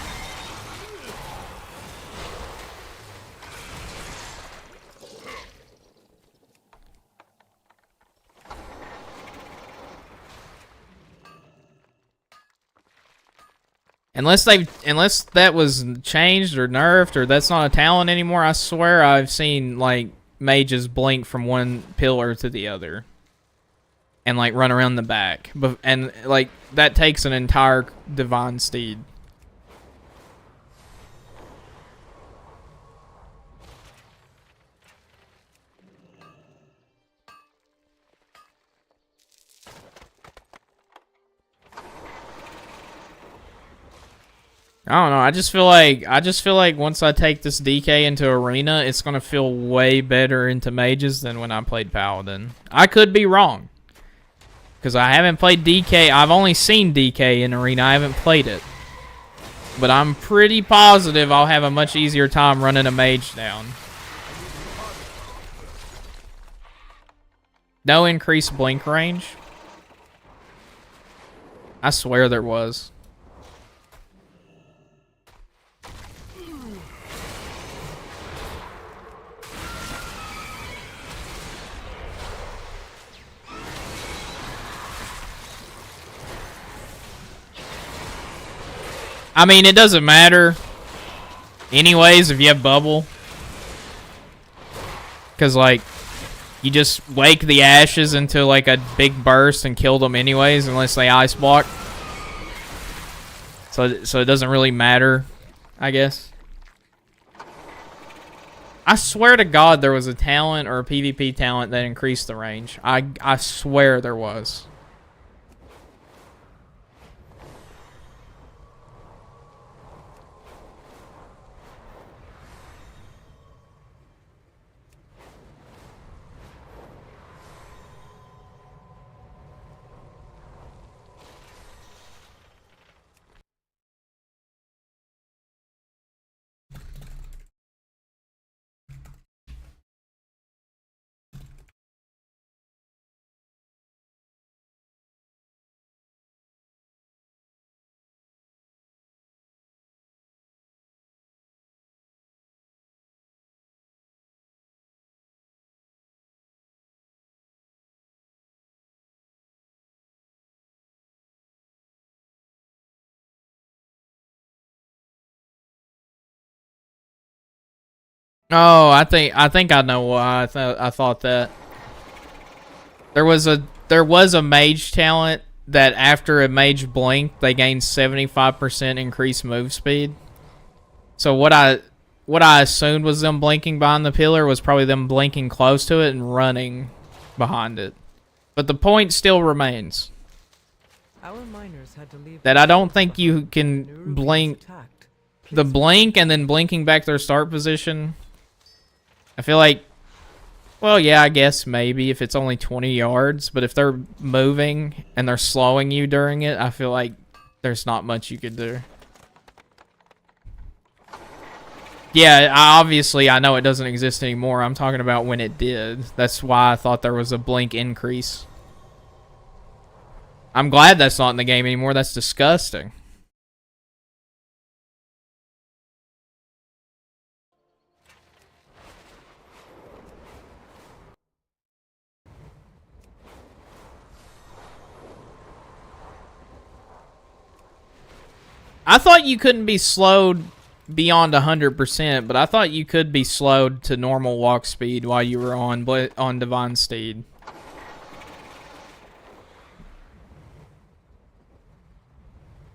Unless that was changed or nerfed or that's not a talent anymore, I swear I've seen like mages blink from one pillar to the other and like run around the back. But and like that takes an entire divine steed. I don't know. I just feel like once I take this DK into arena, it's gonna feel way better into mages than when I played Paladin. I could be wrong, because I haven't played DK. I've only seen DK in arena. I haven't played it, but I'm pretty positive I'll have a much easier time running a mage down. No increased blink range. I swear there was. I mean, it doesn't matter anyways if you have bubble. Because, like, you just wake the ashes into, like, a big burst and kill them anyways unless they ice block. So it doesn't really matter, I guess. I swear to God there was a talent or a PvP talent that increased the range. I swear there was. Oh, I think I know why I thought that. There was a mage talent that after a mage blink, they gained 75% increased move speed. So what I assumed was them blinking behind the pillar was probably them blinking close to it and running behind it. But the point still remains Our miners had to leave that I don't think you can blink the blink and then blinking back to their start position. I feel like, well, yeah, I guess maybe if it's only 20 yards, but if they're moving and they're slowing you during it, I feel like there's not much you could do. Yeah, obviously I know it doesn't exist anymore. I'm talking about when it did. That's why I thought there was a blink increase. I'm glad that's not in the game anymore. That's disgusting. I thought you couldn't be slowed beyond 100%, but I thought you could be slowed to normal walk speed while you were on Divine Steed.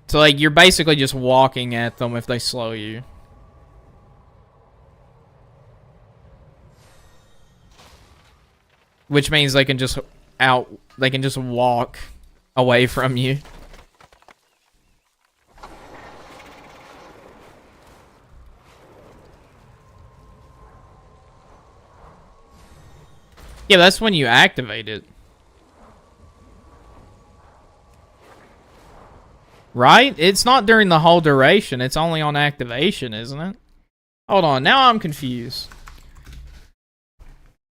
So like you're basically just walking at them if they slow you. Which means they can just walk away from you. Yeah, that's when you activate it. Right? It's not during the whole duration. It's only on activation, isn't it? Hold on. Now I'm confused.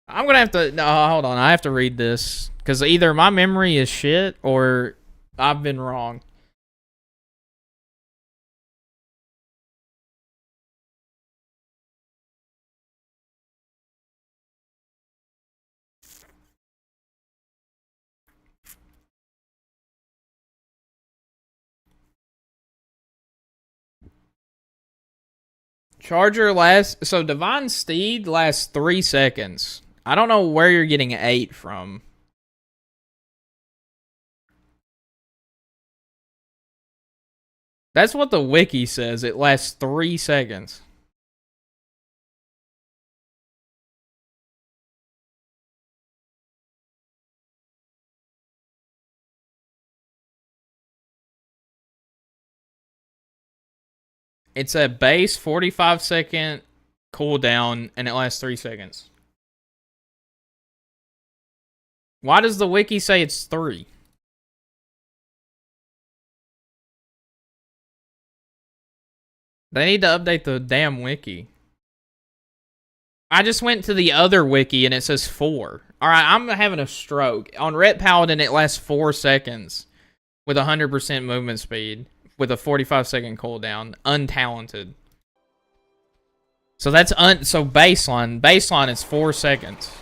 I'm going to have to... No, hold on. I have to read this. Because either my memory is shit or I've been wrong. Charger lasts... So, Divine Steed lasts 3 seconds. I don't know where you're getting 8 from. That's what the wiki says. It lasts 3 seconds. It's a base 45-second cooldown, and it lasts 3 seconds. Why does the wiki say it's 3? They need to update the damn wiki. I just went to the other wiki, and it says 4. Alright, I'm having a stroke. On Ret Paladin, it lasts 4 seconds with 100% movement speed. With a 45-second cooldown, untalented. So that's so baseline. Baseline is 4 seconds.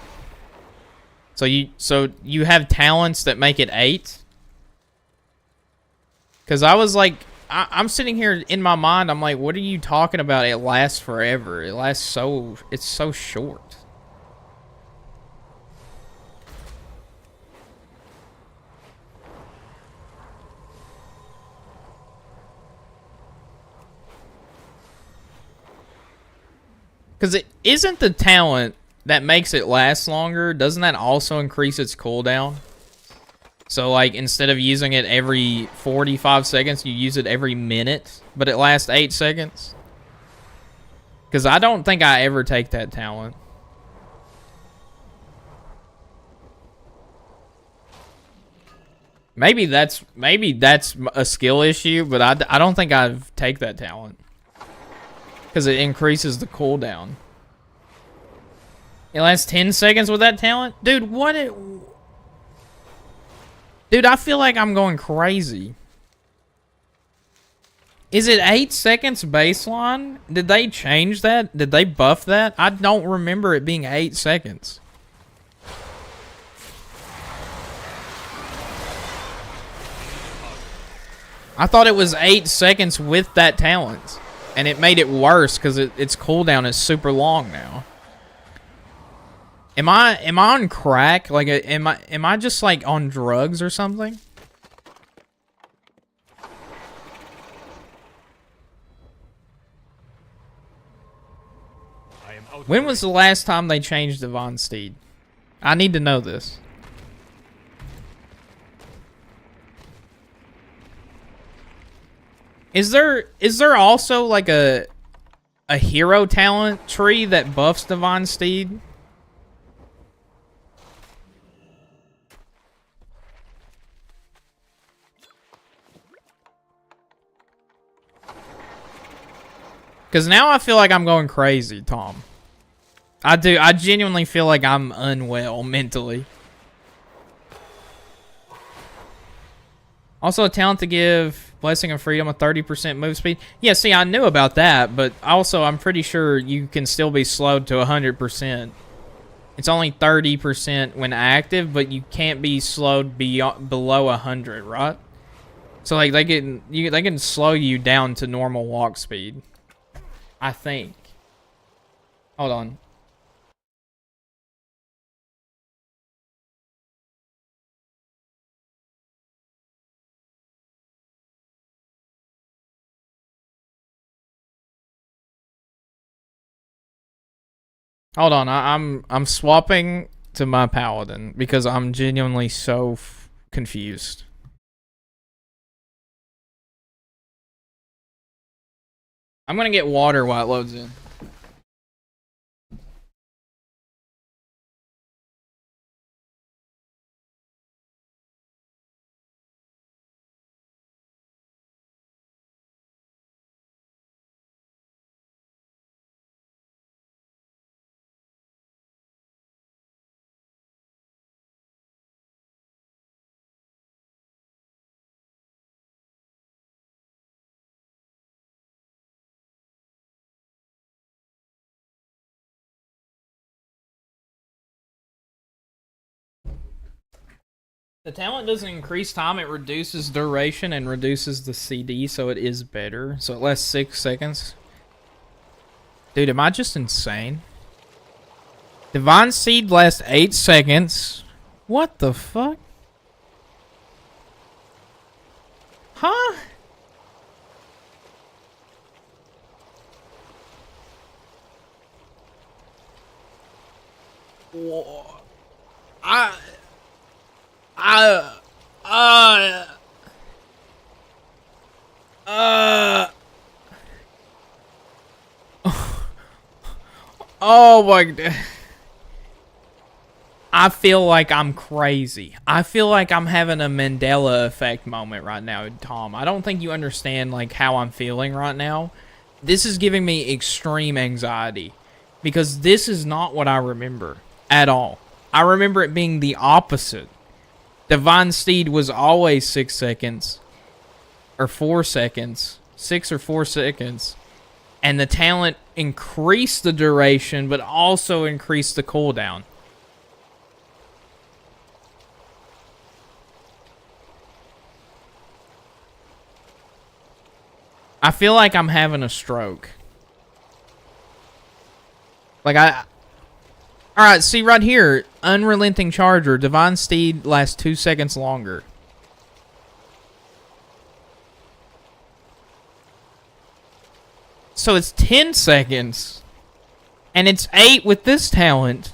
So you have talents that make it 8. Because I was like, I'm sitting here in my mind. I'm like, what are you talking about? It lasts forever. It lasts it's so short. Because it isn't the talent that makes it last longer. Doesn't that also increase its cooldown? So, like, instead of using it every 45 seconds, you use it every minute, but it lasts 8 seconds? Because I don't think I ever take that talent. Maybe that's a skill issue, but I don't think I take that talent. Because it increases the cooldown. It lasts 10 seconds with that talent? Dude, what it... Dude, I feel like I'm going crazy. Is it 8 seconds baseline? Did they change that? Did they buff that? I don't remember it being 8 seconds. I thought it was 8 seconds with that talent. And it made it worse because its cooldown is super long now. Am I on crack? Like, am I just like on drugs or something? When was the last time they changed the Von Steed? I need to know this. Is there also like a hero talent tree that buffs the Von Steed? Because now I feel like I'm going crazy, Tom. I do. I genuinely feel like I'm unwell mentally. Also, a talent to give Blessing of Freedom a 30% move speed. Yeah, see, I knew about that, but also I'm pretty sure you can still be slowed to 100%. It's only 30% when active, but you can't be slowed below 100, right? So like they can slow you down to normal walk speed. I think. Hold on. Hold on, I'm swapping to my paladin because I'm genuinely so confused. I'm gonna get water while it loads in. The talent doesn't increase time, it reduces duration and reduces the CD, so it is better. So it lasts 6 seconds. Dude, am I just insane? Divine Seed lasts 8 seconds. What the fuck? Huh? Oh my god. I feel like I'm crazy. I feel like I'm having a Mandela effect moment right now, Tom. I don't think you understand like how I'm feeling right now. This is giving me extreme anxiety because this is not what I remember at all. I remember it being the opposite. Divine Steed was always 6 seconds or 4 seconds, 6 or 4 seconds. And the talent increased the duration, but also increased the cooldown. I feel like I'm having a stroke. Like Alright, see right here. Unrelenting Charger. Divine Steed lasts 2 seconds longer. So it's 10 seconds. And it's 8 with this talent.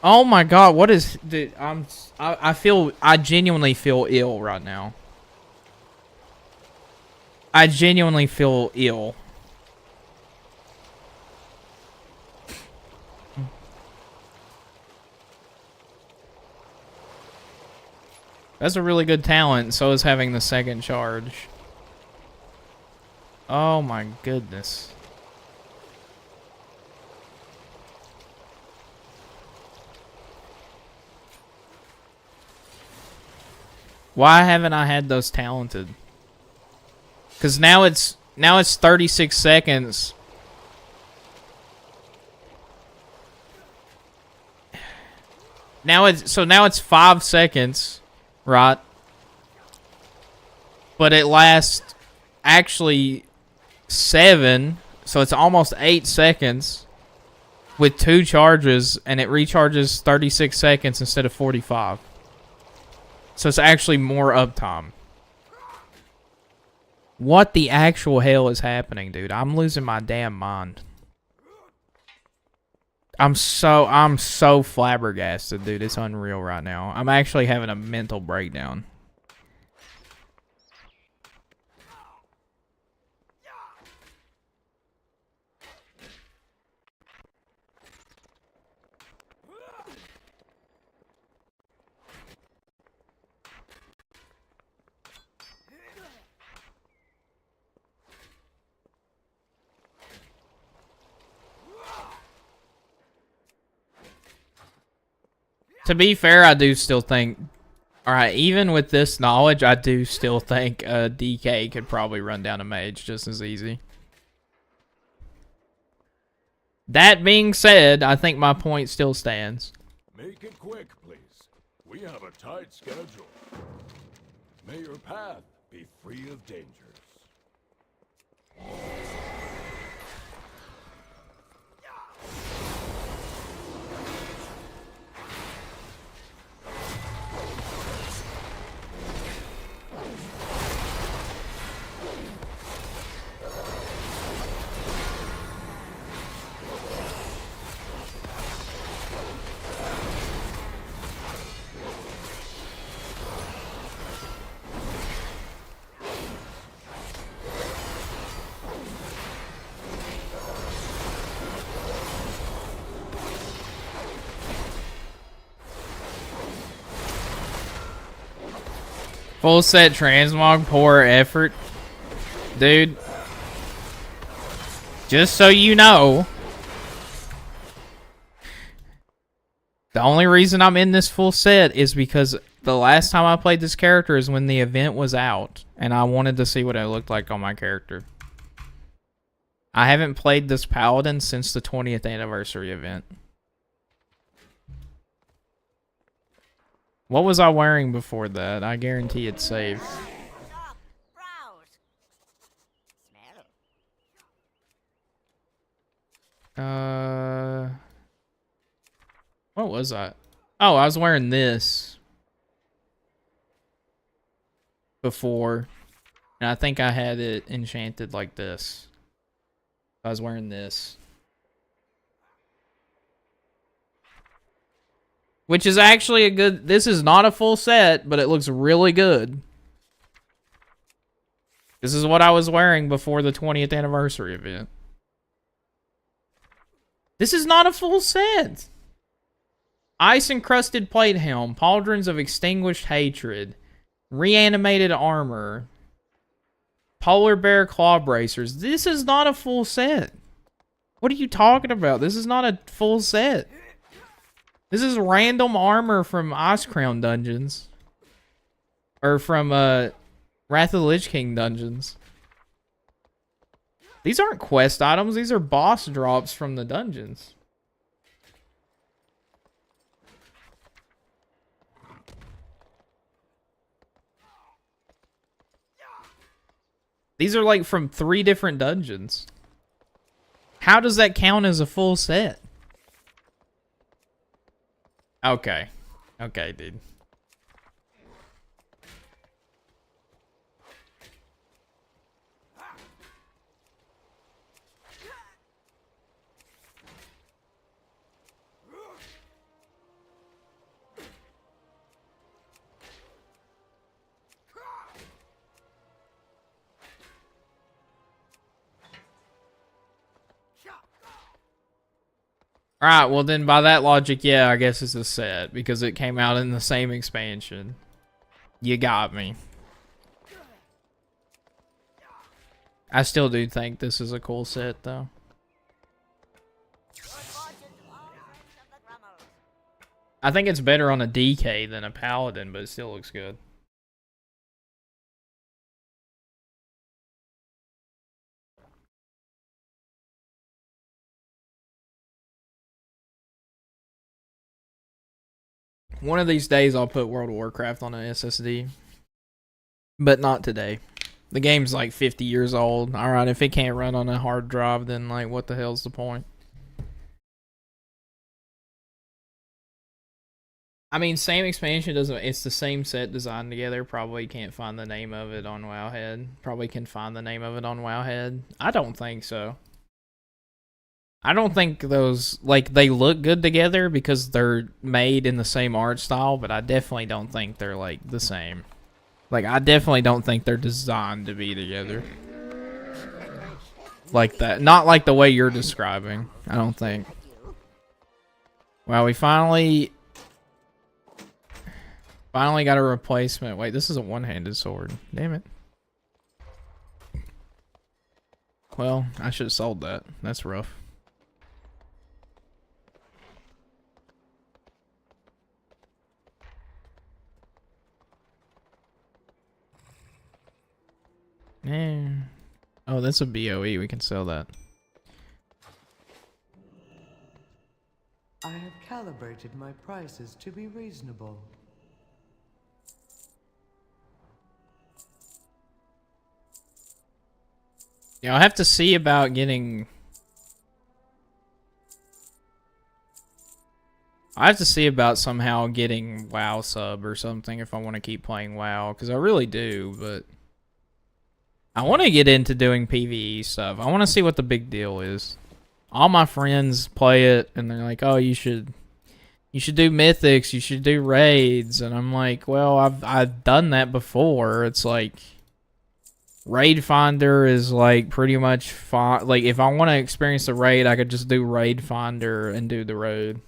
Oh my god, what is... Dude, I genuinely feel ill right now. I genuinely feel ill. That's a really good talent, so is having the second charge. Oh my goodness. Why haven't I had those talented? Because now it's 36 seconds. Now it's 5 seconds, right? but it lasts actually 7, so it's almost 8 seconds with 2 charges, and it recharges 36 seconds instead of 45. So it's actually more uptime. What the actual hell is happening, dude? I'm losing my damn mind. I'm so flabbergasted, dude. It's unreal right now. I'm actually having a mental breakdown. To be fair, I do still think... Alright, even with this knowledge, I do still think DK could probably run down a mage just as easy. That being said, I think my point still stands. Make it quick, please. We have a tight schedule. May your path be free of dangers. Full set transmog, poor effort. Dude. Just so you know. The only reason I'm in this full set is because the last time I played this character is when the event was out. And I wanted to see what it looked like on my character. I haven't played this paladin since the 20th anniversary event. What was I wearing before that? I guarantee it's saved. What was I? Oh, I was wearing this before. And I think I had it enchanted like this. I was wearing this. Which is actually a good... This is not a full set, but it looks really good. This is what I was wearing before the 20th anniversary event. This is not a full set. Ice-encrusted plate helm. Pauldrons of extinguished hatred. Reanimated armor. Polar bear claw bracers. This is not a full set. What are you talking about? This is not a full set. This is random armor from Icecrown dungeons. Or from Wrath of the Lich King dungeons. These aren't quest items. These are boss drops from the dungeons. These are like from 3 different dungeons. How does that count as a full set? Okay. Okay, dude. Alright, well then by that logic, yeah, I guess it's a set. Because it came out in the same expansion. You got me. I still do think this is a cool set, though. I think it's better on a DK than a Paladin, but it still looks good. One of these days I'll put World of Warcraft on an SSD. But not today. The game's like 50 years old. Alright, if it can't run on a hard drive, then like what the hell's the point? I mean, same expansion doesn't. It's the same set designed together. Probably can't find the name of it on Wowhead. Probably can find the name of it on Wowhead. I don't think so. I don't think those, like, they look good together because they're made in the same art style, but I definitely don't think they're, like, the same. Like, I definitely don't think they're designed to be together. Like that. Not like the way you're describing, I don't think. Wow, we finally got a replacement. Wait, this is a one-handed sword. Damn it. Well, I should have sold that. That's rough. Yeah. Oh, that's a BOE. We can sell that. I have calibrated my prices to be reasonable. Yeah, I'll have to see about getting... I have to see about somehow getting WoW sub or something if I want to keep playing WoW, because I really do, but... I want to get into doing PvE stuff. I want to see what the big deal is. All my friends play it, and they're like, "Oh, you should do mythics. You should do raids." And I'm like, "Well, I've done that before." It's like Raid Finder is like pretty much fine. Like if I want to experience the raid, I could just do Raid Finder and do the raid.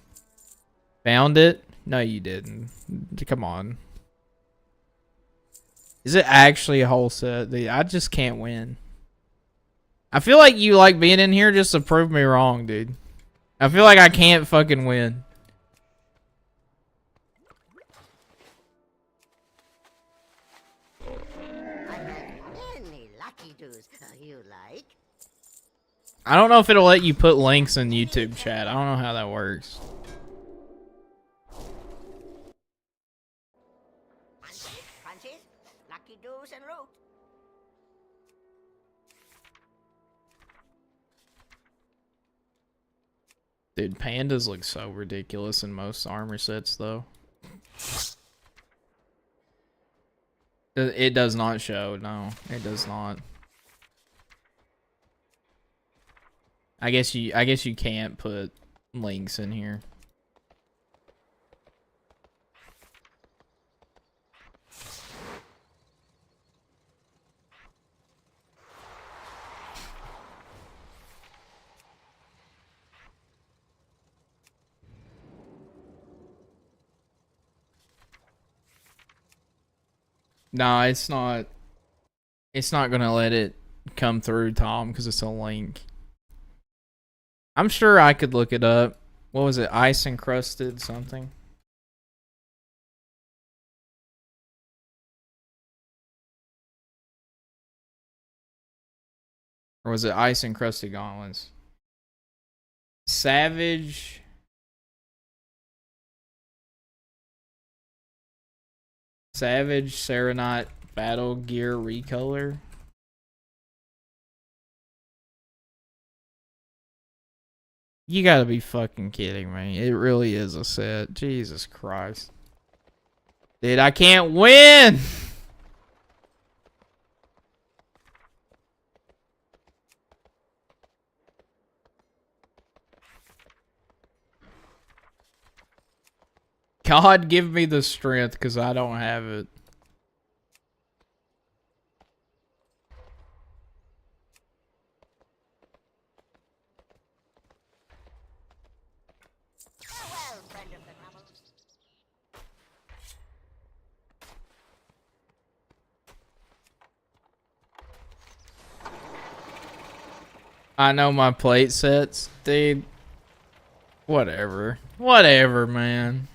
Found it? No, you didn't. Come on. Is it actually a whole set? I just can't win. I feel like you like being in here just to prove me wrong, dude. I feel like I can't fucking win. I don't know if it'll let you put links in YouTube chat. I don't know how that works. Dude, pandas look so ridiculous in most armor sets, though. It does not show. No, it does not. I guess you can't put links in here. No, it's not. It's not gonna let it come through, Tom, because it's a link. I'm sure I could look it up. What was it? Ice encrusted something? Or was it ice encrusted gauntlets? Savage. Savage Serenite Battle Gear Recolor. You gotta be fucking kidding me. It really is a set. Jesus Christ. Dude, I can't win! God give me the strength, because I don't have it. I know my plate sets, dude. Whatever. Whatever, man.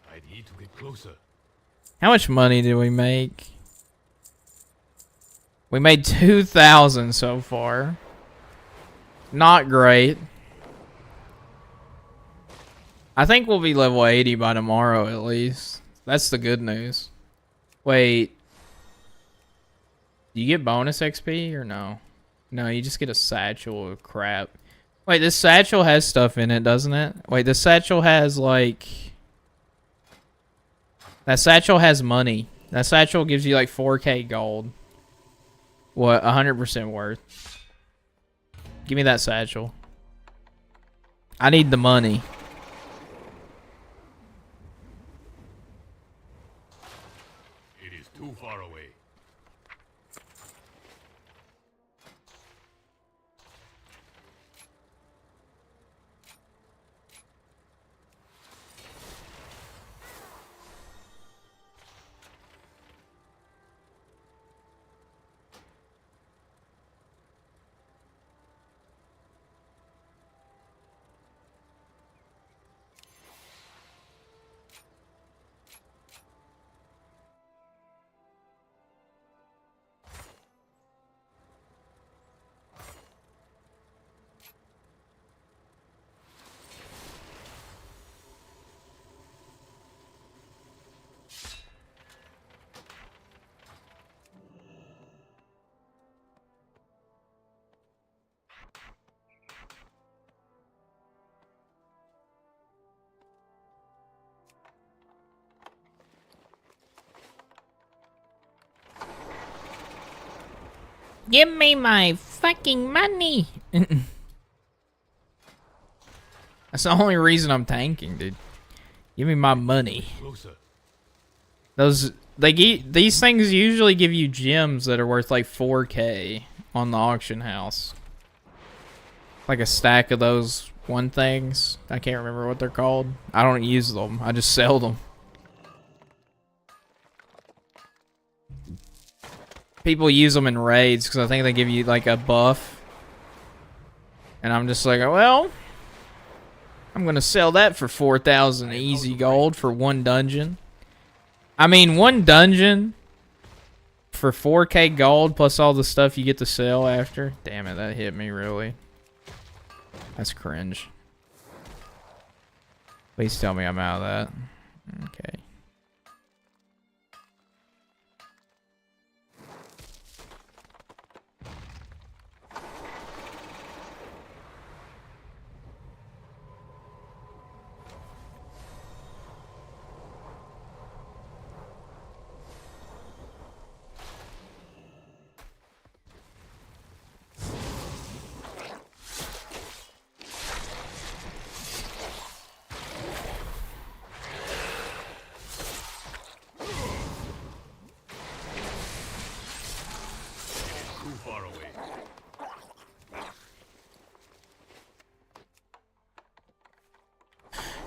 I need to get closer. How much money did we make? We made 2,000 so far. Not great. I think we'll be level 80 by tomorrow at least. That's the good news. Wait. Do you get bonus XP or no? No, you just get a satchel of crap. Wait, this satchel has stuff in it, doesn't it? Wait, this satchel has like... That satchel has money. That satchel gives you like 4k gold. What? 100% worth. Give me that satchel. I need the money. It is too far away. Give me my fucking money. That's the only reason I'm tanking, dude. Give me my money. These things usually give you gems that are worth like 4k on the auction house. Like a stack of those one things. I can't remember what they're called. I don't use them. I just sell them. People use them in raids because I think they give you like a buff. And I'm just like, well, I'm going to sell that for 4,000 easy gold for one dungeon. I mean, one dungeon for 4k gold plus all the stuff you get to sell after. Damn it, that hit me really. That's cringe. Please tell me I'm out of that. Okay.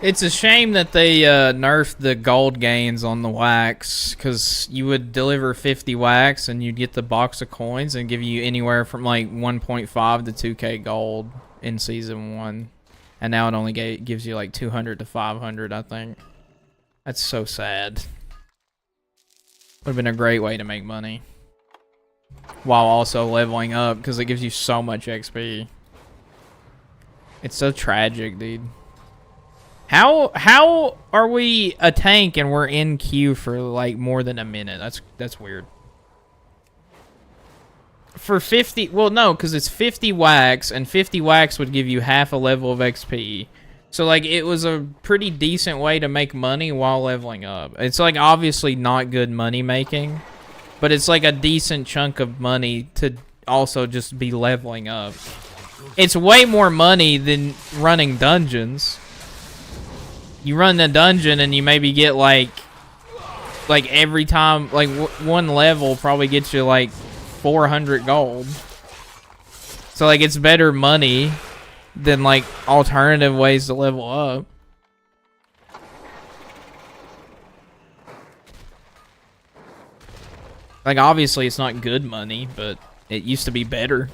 It's a shame that they nerfed the gold gains on the wax, because you would deliver 50 wax and you'd get the box of coins and give you anywhere from like 1.5 to 2k gold in season 1. And now it only gives you like 200 to 500, I think. That's so sad. Would have been a great way to make money. While also leveling up, because it gives you so much XP. It's so tragic, dude. How are we a tank and we're in queue for like more than a minute? That's weird. For 50, well no, because it's 50 wax, and 50 wax would give you half a level of XP. So like it was a pretty decent way to make money while leveling up. It's like obviously not good money making, but it's like a decent chunk of money to also just be leveling up. It's way more money than running dungeons. You run the dungeon and you maybe get like every time, like one level probably gets you like 400 gold. So like it's better money than like alternative ways to level up. Like obviously it's not good money, but it used to be better.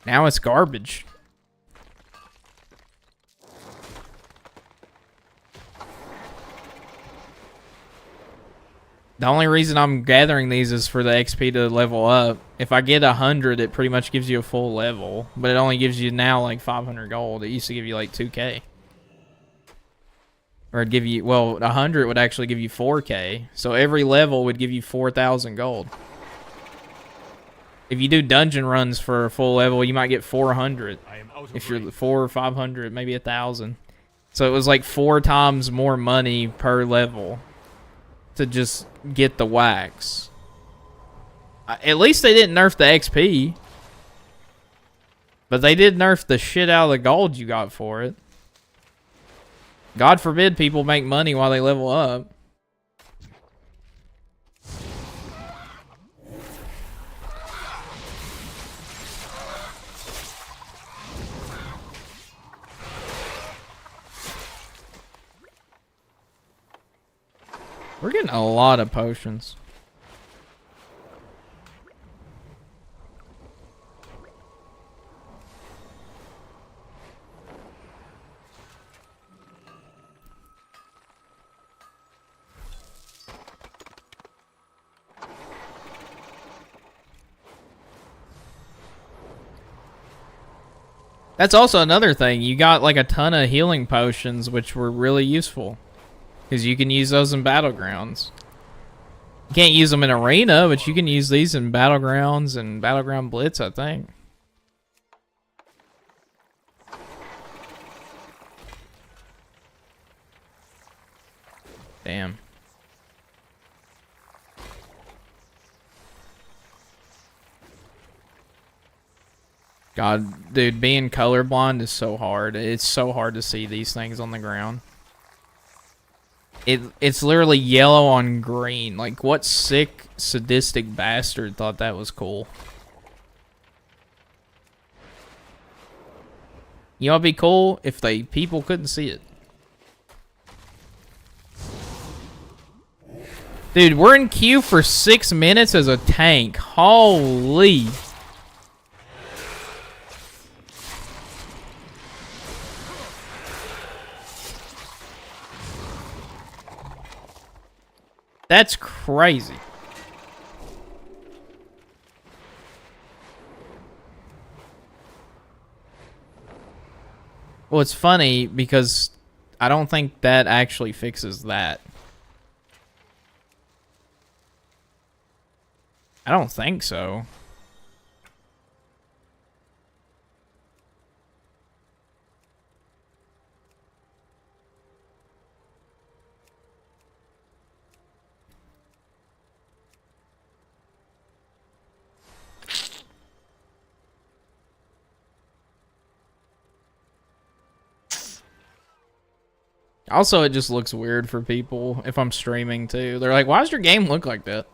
Now it's garbage. The only reason I'm gathering these is for the XP to level up. If I get 100, it pretty much gives you a full level. But it only gives you now like 500 gold. It used to give you like 2k. Or it'd give you, well, 100 would actually give you 4k. So every level would give you 4,000 gold. If you do dungeon runs for a full level, you might get 400. I am out of If you're range. 400 or 500, maybe 1,000. So it was like 4 times more money per level to just get the wax. At least they didn't nerf the XP. But they did nerf the shit out of the gold you got for it. God forbid people make money while they level up. We're getting a lot of potions. That's also another thing. You got like a ton of healing potions, which were really useful. Because you can use those in Battlegrounds. You can't use them in Arena, but you can use these in Battlegrounds and Battleground Blitz, I think. Damn. God, dude, being colorblind is so hard. It's so hard to see these things on the ground. It's literally yellow on green. Like, what sick, sadistic bastard thought that was cool? You know what'd be cool? If people couldn't see it. Dude, we're in queue for 6 minutes as a tank. Holy... That's crazy. Well, it's funny because I don't think that actually fixes that. I don't think so. Also, it just looks weird for people if I'm streaming too. They're like, why does your game look like that?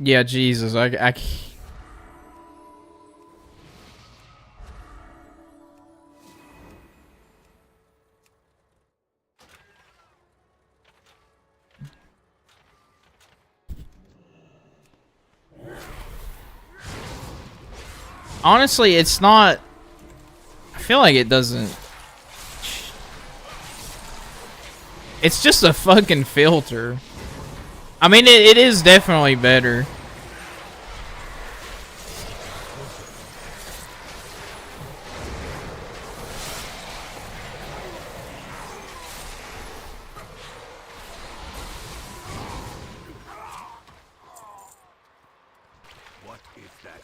Yeah, Jesus, I honestly, it's not. I feel like it doesn't. It's just a fucking filter. I mean, it is definitely better. What is that?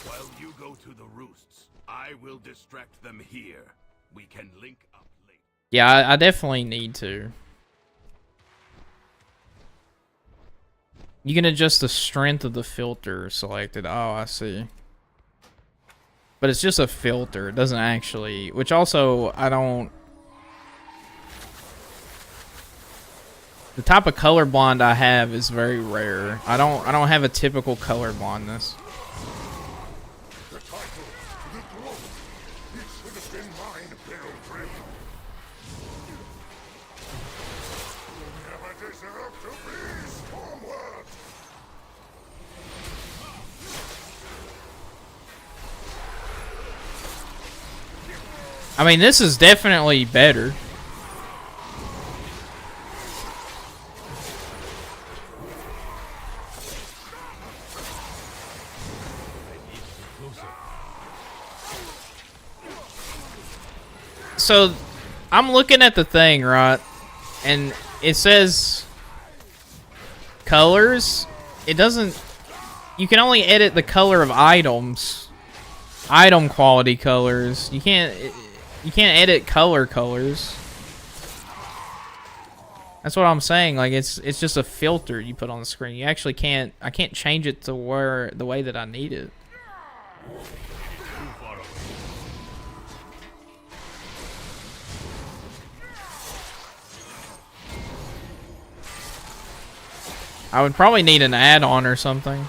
While you go to the roosts, I will distract them here. We can link up later. Yeah, I definitely need to. You can adjust the strength of the filter selected. Oh, I see. But it's just a filter. It doesn't actually... Which also, I don't... The type of color blonde I have is very rare. I don't have a typical color blondness. The title, the throne. It should have been mine, Pilgrim. You never deserved to be Stormward. I mean, this is definitely better. So, I'm looking at the thing, right? And it says colors. It doesn't... You can only edit the color of items. Item quality colors. You can't edit colors. That's what I'm saying. Like, it's just a filter you put on the screen. You actually can't... I can't change it to where the way that I need it. I would probably need an add-on or something.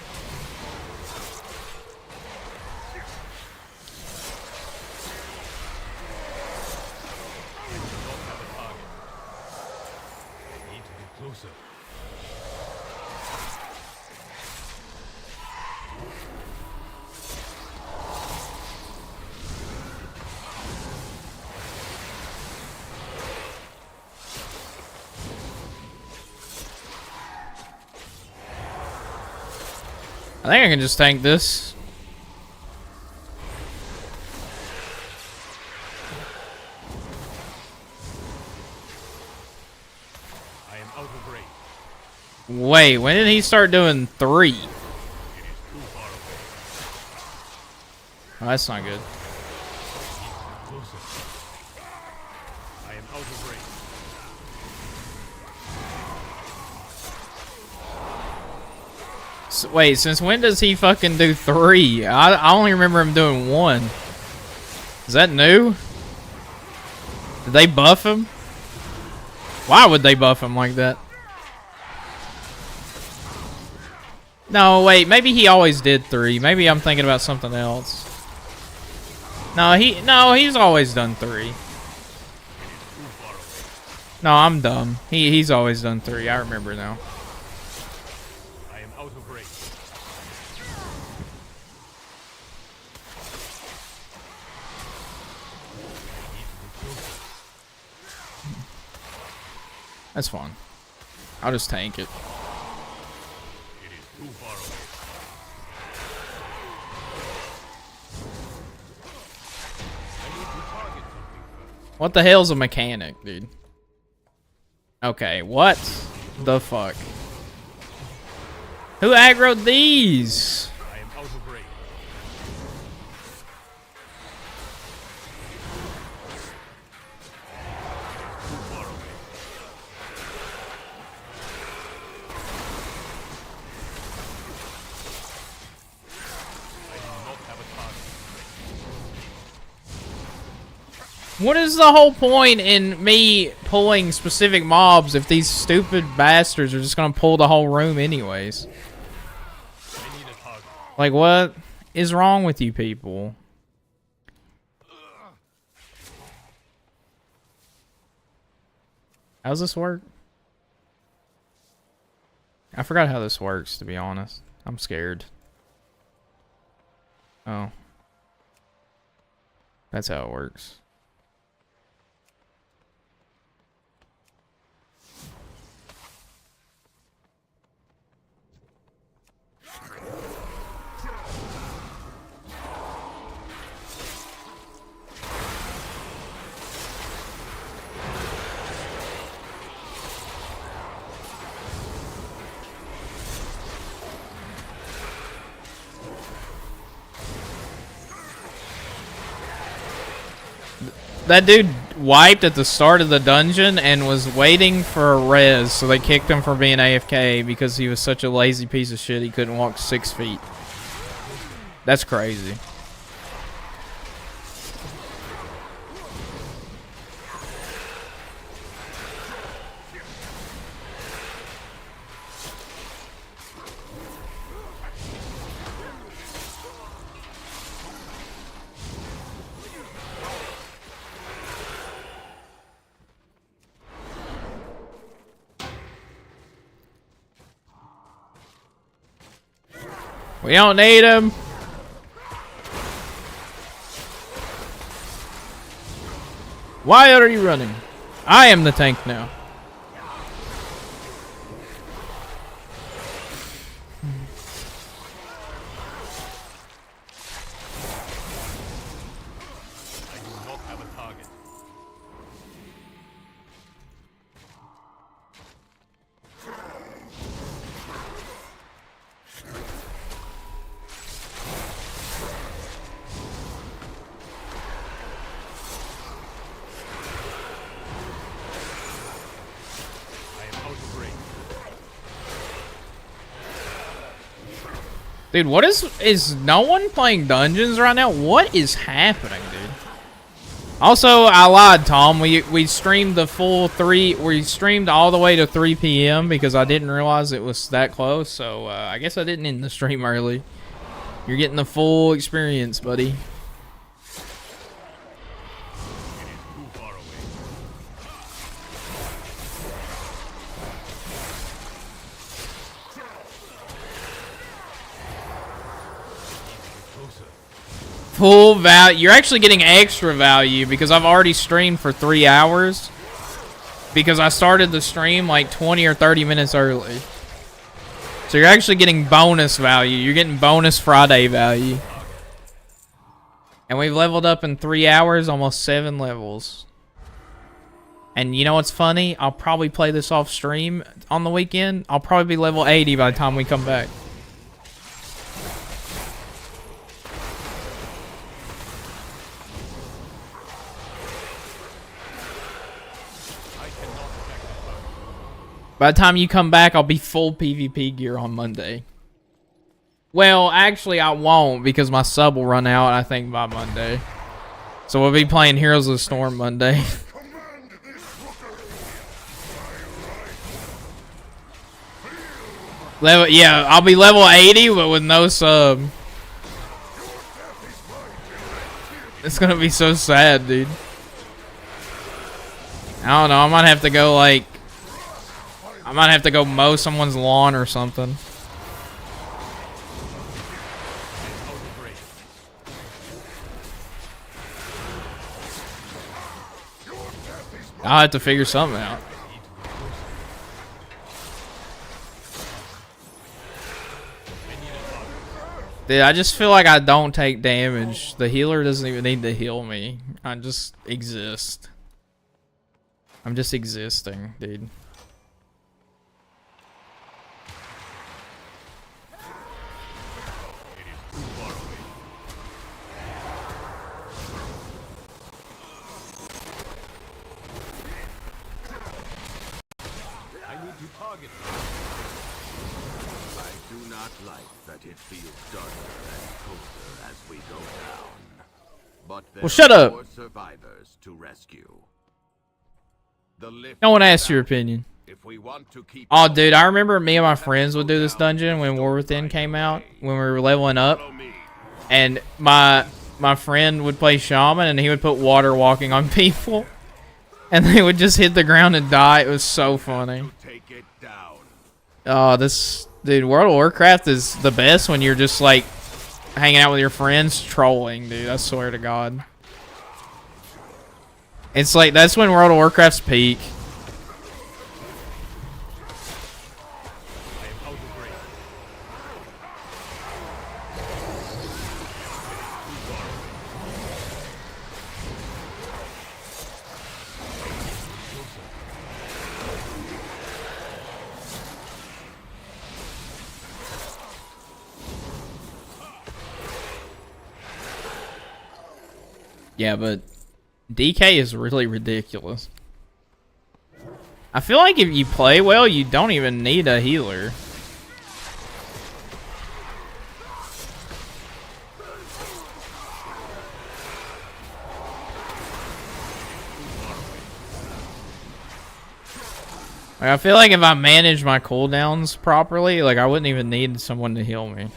I think I can just tank this. I am out of range. Wait, when did he start doing 3? It is too far away. Oh, that's not good. Closer. I am out of range. So, wait, since when does he fucking do 3? I only remember him doing 1. Is that new? Did they buff him? Why would they buff him like that? No, wait, maybe he always did 3. Maybe I'm thinking about something else. No, he's always done 3. No, I'm dumb. He's always done 3. I remember now. I am out of range. That's fine. I'll just tank it. It is too far away. I need to target something first. What the hell's a mechanic, dude? Okay, what the fuck? Who aggroed these? I am out of range. Too far away. I do not have a target. What is the whole point in me pulling specific mobs if these stupid bastards are just gonna pull the whole room anyways? I need a target. Like, what is wrong with you people? How's this work? I forgot how this works, to be honest. I'm scared. Oh. That's how it works. That dude wiped at the start of the dungeon and was waiting for a res, so they kicked him for being AFK because he was such a lazy piece of shit he couldn't walk 6 feet. That's crazy. We don't need him. Why are you running? I am the tank now. I do not have a target. Dude, what is no one playing dungeons right now? What is happening, dude? Also, I lied, Tom. We streamed the full we streamed all the way to 3 p.m. because I didn't realize it was that close. So I guess I didn't end the stream early. You're getting the full experience, buddy. Full value. You're actually getting extra value because I've already streamed for 3 hours. Because I started the stream like 20 or 30 minutes early. So you're actually getting bonus value. You're getting bonus Friday value. And we've leveled up in 3 hours, almost 7 levels. And you know what's funny? I'll probably play this off stream on the weekend. I'll probably be level 80 by the time we come back. By the time you come back, I'll be full PvP gear on Monday. Well, actually, I won't because my sub will run out, I think, by Monday. So we'll be playing Heroes of the Storm Monday. Yeah, I'll be level 80, but with no sub. It's gonna be so sad, dude. I don't know, I might have to go, like... I might have to go mow someone's lawn or something. I'll have to figure something out. Dude, I just feel like I don't take damage. The healer doesn't even need to heal me. I just exist. I'm just existing, dude. It feels darker and colder as we go down. But there well, shut are up. more survivors to rescue. No one asked your opinion. If we want to keep oh, dude, I remember me and my friends would do this dungeon when War Within came out, when we were leveling up. And my friend would play Shaman, and he would put water walking on people. And they would just hit the ground and die. It was so funny. Oh, this... Dude, World of Warcraft is the best when you're just, like, hanging out with your friends trolling, dude. I swear to God. It's like, that's when World of Warcraft's peak. Yeah, but DK is really ridiculous. I feel like if you play well, you don't even need a healer. Like, I feel like if I manage my cooldowns properly, like I wouldn't even need someone to heal me.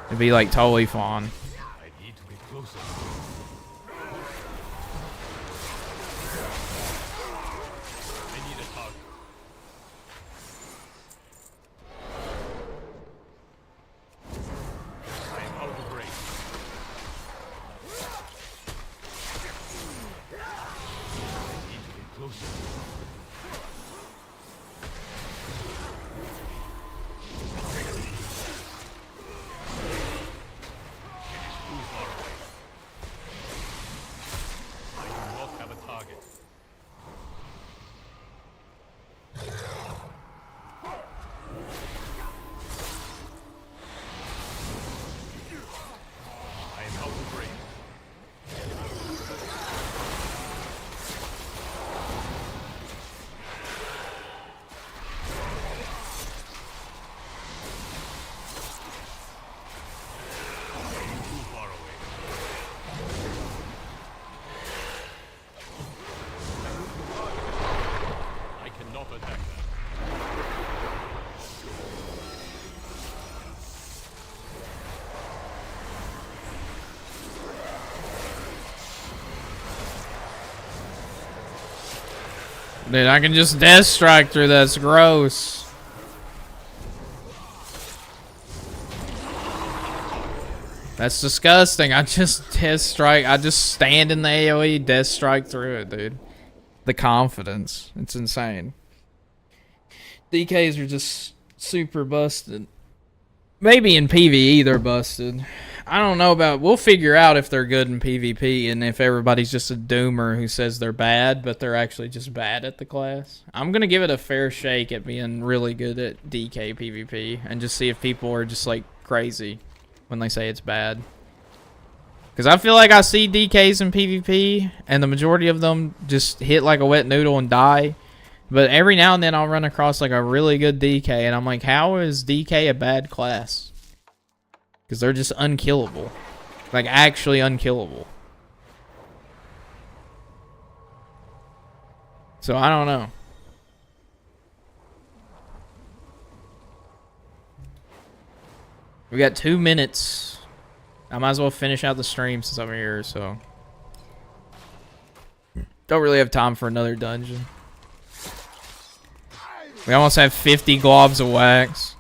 It'd be like totally fine. I need to be closer. I need a hug. I am out of range. I need to be closer. Dude, I can just death strike through this. Gross. That's disgusting. I just death strike. I just stand in the AoE, death strike through it, dude. The confidence. It's insane. DKs are just super busted. Maybe in PvE they're busted. I don't know about... We'll figure out if they're good in PvP and if everybody's just a doomer who says they're bad, but they're actually just bad at the class. I'm going to give it a fair shake at being really good at DK PvP and just see if people are just like crazy when they say it's bad. Because I feel like I see DKs in PvP and the majority of them just hit like a wet noodle and die. But every now and then I'll run across like a really good DK and I'm like, how is DK a bad class? Because they're just unkillable. Like, actually unkillable. So, I don't know. We got 2 minutes. I might as well finish out the stream since I'm here, so. Don't really have time for another dungeon. We almost have 50 globs of wax.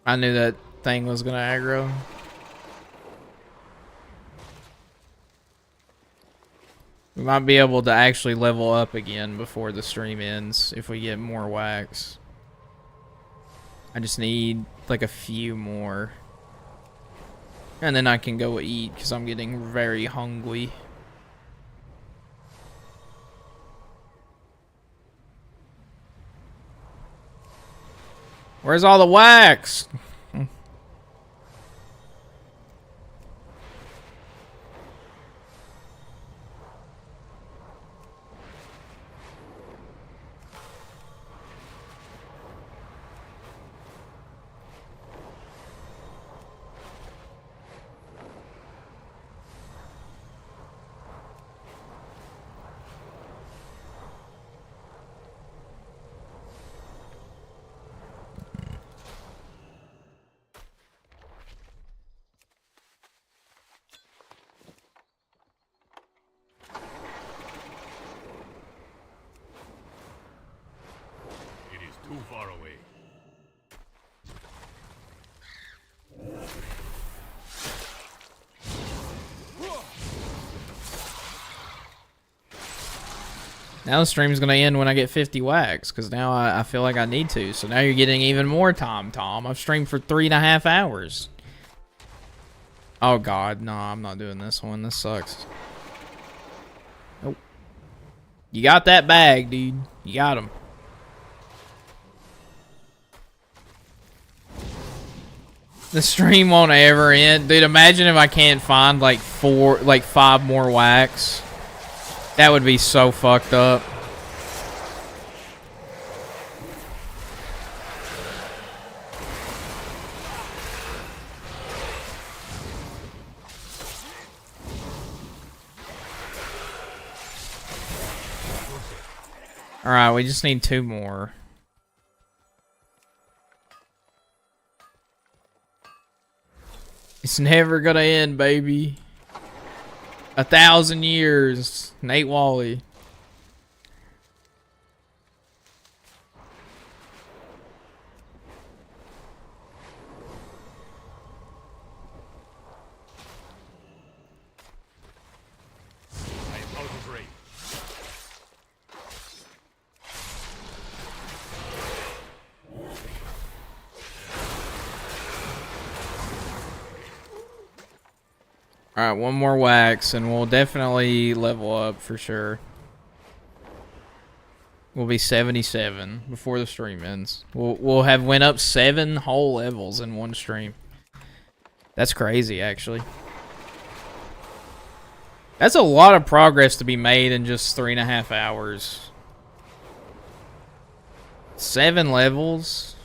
I knew that thing was gonna aggro. We might be able to actually level up again before the stream ends if we get more wax. I just need like a few more. And then I can go eat because I'm getting very hungry. Where's all the wax? Too far away. Now the stream's gonna end when I get 50 wax, because now I feel like I need to. So now you're getting even more time, Tom. I've streamed for 3.5 hours. Oh god, no, I'm not doing this one. This sucks. Nope. You got that bag, dude. You got him. The stream won't ever end. Dude, imagine if I can't find like 5 more wax. That would be so fucked up. Alright, we just need 2 more. It's never gonna end, baby. 1,000 years. Nate Wally. I am out of range. Alright, 1 more wax and we'll definitely level up for sure. We'll be 77 before the stream ends. We'll have went up 7 whole levels in 1 stream. That's crazy, actually. That's a lot of progress to be made in just 3.5 hours. 7 levels.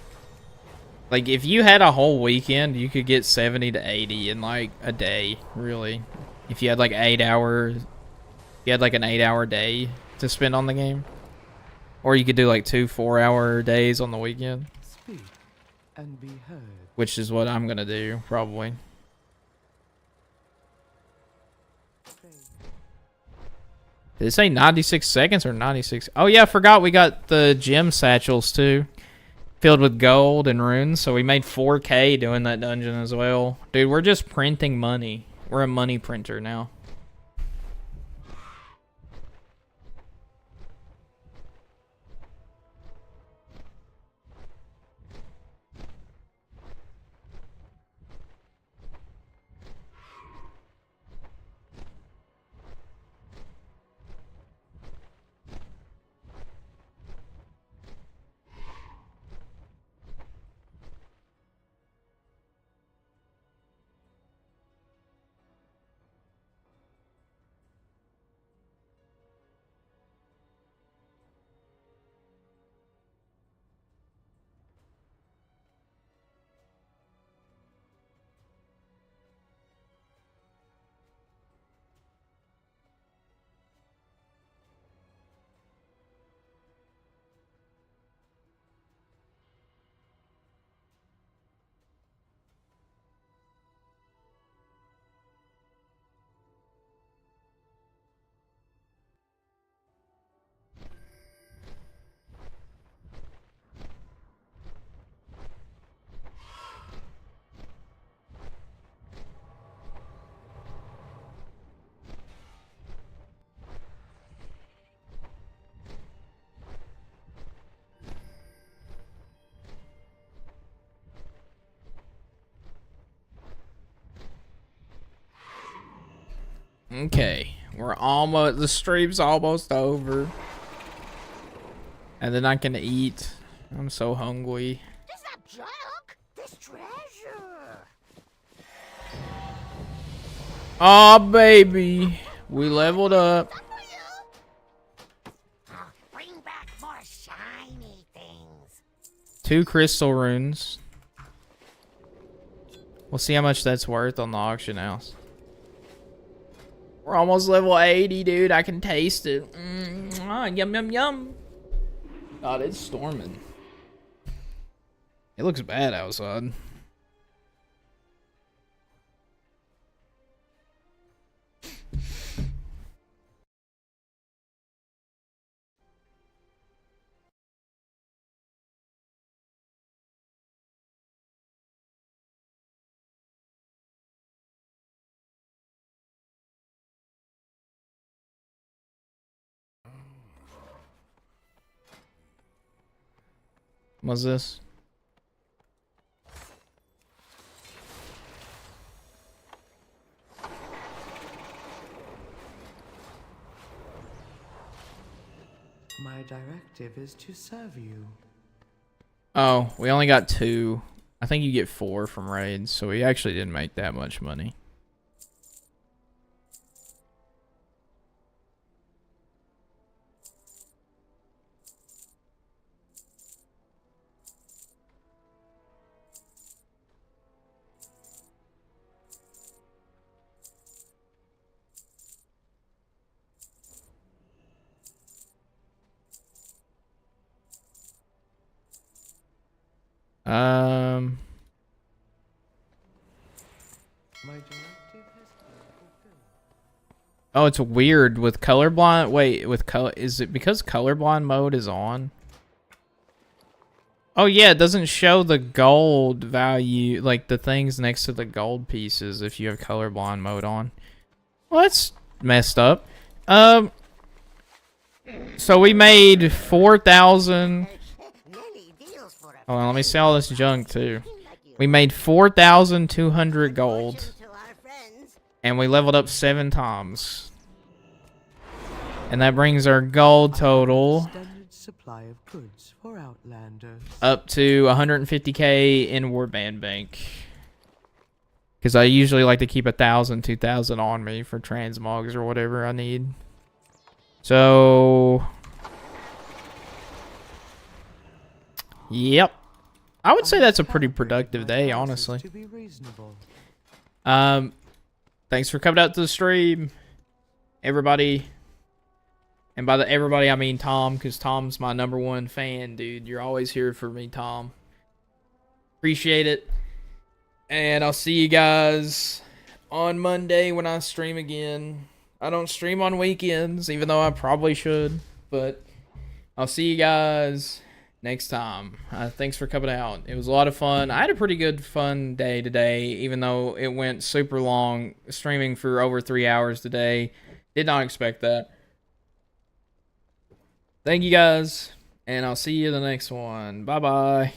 Like, if you had a whole weekend, you could get 70 to 80 in, like, a day, really. If you had, like, 8 hours... You had, like, an 8-hour day to spend on the game. Or you could do, like, 2 4-hour days on the weekend. Speak and be heard. Which is what I'm gonna do, probably. Did it say 96 seconds or 96? Oh, yeah, I forgot we got the gem satchels, too. Filled with gold and runes, so we made 4K doing that dungeon as well. Dude, we're just printing money. We're a money printer now. Okay, we're almost, the stream's almost over. And then I can eat. I'm so hungry. This not junk. This treasure. Aw, baby. We leveled up. Bring back more shiny things. 2 crystal runes. We'll see how much that's worth on the auction house. We're almost level 80, dude. I can taste it. Yum, yum, yum. God, it's storming. It looks bad outside. What's this? My directive is to serve you. Oh, we only got 2. I think you get 4 from raids, so we actually didn't make that much money. My directive has been fulfilled. Oh, it's weird with colorblind. Wait, with color, is it because colorblind mode is on? Oh yeah, it doesn't show the gold value, like the things next to the gold pieces if you have colorblind mode on. Well, that's messed up. So we made 4,000. Hold on, let me sell this junk too. We made 4,200 gold. And we leveled up 7 times. And that brings our gold total Extended supply of goods for Outlanders. up to 150k in Warband Bank. Because I usually like to keep 1,000, 2,000 on me for transmogs or whatever I need. So, yep. I would say that's a pretty productive day, honestly. To be reasonable. Thanks for coming out to the stream, everybody. And by the everybody, I mean Tom, because Tom's my #1 fan, dude. You're always here for me, Tom. Appreciate it. And I'll see you guys on Monday when I stream again. I don't stream on weekends, even though I probably should. But I'll see you guys next time. Thanks for coming out. It was a lot of fun. I had a pretty good fun day today, even though it went super long, streaming for over 3 hours today. Did not expect that. Thank you guys, and I'll see you in the next one. Bye-bye.